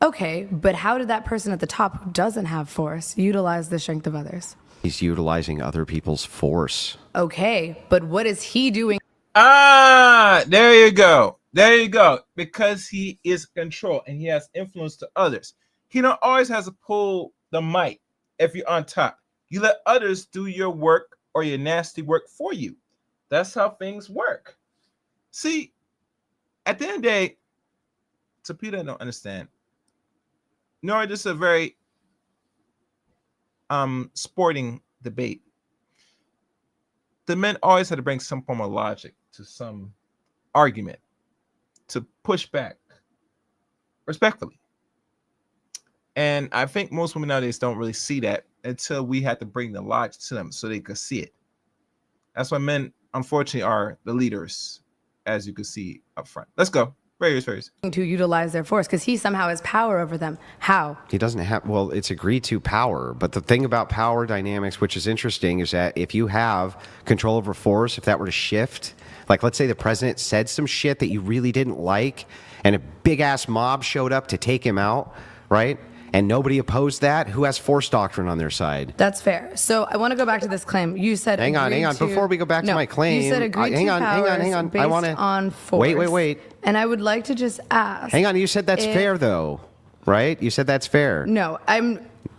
Okay, but how did that person at the top who doesn't have force utilize the strength of others? He's utilizing other people's force. Okay, but what is he doing? There you go. There you go. Because he is control and he has influence to others. He don't always has to pull the mic if you're on top. You let others do your work or your nasty work for you. That's how things work. See, at the end of the day, to people that don't understand, nor this is a very sporting debate. The men always had to bring some form of logic to some argument to push back respectfully. And I think most women nowadays don't really see that until we had to bring the logic to them so they could see it. That's why men, unfortunately, are the leaders, as you can see up front. Let's go. Various. To utilize their force because he somehow has power over them. How? He doesn't have, well, it's agreed to power. But the thing about power dynamics, which is interesting, is that if you have control over force, if that were to shift, like let's say the president said some shit that you really didn't like and a big ass mob showed up to take him out, right? And nobody opposed that. Who has force doctrine on their side? That's fair. So I want to go back to this claim. You said hang on. Before we go back to my claim, you said agreed hang to on. Based I want to on force. Wait. And I would like to just ask. Hang on. You said that's fair, though, right? You said that's fair. No,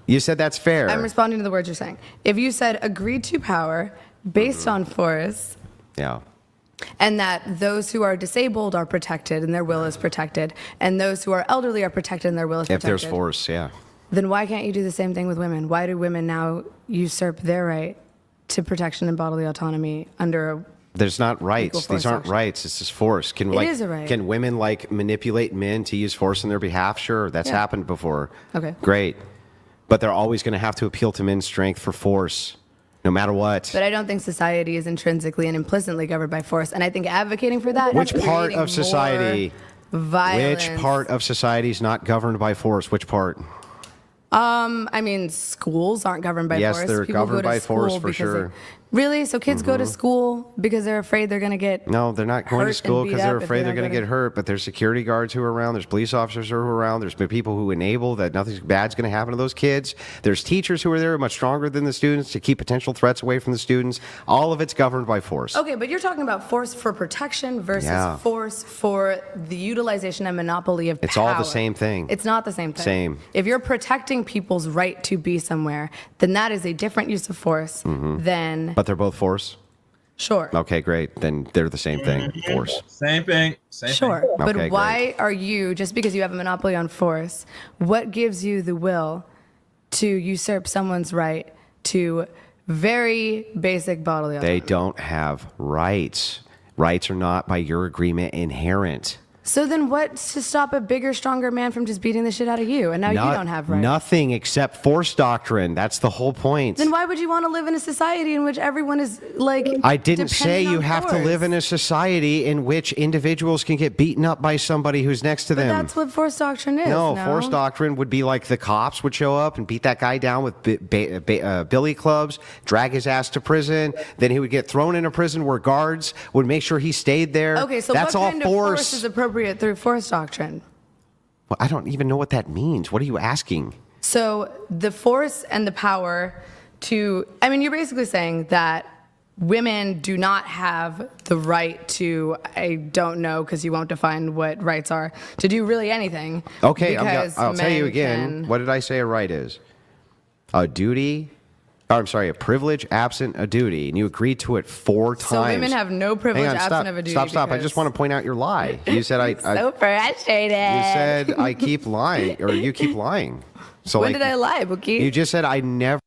You said that's fair. I'm responding to the words you're saying. If you said agreed to power based on force. Yeah. And that those who are disabled are protected and their will is protected, and those who are elderly are protected and their will is protected. If there's force, yeah. Then why can't you do the same thing with women? Why do women now usurp their right to protection and bodily autonomy under a There's not rights. These aren't rights. It's just force. It is a right. Can women manipulate men to use force on their behalf? Sure, that's happened before. Okay. Great. But they're always going to have to appeal to men's strength for force, no matter what. But I don't think society is intrinsically and implicitly governed by force. And I think advocating for that Which is part creating of society? more violence. Which part of society is not governed by force? Which part? I mean, schools aren't governed by force. Yes, they're People governed go to by force school for because sure. Really? So kids go to school because they're afraid they're going to get No, they're not going to hurt school and beat because they're up if afraid they they're don't going to go get hurt. But there's security guards who are around. There's police officers who are around. There's been people who enable that nothing bad's going to happen to those kids. There's teachers who are there much stronger than the students to keep potential threats away from the students. All of it's governed by force. Okay, but you're talking about force for protection versus Yeah. force for the utilization and monopoly of It's power. all the same thing. It's not the same thing. Same. If you're protecting people's right to be somewhere, then that is a different use of force than... But they're both force? Sure. Okay, great. Then they're the same thing. Force. Same thing. Sure. But Okay, why are you, just because you have a monopoly on force, what gives you the will to usurp someone's right to very basic bodily autonomy? They don't have rights. Rights are not, by your agreement, inherent. So then what's to stop a bigger, stronger man from just beating the shit out of you? And now you don't have rights. Nothing except force doctrine. That's the whole point. Then why would you want to live in a society in which everyone is like I didn't say dependent you on have to force? live in a society in which individuals can get beaten up by somebody who's next to But them. that's what force doctrine is. No, force doctrine would be like the cops would show up and beat that guy down with billy clubs, drag his ass to prison. Then he would get thrown into prison where guards would make sure he stayed there. Okay, so that's what all kind of force is appropriate through force doctrine? Well, I don't even know what that means. What are you asking? So the force and the power to, I mean, you're basically saying that women do not have the right to, I don't know because you won't define what rights are, to do really anything. Okay, because I'll tell you men again. can- What did I say a right is? A duty. Oh, I'm sorry, a privilege absent a duty, and you agreed to it 4 times. So women have no privilege Hang on, absent stop, of a duty. Stop! I because- just want to point out your lie. You said I so frustrated. You said I keep lying, or you keep lying. So When like, did I lie, Bookie? You just said I never.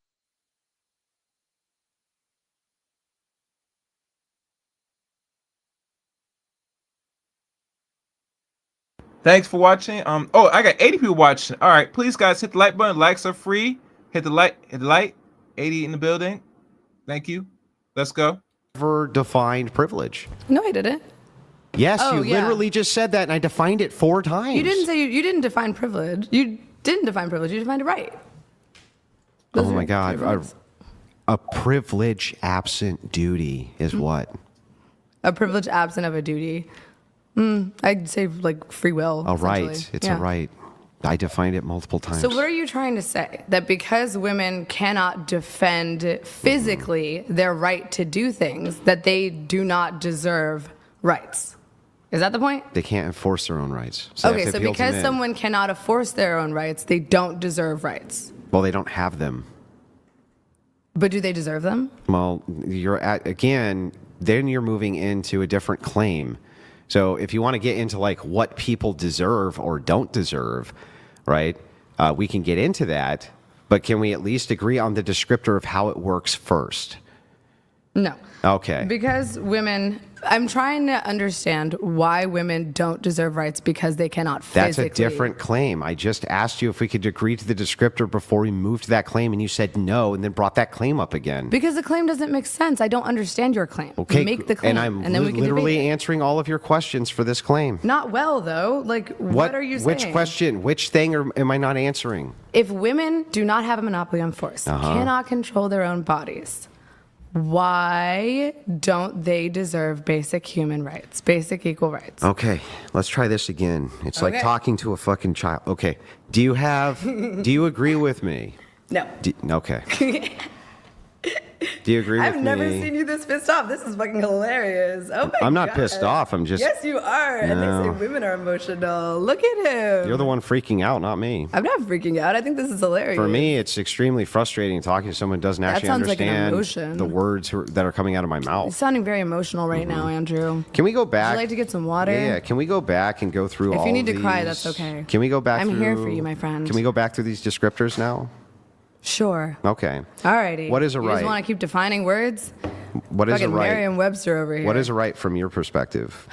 Thanks for watching. Oh, I got 80 people watching. All right, please guys hit the like button. Likes are free. Hit the like. 80 in the building. Thank you. Let's go. Never defined privilege. No, I didn't. Yes, Oh, you yeah. literally just said that, and I defined it 4 times. You didn't say you didn't define privilege. You didn't define privilege. You defined a right. Those Oh are my God. different rights. A privilege absent duty is Hmm. what? A privilege absent of a duty. I'd say like free will. A right. essentially. It's Yeah. a right. I defined it multiple times. So what are you trying to say? That because women cannot defend physically their right to do things, that they do not deserve rights? Is that the point? They can't enforce their own rights. So they Okay, have to so appeal to because men. someone cannot enforce their own rights, they don't deserve rights. Well, they don't have them. But do they deserve them? Well, you're at, again, then you're moving into a different claim. So if you want to get into like what people deserve or don't deserve, right? We can get into that, but can we at least agree on the descriptor of how it works first? No. Okay. Because women, I'm trying to understand why women don't deserve rights because they cannot That's physically. a different claim. I just asked you if we could agree to the descriptor before we moved to that claim, and you said no, and then brought that claim up again. Because the claim doesn't make sense. I don't understand your claim. Okay, Make the claim, and I'm then we can literally debate it. answering all of your questions for this claim. Not well, though. Like, what are you saying? Which question? Which thing am I not answering? If women do not have a monopoly on force, cannot control their own bodies, why don't they deserve basic human rights, basic equal rights? Okay, let's try this again. It's like Okay. talking to a fucking child. Okay, do you agree with me? No. Okay. Do you agree with me? I've never seen you this pissed off. This is fucking hilarious. Oh my I'm not God. pissed off. I'm just. Yes, you are. And they No. say women are emotional. Look at him. You're the one freaking out, not me. I'm not freaking out. I think this is hilarious. For me, it's extremely frustrating talking to someone who doesn't actually sounds like an understand emotion. the words that are coming out of my You're mouth. sounding very emotional right now, Andrew. Can we go back? Would you like to get some water? Yeah, can we go back and go through all If you need to these? cry, that's okay. Can we go back I'm through? here for you, my friend. Can we go back through these descriptors now? Sure. Okay. Alrighty. What is a You right? just want to keep defining words? What is a Fucking right? Merriam-Webster over here. What is a right from your perspective?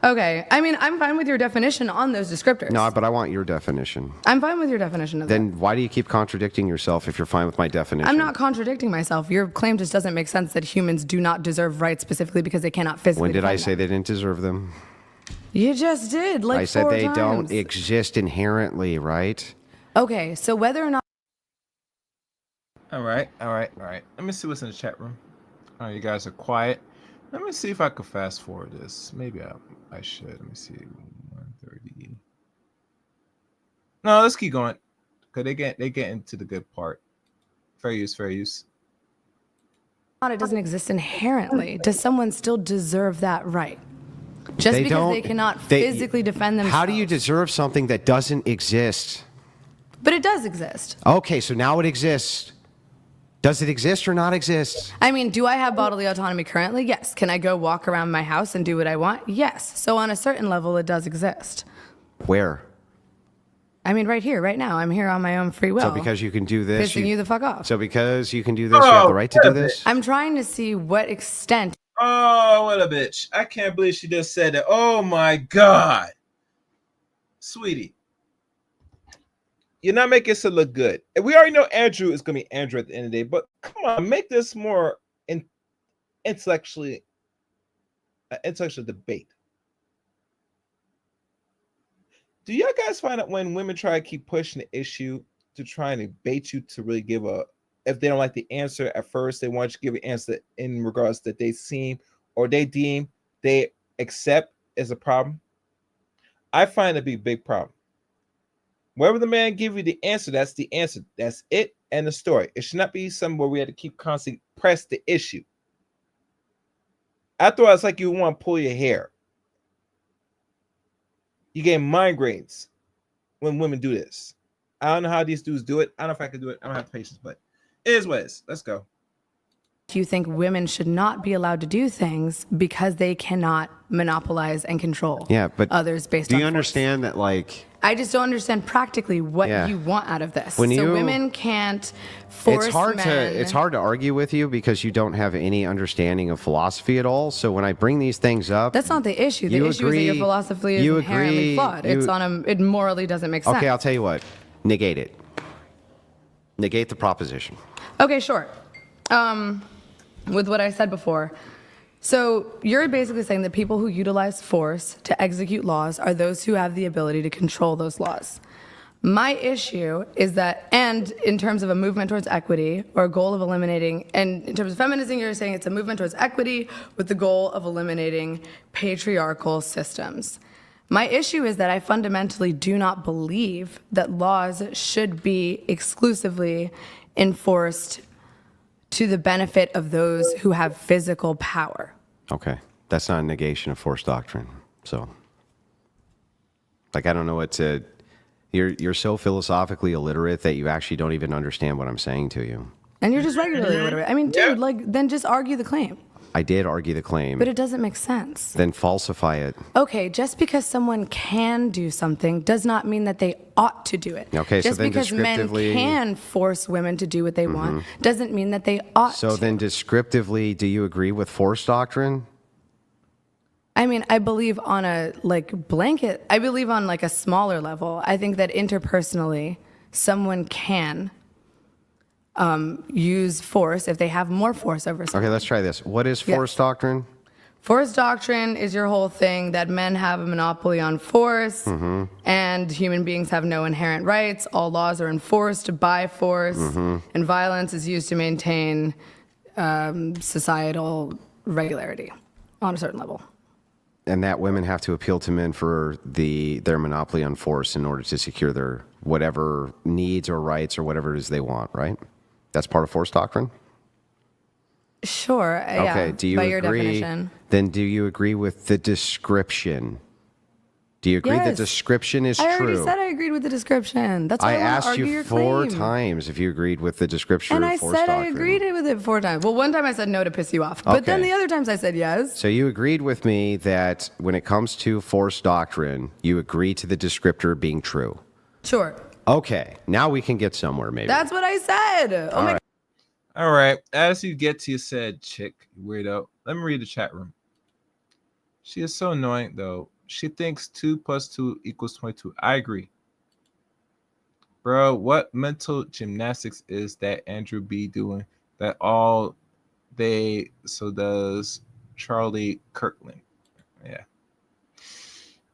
Okay. I mean, I'm fine with your definition on those descriptors. No, but I want your definition. I'm fine with your definition of that. Then why do you keep contradicting yourself if you're fine with my definition? I'm not contradicting myself. Your claim just doesn't make sense that humans do not deserve rights specifically because they cannot physically When did I defend say them. they didn't deserve them? You just did, like I said 4 they times. don't exist inherently, right? Okay, so whether or not All right. Let me see what's in the chat room. All right, you guys are quiet. Let me see if I could fast forward this. Maybe I should. Let me see. 130. No, let's keep going. Cause they get into the good part. Fair use. it doesn't exist inherently, does someone still deserve that right? Just They because don't- they cannot they- physically defend themselves. How do you deserve something that doesn't exist? But it does exist. Okay, so now it exists. Does it exist or not exist? I mean, do I have bodily autonomy currently? Yes. Can I go walk around my house and do what I want? Yes. So on a certain level, it does exist. Where? I mean, right here, right now. I'm here on my own free will. So because you can do this, pissing you the fuck off. So because you can do this, you have the right to do this? I'm trying to see what extent. Oh, what a bitch. I can't believe she just said that. Oh my God. sweetie, you're not making it look good. And we already know Andrew is going to be Andrew at the end of the day, but come on, make this more intellectual debate. Do y'all guys find out when women try to keep pushing the issue to try and bait you to really give if they don't like the answer at first, they want you to give an answer in regards that they seem or they deem they accept as a problem? I find it to be a big problem. Wherever the man give you the answer, that's the answer. That's it and the story. It should not be something where we have to keep constantly press the issue. After all, it's like you want to pull your hair. You get migraines when women do this. I don't know how these dudes do it. I don't know if I can do it. I don't have patience, but it is what it is. Let's go. Do you think women should not be allowed to do things because they cannot monopolize and control others based on Do you force? understand that, like... I just don't understand practically what you want out of this. When so women can't force men. It's hard to argue with you because you don't have any understanding of philosophy at all. So when I bring these things up... That's not the issue. The issue is that your philosophy is inherently flawed. It morally doesn't make sense. Okay, I'll tell you what. Negate it. Negate the proposition. Okay, sure. With what I said before. So you're basically saying that people who utilize force to execute laws are those who have the ability to control those laws. My issue is that, and in terms of a movement towards equity or a goal of eliminating, and in terms of feminism, you're saying it's a movement towards equity with the goal of eliminating patriarchal systems. My issue is that I fundamentally do not believe that laws should be exclusively enforced to the benefit of those who have physical power. Okay. That's not a negation of force doctrine. So, like, I don't know what to... You're so philosophically illiterate that you actually don't even understand what I'm saying to you. And you're just regularly illiterate. I mean, dude, like, then just argue the claim. I did argue the claim. But it doesn't make sense. Then falsify it. Okay, just because someone can do something does not mean that they ought to do it. Okay, just so then because men can force women to do what they want doesn't mean that they ought to. So then descriptively, do you agree with force doctrine? I mean, I believe on a blanket, I believe on like a smaller level. I think that interpersonally, someone can use force if they have more force over someone. Okay, let's try this. What is force doctrine? Force doctrine is your whole thing that men have a monopoly on force and human beings have no inherent rights. All laws are enforced by force and violence is used to maintain societal regularity on a certain level. And that women have to appeal to men for their monopoly on force in order to secure their whatever needs or rights or whatever it is they want, right? That's part of force doctrine? Sure, yeah. Okay, do you by agree? Your definition. Then do you agree with the description? Do you agree the description is true? I already said I agreed with the description. That's why I asked argue you your 4 claim. times if you agreed with the description of force doctrine. And I said I agreed with it 4 times. Well, one time I said no to piss you off. But then the other times I said yes. So you agreed with me that when it comes to force doctrine, you agree to the descriptor being true. Sure. Okay, now we can get somewhere maybe. That's what I said. Oh my God. All right. As you get to your said chick, you weirdo, let me read the chat room. She is so annoying, though. She thinks 2 + 2 = 22. I agree. Bro, what mental gymnastics is that Andrew B doing that all day? So does Charlie Kirkland.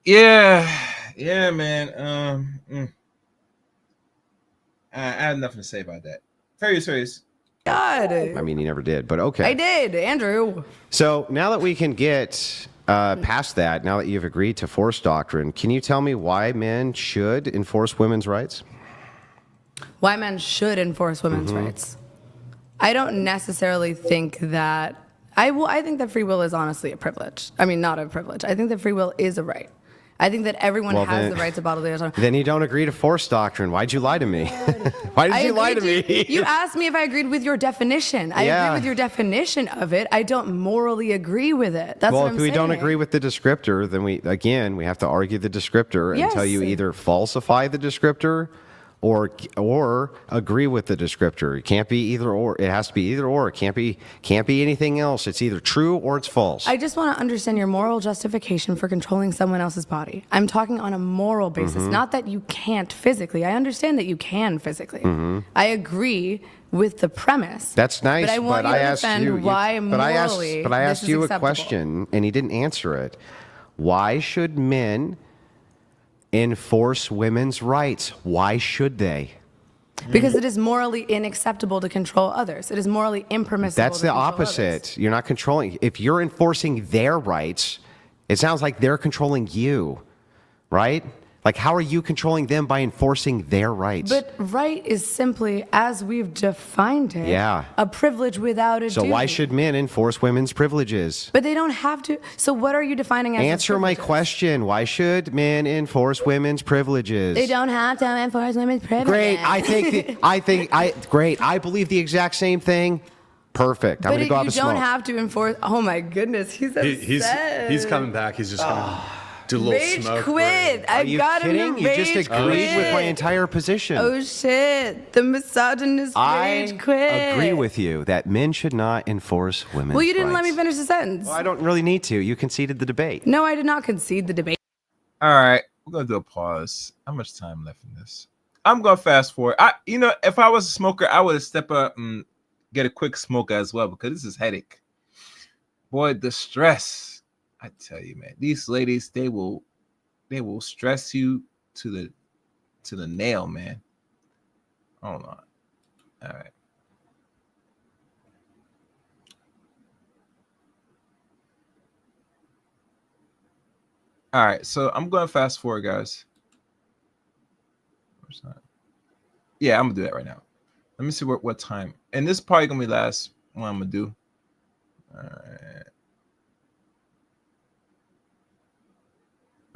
Yeah, man. I have nothing to say about that. Serious. God. I mean, he never did, but okay. I did, Andrew. So now that we can get past that, now that you've agreed to force doctrine, can you tell me why men should enforce women's rights? Why men should enforce women's rights? I don't necessarily think that... I think that free will is honestly a privilege. I mean, not a privilege. I think that free will is a right. I think that everyone has the right to bodily autonomy. Then you don't agree to force doctrine. Why'd you lie to me? Why did you lie to me? You asked me if I agreed with your definition. I agree with your definition of it. I don't morally agree with it. That's what I'm saying. Well, if we don't agree with the descriptor, then we have to argue the descriptor until you either falsify the descriptor or agree with the descriptor. It can't be either or. It has to be either or. It can't be anything else. It's either true or it's false. I just want to understand your moral justification for controlling someone else's body. I'm talking on a moral basis, not that you can't physically. I understand that you can physically. I agree with the premise. That's nice, but I want but you I to asked defend you. why But I morally asked this you is a acceptable. question, and you didn't answer it. Why should men enforce women's rights? Why should they? Because it is morally unacceptable to control others. It is morally impermissible. That's to the control opposite. others. You're not controlling. If you're enforcing their rights, it sounds like they're controlling you, right? Like, how are you controlling them by enforcing their rights? But right is simply, as we've defined it, Yeah. a privilege without a So duty. why should men enforce women's privileges? But they don't have to. So what are you defining as Answer my privileges? question. Why should men enforce women's privileges? They don't have to enforce women's privileges. Great. Great. I believe the exact same thing. Perfect. I'm But going to go have you a smoke. don't have to enforce. Oh my goodness, he's upset. He's coming back. He's just gonna do a little Rage smoke. quit. Are I you got kidding? him to You rage just agreed with my quit. entire position. Oh shit! The misogynist rage I quit. agree with you that men should not enforce women's Well, you didn't let me rights. finish the sentence. Well, I don't really need to. You conceded the debate. No, I did not concede the debate. All right, we're gonna do a pause. How much time left in this? I'm gonna fast forward. If I was a smoker, I would step up and get a quick smoke as well because this is headache. Boy, the stress. I tell you, man, these ladies, they will stress you to the nail, man. Hold on. All right. All right, so I'm going to fast forward, guys. Where's that? Yeah, I'm gonna do that right now. Let me see what time. And this is probably gonna be the last one I'm gonna do. All right.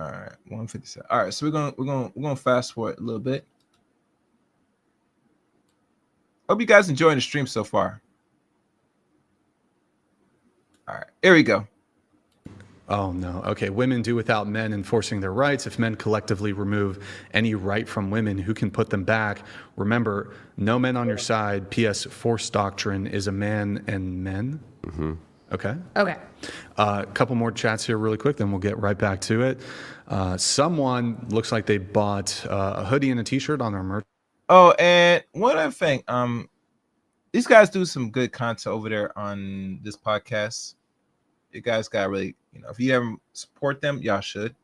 All right, 157. All right, so we're gonna fast forward a little bit. Hope you guys enjoying the stream so far. All right, here we go. Oh, no. Okay. Women do without men enforcing their rights. If men collectively remove any right from women, who can put them back? Remember, no men on your side. P.S. Force doctrine is a man and men. Okay. Okay. A couple more chats here really quick, then we'll get right back to it. Someone looks like they bought a hoodie and a t-shirt on their merch. Oh, and one other thing. These guys do some good content over there on this podcast. You guys got really, if you ever support them, y'all should.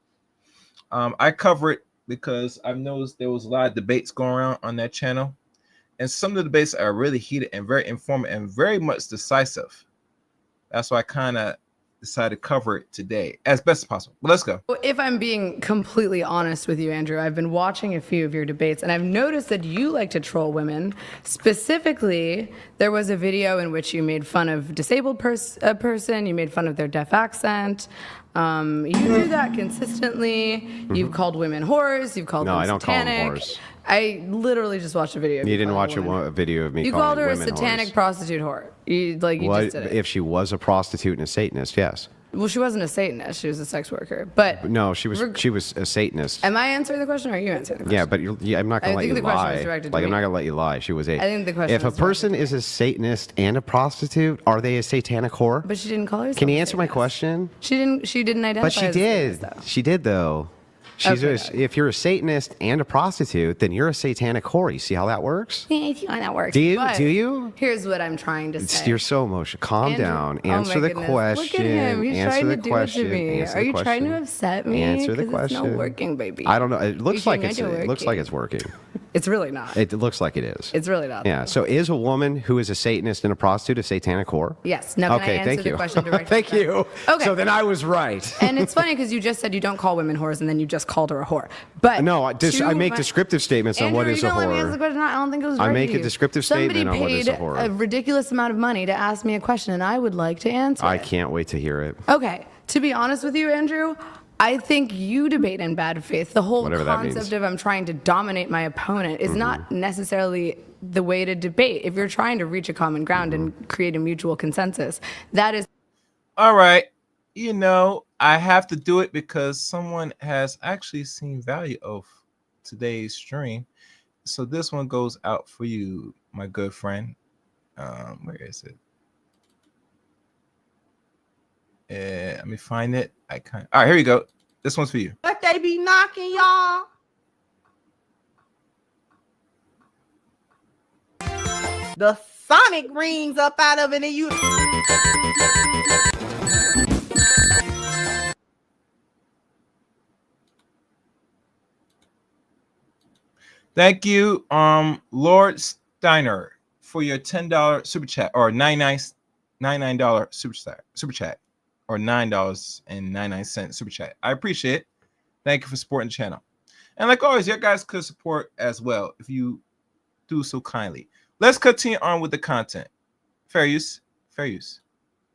I cover it because I've noticed there was a lot of debates going around on that channel. And some of the debates are really heated and very informative and very much decisive. That's why I kind of decided to cover it today as best as possible. But let's go. If I'm being completely honest with you, Andrew, I've been watching a few of your debates, and I've noticed that you like to troll women. Specifically, there was a video in which you made fun of a disabled person, you made fun of their deaf accent. You do that consistently. You've called women whores. You've called them I don't call them satanic. whores. I literally just watched a video. Of You didn't calling watch women. a video of me You calling called her a women satanic whores. prostitute whore. You just did it. If she was a prostitute and a Satanist, yes. Well, she wasn't a Satanist. She was a sex worker. But No, she was a Satanist. am I answering the question or are you answering the question? Yeah, but I'm not going to let I think you the question was lie. directed to Like, I'm me. not going to let you lie. She was a. I think the question If a was directed person to is a Satanist and a prostitute, are they a satanic whore? But she didn't call herself. Can you a answer my Satanist. question? She didn't identify. But she as a did. Satanist, though. She did, though. She's Okay, if you're a Satanist and a prostitute, then you're a satanic whore. You see how that works? Yeah, I see how that works. Do you? But Do you? Here's what I'm trying to say. You're so emotional. Calm Andrew- down. oh my Answer the goodness. question. Look at him. He's Answer trying the to do question. it to me. Answer Are the you trying to question. upset me? Answer the 'Cause question. It's not working, baby. I don't know. It looks like It's it looks like it's working. It's really not. It looks like it is. It's really not. Yeah. So is a woman who is a Satanist and a prostitute a satanic whore? Yes. Now, can I Okay. answer Thank the you. question directly? Thank you. Okay. So then I was right. And it's funny because you just said you don't call women whores, and then you just called her a whore. But No, I make my- descriptive statements on Andrew, what is you a don't let me answer the whore. question. I don't think it was I right make to a you. descriptive Somebody statement on what is a paid whore. a ridiculous amount of money to ask me a question, and I would like to answer I it. can't wait to hear it. Okay, to be honest with you, Andrew, I think you debate in bad faith. The whole Whatever that means. concept of I'm trying to dominate my opponent is not necessarily the way to debate. If you're trying to reach a common ground and create a mutual consensus, that is. All right. I have to do it because someone has actually seen value of today's stream. So this one goes out for you, my good friend. Where is it? Let me find it. All right, here you go. This one's for you. But they be knocking, y'all. The sonic rings up out of it, and you. Thank you, Lord Steiner, for your $10 super chat or $99 super chat or $9.99 super chat. I appreciate it. Thank you for supporting the channel. And like always, your guys could support as well if you do so kindly. Let's continue on with the content. Fair use. Fair use.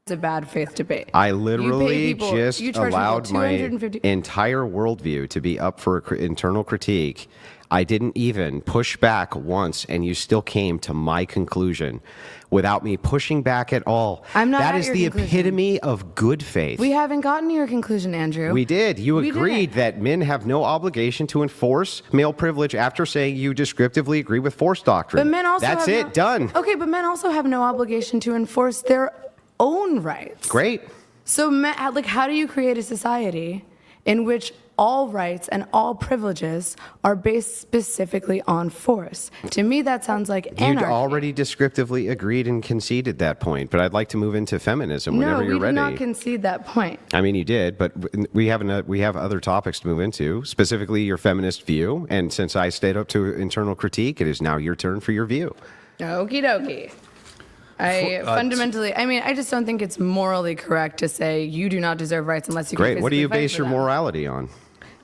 It's a bad faith debate. I literally just you charge allowed people my $250 entire worldview to be up for internal critique. I didn't even push back once, and you still came to my conclusion without me pushing back at all. I'm not That at is your the conclusion. epitome of good faith. We haven't gotten to your conclusion, Andrew. We did. You We agreed didn't. that men have no obligation to enforce male privilege after saying you descriptively agree with force doctrine. But men also That's have it. Done. Okay, but men also have no obligation to enforce their own rights. Great. So, like, how do you create a society in which all rights and all privileges are based specifically on force? To me, that sounds like You'd anarchy. already descriptively agreed and conceded that point, but I'd like to move into feminism whenever no, you're we ready. did not concede that point. I mean, you did, but we have other topics to move into, specifically your feminist view. And since I stayed up to internal critique, it is now your turn for your view. Okie dokie. I just don't think it's morally correct to say you do not deserve rights unless you can Great. What do physically you fight base for your them. morality on?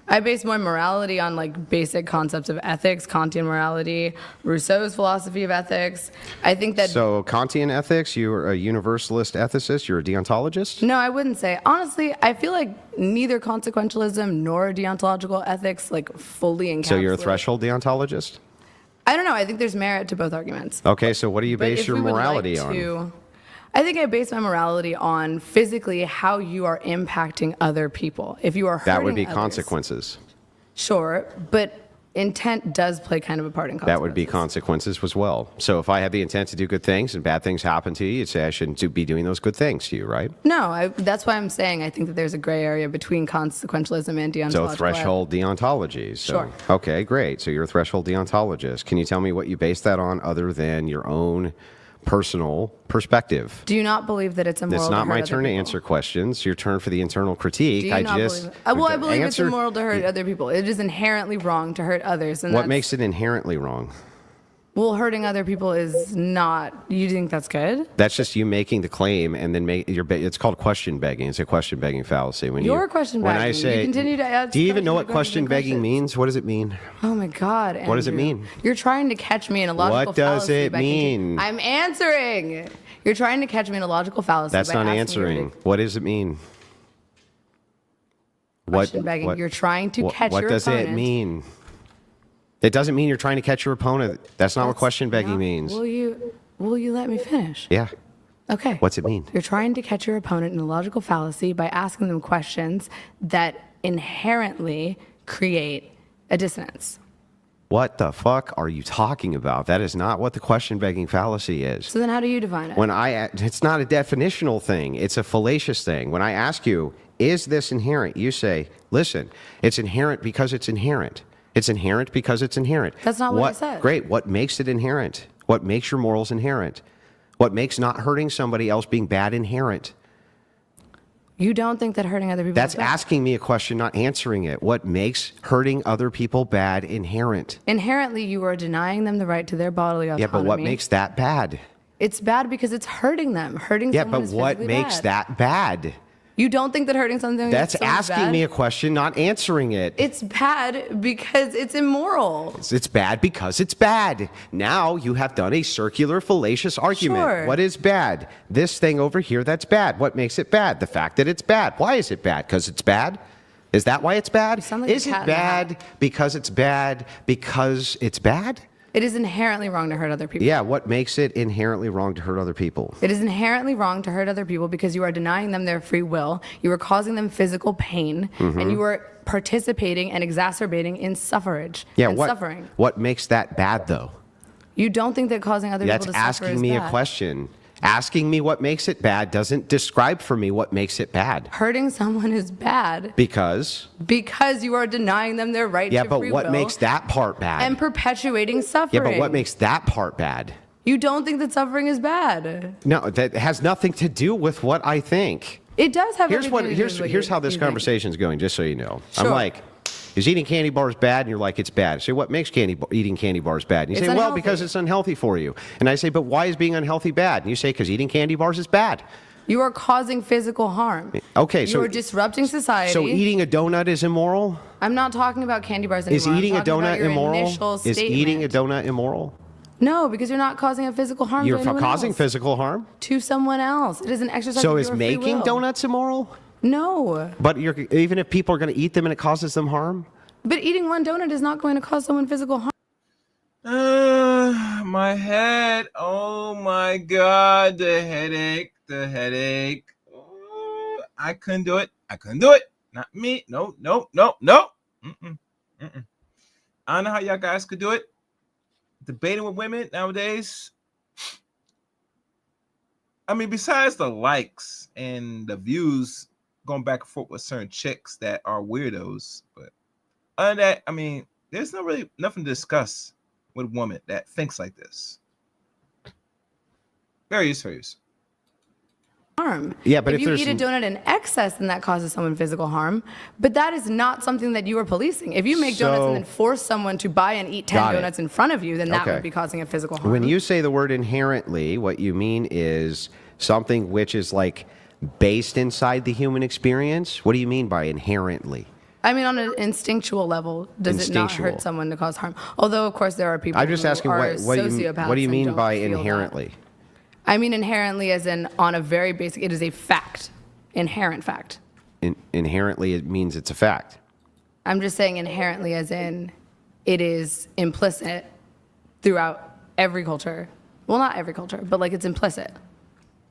I base my morality on like basic concepts of ethics, Kantian morality, Rousseau's philosophy of ethics. I think that So Kantian ethics, you're a universalist ethicist, you're a deontologist? no, I wouldn't say. Honestly, I feel like neither consequentialism nor deontological ethics like fully encapsulate. So you're a threshold deontologist? I don't know. I think there's merit to both arguments. Okay, so what do you But base if your we would morality like on? to- I think I base my morality on physically how you are impacting other people. If you are hurting That would be others, consequences. Sure, but intent does play kind of a part in consequences. That would be consequences as well. So if I have the intent to do good things and bad things happen to you, you'd say I shouldn't be doing those good things to you, right? No, that's why I'm saying I think that there's a gray area between consequentialism and deontological. So threshold deontology. So, Sure. Okay, great. So you're a threshold deontologist. Can you tell me what you base that on other than your own personal perspective? Do you not believe that it's immoral? It's not to hurt my other turn to people? answer questions. Your turn for the internal critique. Do you not believe it? Well, I believe it's immoral to hurt other people. It is inherently wrong to hurt others. And What that's- makes it inherently wrong? Well, hurting other people is not. You think that's good? That's just you making the claim and then it's called question begging. It's a question begging fallacy. When You're question When I begging. You say, continue to add do you even know questions what to question begging questions. means? What does it mean? Oh my God! What does it Andrew. mean? You're trying to catch me in a logical What does fallacy. it by mean? I'm answering. You're trying to catch me in a logical fallacy. That's by not asking me answering. to- What does it mean? Question begging. You're trying to catch what your does opponent. it mean? It doesn't mean you're trying to catch your opponent. That's not what That's question begging not- means. Will you let me finish? Yeah. Okay. What's it mean? You're trying to catch your opponent in a logical fallacy by asking them questions that inherently create a dissonance. What the fuck are you talking about? That is not what the question begging fallacy is. So then how do you define it? It's not a definitional thing. It's a fallacious thing. When I ask you, is this inherent? You say, listen, it's inherent because it's inherent. It's inherent because it's inherent. That's not what I said. Great. What makes it inherent? What makes your morals inherent? What makes not hurting somebody else being bad inherent? You don't think that hurting other people That's is bad? asking me a question, not answering it. What makes hurting other people bad inherent? Inherently, you are denying them the right to their bodily autonomy. Yeah, but what makes that bad? It's bad because it's hurting them. Hurting Yeah, someone but is what physically makes bad. that bad? You don't think that hurting something That's someone's asking bad? me a question, not answering it. It's bad because it's immoral. It's bad because it's bad. Now you have done a circular, fallacious argument. Sure. What is bad? This thing over here, that's bad. What makes it bad? The fact that it's bad. Why is it bad? Because it's bad? Is that why it's bad? sound like Is a it cat in the hat. bad because it's bad because it's bad? It is inherently wrong to hurt other people. Yeah, what makes it inherently wrong to hurt other people? It is inherently wrong to hurt other people because you are denying them their free will, you are causing them physical pain, and you are participating and exacerbating in suffrage and suffering. What makes that bad, though? You don't think that causing other people to suffer is That's asking me bad. a question. Asking me what makes it bad doesn't describe for me what makes it bad. Hurting someone is bad Because you are denying them their right to free will. Yeah, but what makes that part bad? And perpetuating suffering. Yeah, but what makes that part bad? You don't think that suffering is bad. No, that has nothing to do with what I think. It does have everything to do with what Here's how this you think. conversation is going, just so you know. Sure. I'm like, is eating candy bars bad? And you're like, it's bad. I say, what makes eating candy bars bad? And you It's say, well, unhealthy. because it's unhealthy for you. And I say, but why is being unhealthy bad? And you say, because eating candy bars is bad. You are causing physical harm. Okay, You are disrupting society. So eating a donut is immoral? I'm not talking about candy bars anymore. Is eating I'm a talking about donut your immoral? initial Is eating a statement. donut immoral? No, because you're not causing a physical harm You're to anyone causing else. physical harm? To someone else. It is an exercise So of is your free making will. donuts immoral? No. But even if people are going to eat them and it causes them harm? But eating one donut is not going to cause someone physical harm. My head. Oh my God. The headache. The headache. Oh, I couldn't do it. I couldn't do it. Not me. No, no, no, no. Mm-mm, mm-mm. I don't know how y'all guys could do it. Debating with women nowadays. I mean, besides the likes and the views going back and forth with certain chicks that are weirdos, but other than that, I mean, there's nothing to discuss with a woman that thinks like this. Very serious. Harm. Yeah, but if you there's eat a donut in excess, then that causes someone physical harm. But that is not something that you are policing. If you make donuts and then force someone to buy and eat 10 Got it. donuts in front of you, then that Okay. would be causing a physical harm. When you say the word inherently, what you mean is something which is like based inside the human experience? What do you mean by inherently? I mean, on an instinctual level, does it not Instinctual. hurt someone to cause harm? Although, of course, there are people I'm just who asking are what do you sociopaths mean and by don't feel that. inherently? I mean inherently as in on a very basic, it is a fact, inherent fact. Inherently, it means it's a fact. I'm just saying inherently as in it is implicit throughout every culture. Well, not every culture, but like it's implicit.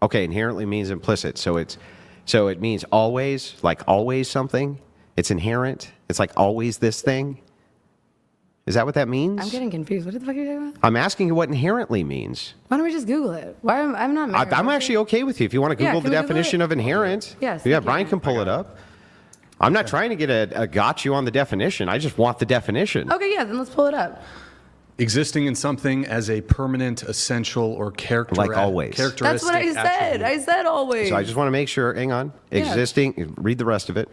Okay, inherently means implicit. So it means always, like always something. It's inherent. It's like always this thing. Is that what that means? I'm getting confused. What the fuck are you talking about? I'm asking you what inherently means. Why don't we just Google it? Why I'm not married. I'm actually okay with you if you want to Yeah, Google can the we Google definition it? of inherent. Yes, Yeah, thank you. Brian can pull it up. I'm not trying to get a got you on the definition. I just want the definition. Okay, yeah, then let's pull it up. Existing in something as a permanent, essential, or Like always. characteristic That's what I said. attribute. I said always. So I just want to make sure. Hang on. Yeah. Existing. Read the rest of it.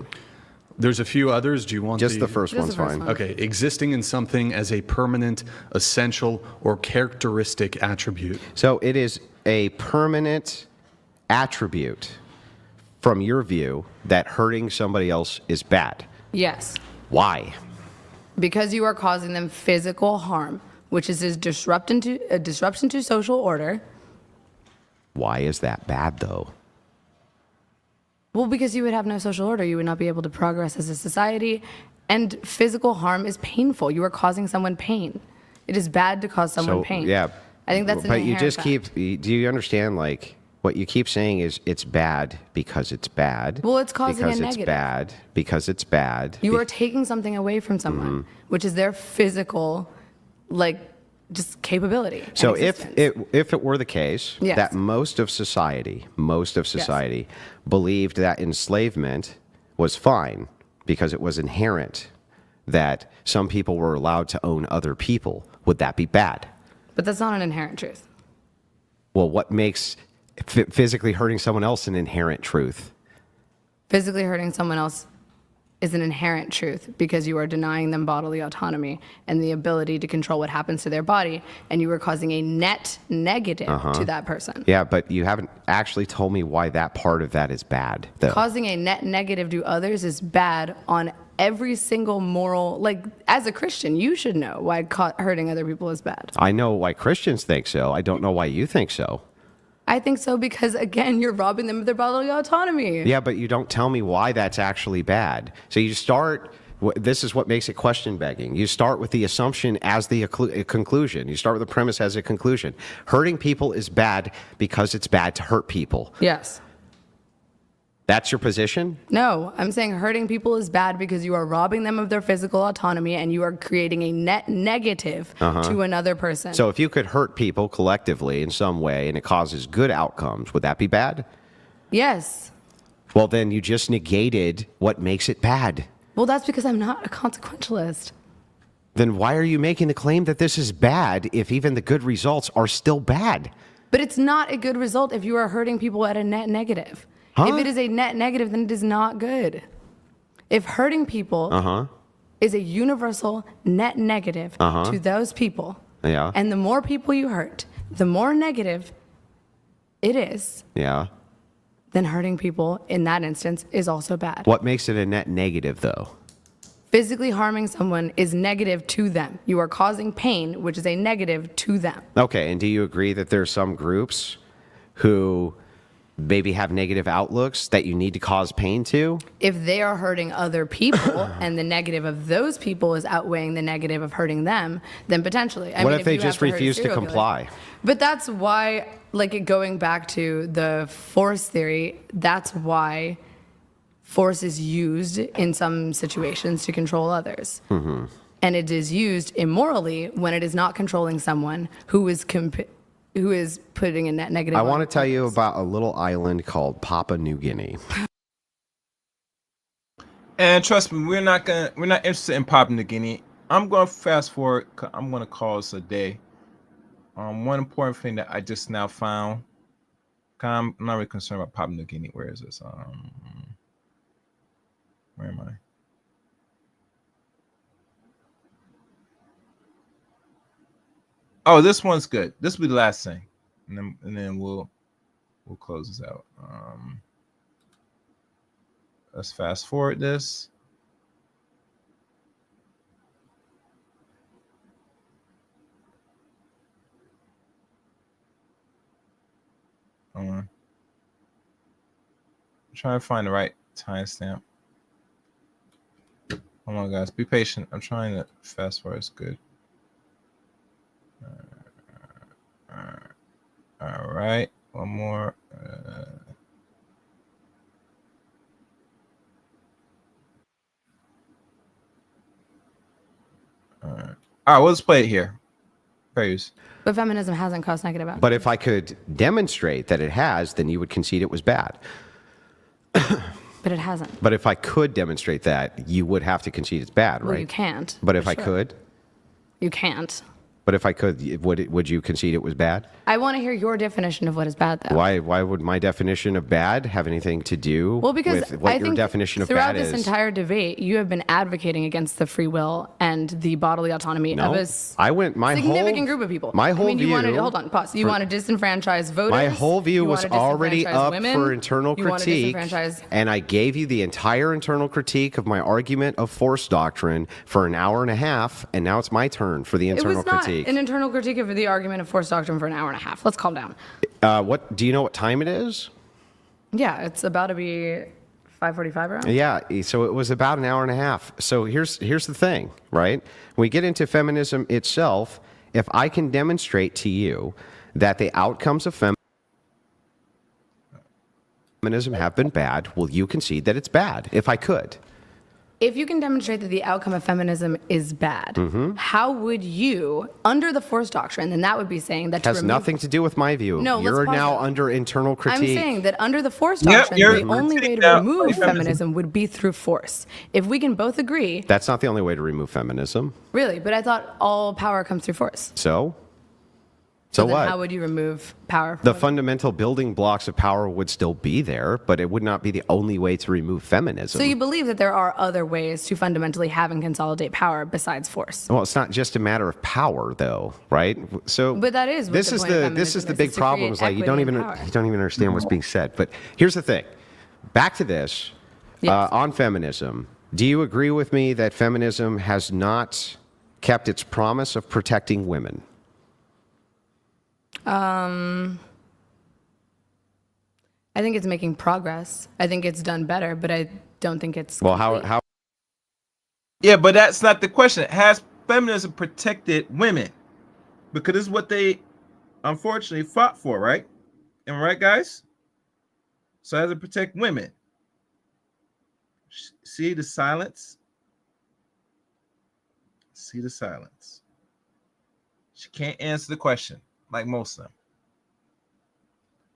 There's a few others. Do you want Just the first Just one's the first fine. one. Okay, existing in something as a permanent, essential, or characteristic attribute. So it is a permanent attribute from your view that hurting somebody else is bad. Yes. Why? Because you are causing them physical harm, which is a disruption to social order. Why is that bad though? Well, because you would have no social order, you would not be able to progress as a society, and physical harm is painful. You are causing someone pain. It is bad to cause someone So pain. yeah. I think that's an But you inherent just fact. do you understand like what you keep saying is it's bad because it's bad. Well, it's causing a because it's negative. bad because it's bad. You are taking something away from someone, which is their physical, like, just capability. and So if existence. it were the case Yes. that most of society believed that enslavement was fine because it was inherent that some people were allowed to own other people, would that be bad? But that's not an inherent truth. Well, what makes physically hurting someone else an inherent truth? Physically hurting someone else is an inherent truth because you are denying them bodily autonomy and the ability to control what happens to their body, and you are causing a net negative to that person. Yeah, but you haven't actually told me why that part of that is bad, though. Causing a net negative to others is bad on every single moral, like, as a Christian, you should know why hurting other people is bad. I know why Christians think so. I don't know why you think so. I think so because, again, you're robbing them of their bodily autonomy. Yeah, but you don't tell me why that's actually bad. So you start This is what makes it question begging. You start with the assumption as the conclusion. You start with the premise as a conclusion. Hurting people is bad because it's bad to hurt people. Yes. That's your position? No, I'm saying hurting people is bad because you are robbing them of their physical autonomy and you are creating a net negative to another person. So if you could hurt people collectively in some way and it causes good outcomes, would that be bad? Yes. Well, then you just negated what makes it bad. Well, that's because I'm not a consequentialist. Then why are you making the claim that this is bad if even the good results are still bad? But it's not a good result if you are hurting people at a net negative. If it is a net negative, then it is not good. If hurting people is a universal net negative to those people, and the more people you hurt, the more negative it is, then hurting people in that instance is also bad. What makes it a net negative, though? Physically harming someone is negative to them. You are causing pain, which is a negative to them. Okay, and do you agree that there are some groups who maybe have negative outlooks that you need to cause pain to? If they are hurting other people and the negative of those people is outweighing the negative of hurting them, then potentially. What if they just refuse to comply? But that's why, like going back to the force theory, that's why force is used in some situations to control others. And it is used immorally when it is not controlling someone who is putting a net negative. I want to tell you about a little island called Papua New Guinea. And trust me, we're not interested in Papua New Guinea. I'm going to fast forward. I'm going to call this a day. One important thing that I just now found. I'm not really concerned about Papua New Guinea. Where is this? Where am I? Oh, this one's good. This will be the last thing, and then we'll close this out. Let's fast forward this. I'm trying to find the right timestamp. Hold on, guys. Be patient. I'm trying to fast forward. It's good. All right. One more. All right. Well, let's play it here. Praise. But feminism hasn't caused negative outcomes. But if I could demonstrate that it has, then you would concede it was bad. But it hasn't. But if I could demonstrate that, you would have to concede it's bad, right? Well, you can't. But if I could? You can't. But if I could, would you concede it was bad? I want to hear your definition of what is bad, though. Why would my definition of bad have anything to do because with what I your think definition of bad is? Throughout this entire debate, you have been advocating against the free will and the bodily autonomy of a significant group of people. My whole you view. wanted, hold on, pause. You want to disenfranchise voters. My whole view was already up women, for internal critique, and I gave you the entire internal critique of my argument of force doctrine for an hour and a half, and now it's my turn for the internal critique. It was not an internal critique of the argument of force doctrine for an hour and a half. Let's calm down. What do you know what time it is? Yeah, it's about to be 5:45 around. Yeah, so it was about an hour and a half. So here's the thing, right? When we get into feminism itself, if I can demonstrate to you that the outcomes of feminism have been bad, will you concede that it's bad? If I could. If you can demonstrate that the outcome of feminism is bad, how would you, under the force doctrine, then that would be saying that has nothing to do with my view. No, you're now under internal critique. I'm saying that under the force doctrine, the only way to remove feminism would be through force. If we can both agree, that's not the only way to remove feminism. Really, but I thought all power comes through force. So then what? How would you remove power? The fundamental building blocks of power would still be there, but it would not be the only way to remove feminism. So you believe that there are other ways to fundamentally have and consolidate power besides force? Well, it's not just a matter of power, though, right? So, but that is this is the big problem. Is like you don't even understand what's being said. But here's the thing. Back to this on feminism. Do you agree with me that feminism has not kept its promise of protecting women? I think it's making progress. I think it's done better, but I don't think it's well. How Yeah, but that's not the question. Has feminism protected women? Because this is what they unfortunately fought for, right? Am I right, guys? So has it protect women? See the silence? See the silence. She can't answer the question like most of them.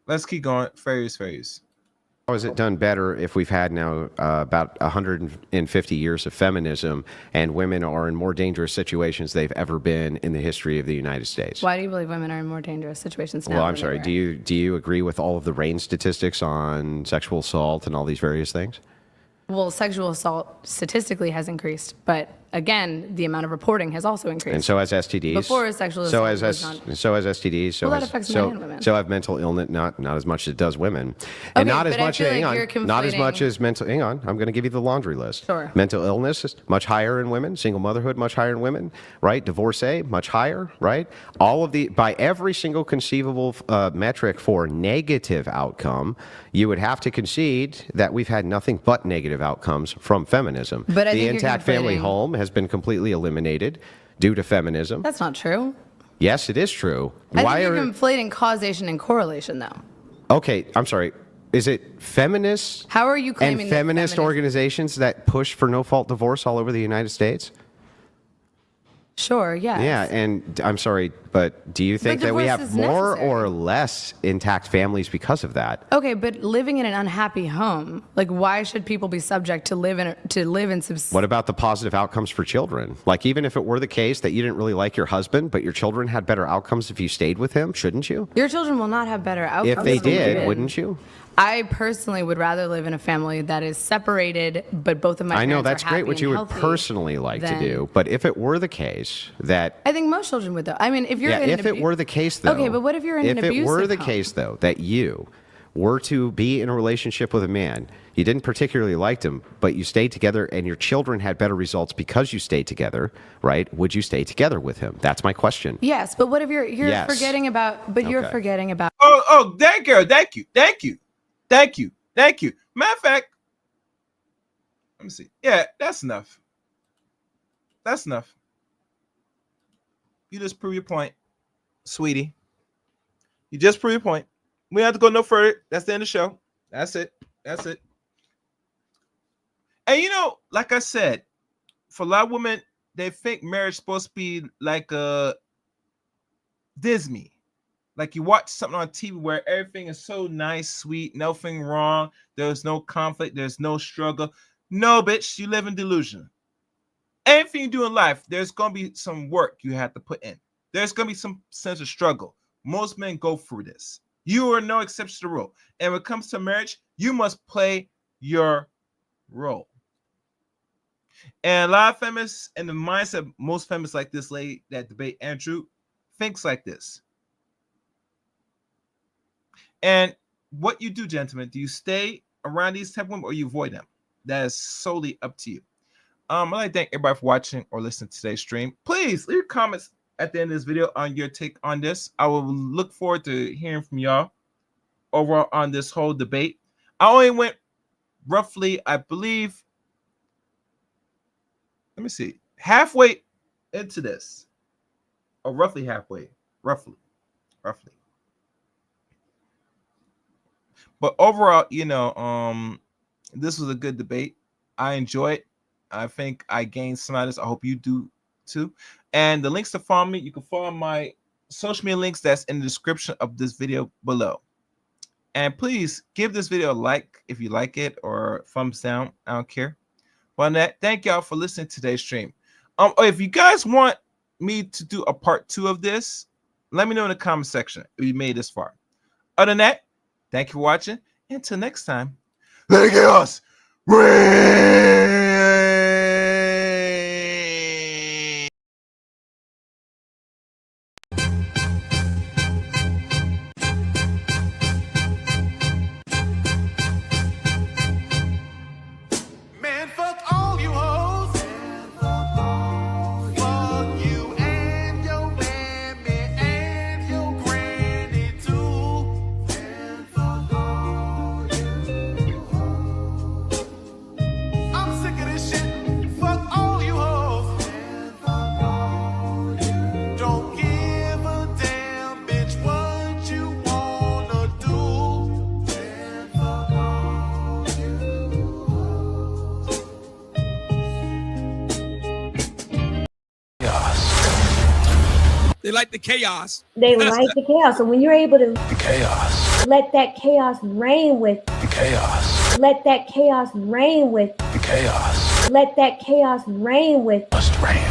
Let's keep going. Fairies. How is it done better if we've had now about 150 years of feminism and women are in more dangerous situations they've ever been in the history of the United States? Why do you believe women are in more dangerous situations now? Well, I'm sorry. Do you agree with all of the RAINN statistics on sexual assault and all these various things? Well, sexual assault statistically has increased, but again, the amount of reporting has also increased. And so has STDs. Before sexual assault was not. So has STDs. Well, that affects men and women. So have mental illness, not as much as it does women, and Okay, not as but I much. feel like Hang on, you're not as conflating- much as mental. Hang on, I'm going to give you the laundry list. Sure. Mental illness is much higher in women. Single motherhood much higher in women. Right. Divorcee much higher. Right. All of the by every single conceivable metric for negative outcome, you would have to concede that we've had nothing but negative outcomes from feminism. But I the think you're intact family conflating- home has been completely eliminated due to feminism. That's not true. Yes, it is true. I think you're conflating causation and correlation, though. Okay, I'm sorry. Is it feminists How are you claiming and that feminist organizations that push for no-fault divorce all over the United States? Sure, yes. Yeah, and I'm sorry, but do you think that we divorce have is more necessary. or less intact families because of that? Okay, but living in an unhappy home, like why should people be subject to live in What about the positive outcomes for children? Like even if it were the case that you didn't really like your husband, but your children had better outcomes if you stayed with him, shouldn't you? Your children will not have better outcomes. If they than you did, wouldn't you? I personally would rather live in a family that is separated, but both of my I know parents that's are great happy what and you would healthy personally like to than- do, but if it were the case that I think most children would, though. I mean, if you're yeah, in an if it were the case though. Okay, but what if you're in an abusive If it were the home? case though that you were to be in a relationship with a man, you didn't particularly like him, but you stayed together and your children had better results because you stayed together, right? Would you stay together with him? That's my question. Yes, but what if you're Yes. forgetting about? But you're Okay. forgetting about. Oh, thank you. Matter of fact, let me see. Yeah, that's enough. That's enough. You just prove your point, sweetie. You just prove your point. We don't have to go no further. That's the end of the show. That's it. And you know, like I said, for a lot of women, they think marriage is supposed to be like a Disney. Like you watch something on TV where everything is so nice, sweet, nothing wrong. There's no conflict. There's no struggle. No, bitch, you live in delusion. Anything you do in life, there's going to be some work you have to put in. There's going to be some sense of struggle. Most men go through this. You are no exception to the rule. And when it comes to marriage, you must play your role. And a lot of feminists, and the mindset of most feminists like this lady that debate Andrew, thinks like this. And what you do, gentlemen, do you stay around these type of women or you avoid them? That is solely up to you. I'd like to thank everybody for watching or listening to today's stream. Please leave comments at the end of this video on your take on this. I will look forward to hearing from y'all overall on this whole debate. I only went roughly, I believe, let me see, halfway into this. Or roughly halfway. Roughly. But overall, you know, this was a good debate. I enjoy it. I think I gained some out of this. I hope you do too. And the links to follow me, you can follow my social media links that's in the description of this video below. And please give this video a like if you like it, or thumbs down. I don't care. Well, that, thank y'all for listening to today's stream. If you guys want me to do a part 2 of this, let me know in the comment section if you made this far. Other than that, thank you for watching. Until next time, let chaos reign. Man, fuck all you hoes. Fuck you and your mammy and your granny too. And fuck all you hoes. I'm sick of They like the chaos. They like the chaos. So when you're able to Chaos. let that chaos reign with, Chaos. let that chaos reign with, Chaos. let that chaos reign with, Must reign.